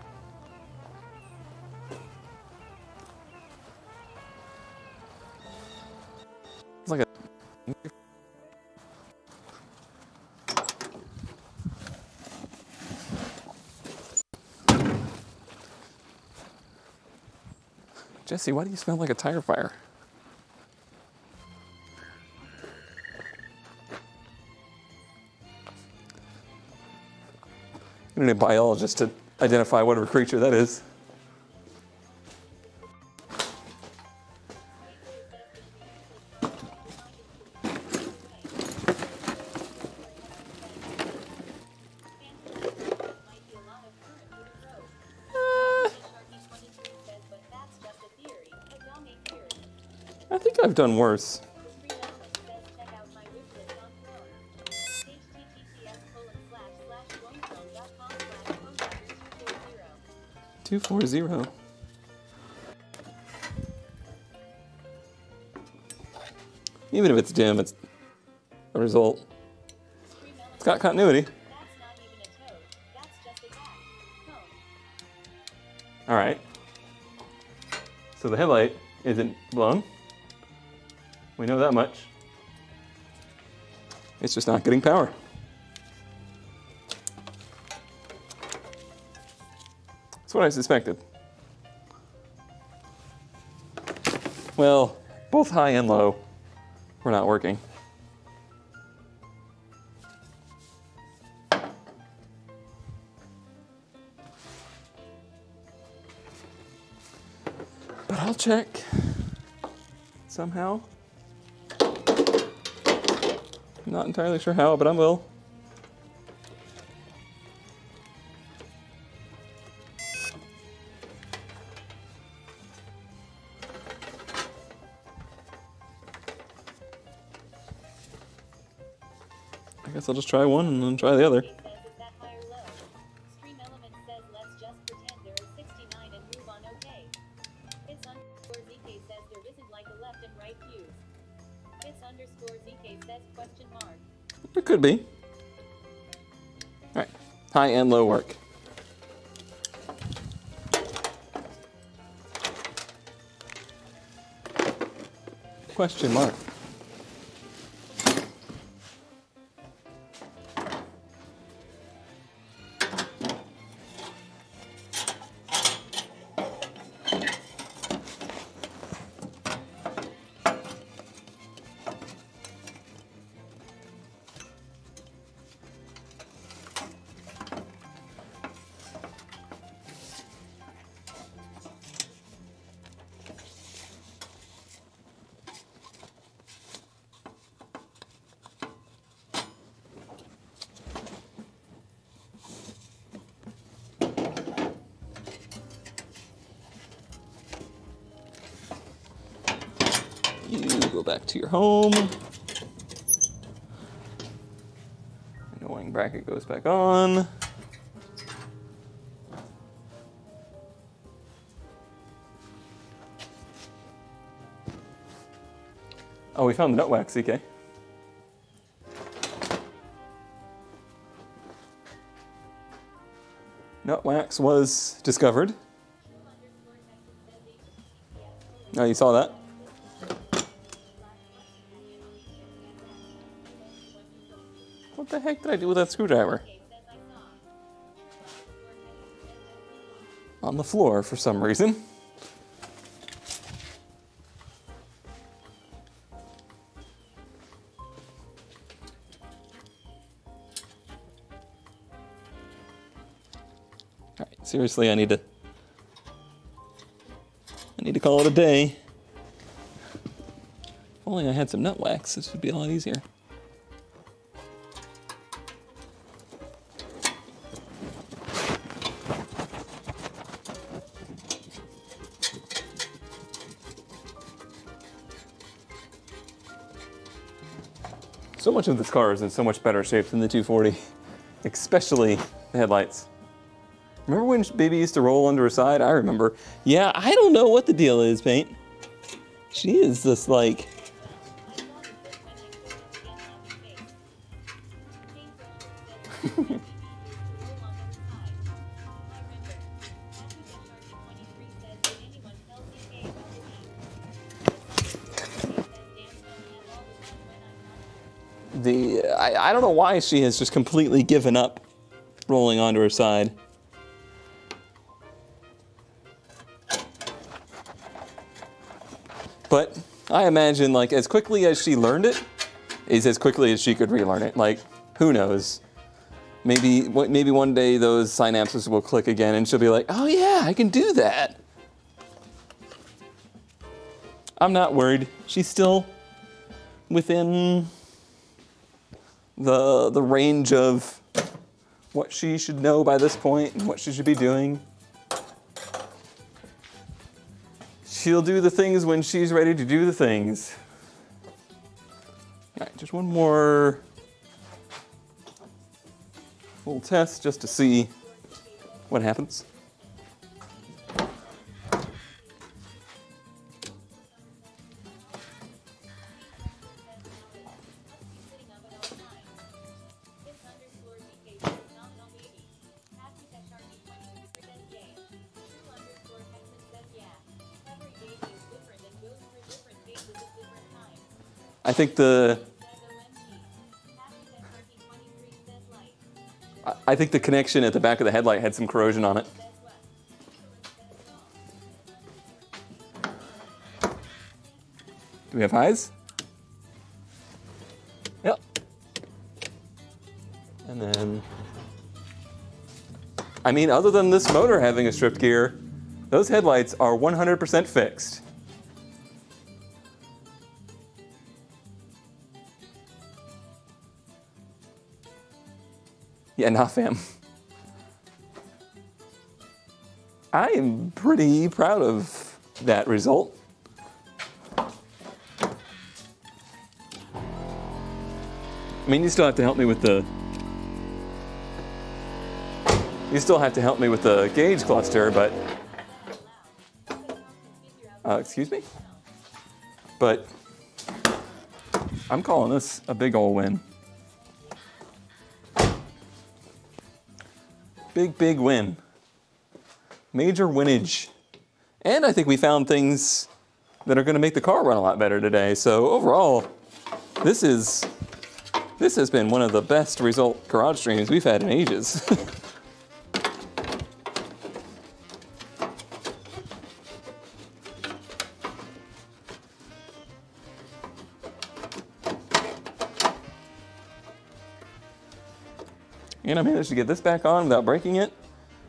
It's like a... Jesse, why do you smell like a tire fire? You need a biologist to identify whatever creature that is. I think I've done worse. 240. Even if it's dim, it's a result. It's got continuity. All right. So the headlight isn't blown. We know that much. It's just not getting power. That's what I suspected. Well, both high and low were not working. But I'll check somehow. Not entirely sure how, but I will. I guess I'll just try one and then try the other. It could be. All right, high and low work. Question mark. You go back to your home. Annoying bracket goes back on. Oh, we found the nut wax, CK. Nut wax was discovered. Oh, you saw that? What the heck did I do with that screwdriver? On the floor for some reason. All right, seriously, I need to call it a day. If only I had some nut wax, this would be a lot easier. So much of this car is in so much better shape than the 240, especially the headlights. Remember when Baby used to roll under her side? I remember. Yeah, I don't know what the deal is, Paint. She is just like... I don't know why she has just completely given up rolling onto her side. But I imagine, like, as quickly as she learned it, is as quickly as she could relearn it. Like, who knows? Maybe one day those synapses will click again and she'll be like, oh yeah, I can do that. I'm not worried. She's still within the range of what she should know by this point and what she should be doing. She'll do the things when she's ready to do the things. All right, just one more full test just to see what happens. I think the connection at the back of the headlight had some corrosion on it. Do we have highs? Yep. And then, I mean, other than this motor having a stripped gear, those headlights are 100% fixed. Yeah, nah, fam. I am pretty proud of that result. I mean, you still have to help me with the... You still have to help me with the gauge cluster, but... excuse me? But I'm calling this a big ol' win. Big, big win. Major winnage. And I think we found things that are going to make the car run a lot better today. So overall, this has been one of the best result garage streams we've had in ages. And I managed to get this back on without breaking it.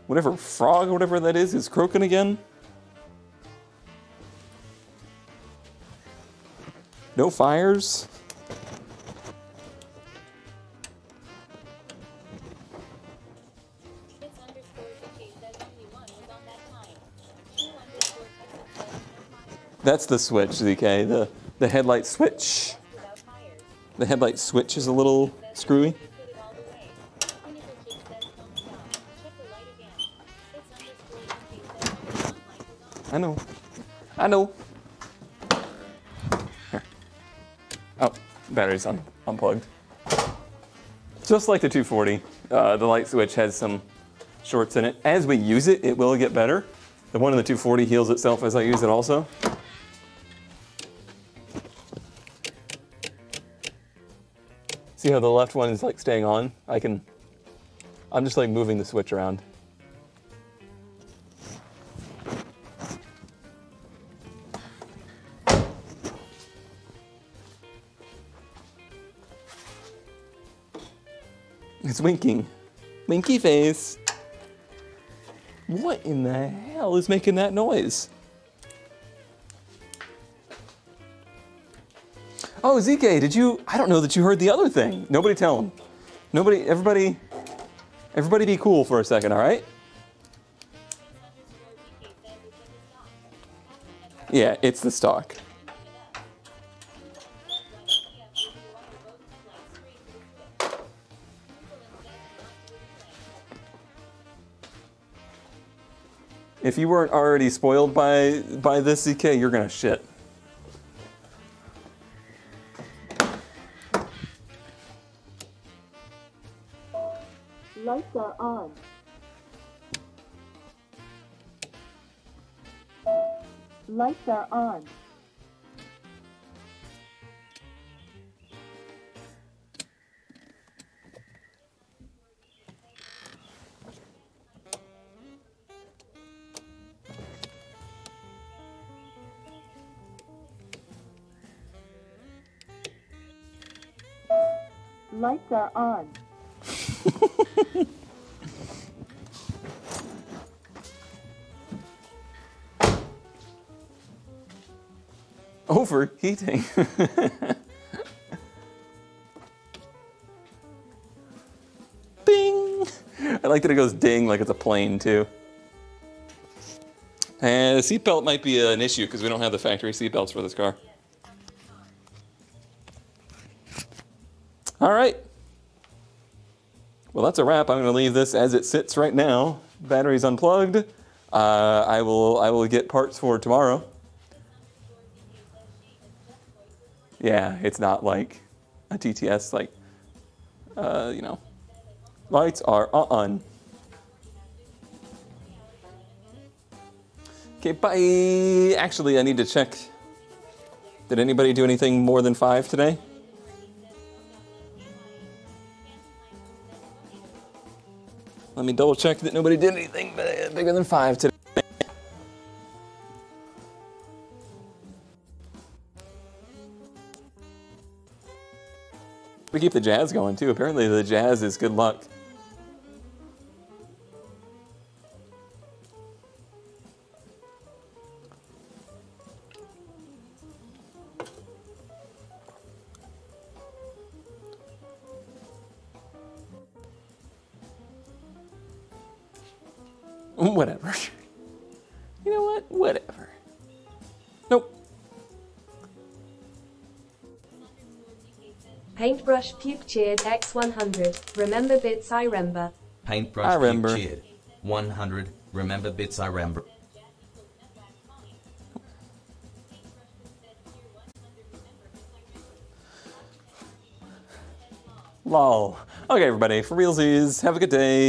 Whatever frog or whatever that is croaking again. No fires. That's the switch, ZK, the headlight switch. The headlight switch is a little screwy. I know. I know. Here. Oh, battery's unplugged. Just like the 240, the light switch has some shorts in it. As we use it, it will get better. The one in the 240 heals itself as I use it also. See how the left one is like staying on? I'm just like moving the switch around. It's winking. Winky face. What in the hell is making that noise? Oh, ZK, did you? I don't know that you heard the other thing. Nobody tell him. Nobody, everybody be cool for a second, all right? Yeah, it's the stock. If you weren't already spoiled by this, ZK, you're gonna shit. Lights are on. Lights are on. Lights are on. Overheating. Bing! I like that it goes ding like it's a plane too. And the seatbelt might be an issue because we don't have the factory seatbelts for this car. All right. Well, that's a wrap. I'm going to leave this as it sits right now. Battery's unplugged. I will get parts for tomorrow. Yeah, it's not like a TTS, like, you know, lights are on. Okay, bye. Actually, I need to check. Did anybody do anything more than 5 today? Let me double check that nobody did anything bigger than 5 today. We keep the jazz going too. Apparently the jazz is good luck. Whatever. You know what? Whatever. Nope. Paintbrush Puke cheered X100. Remember bits I remember. Paintbrush I remember. cheered. 100. Remember bits I remember. Lol. Okay, everybody. For realsies, have a good day.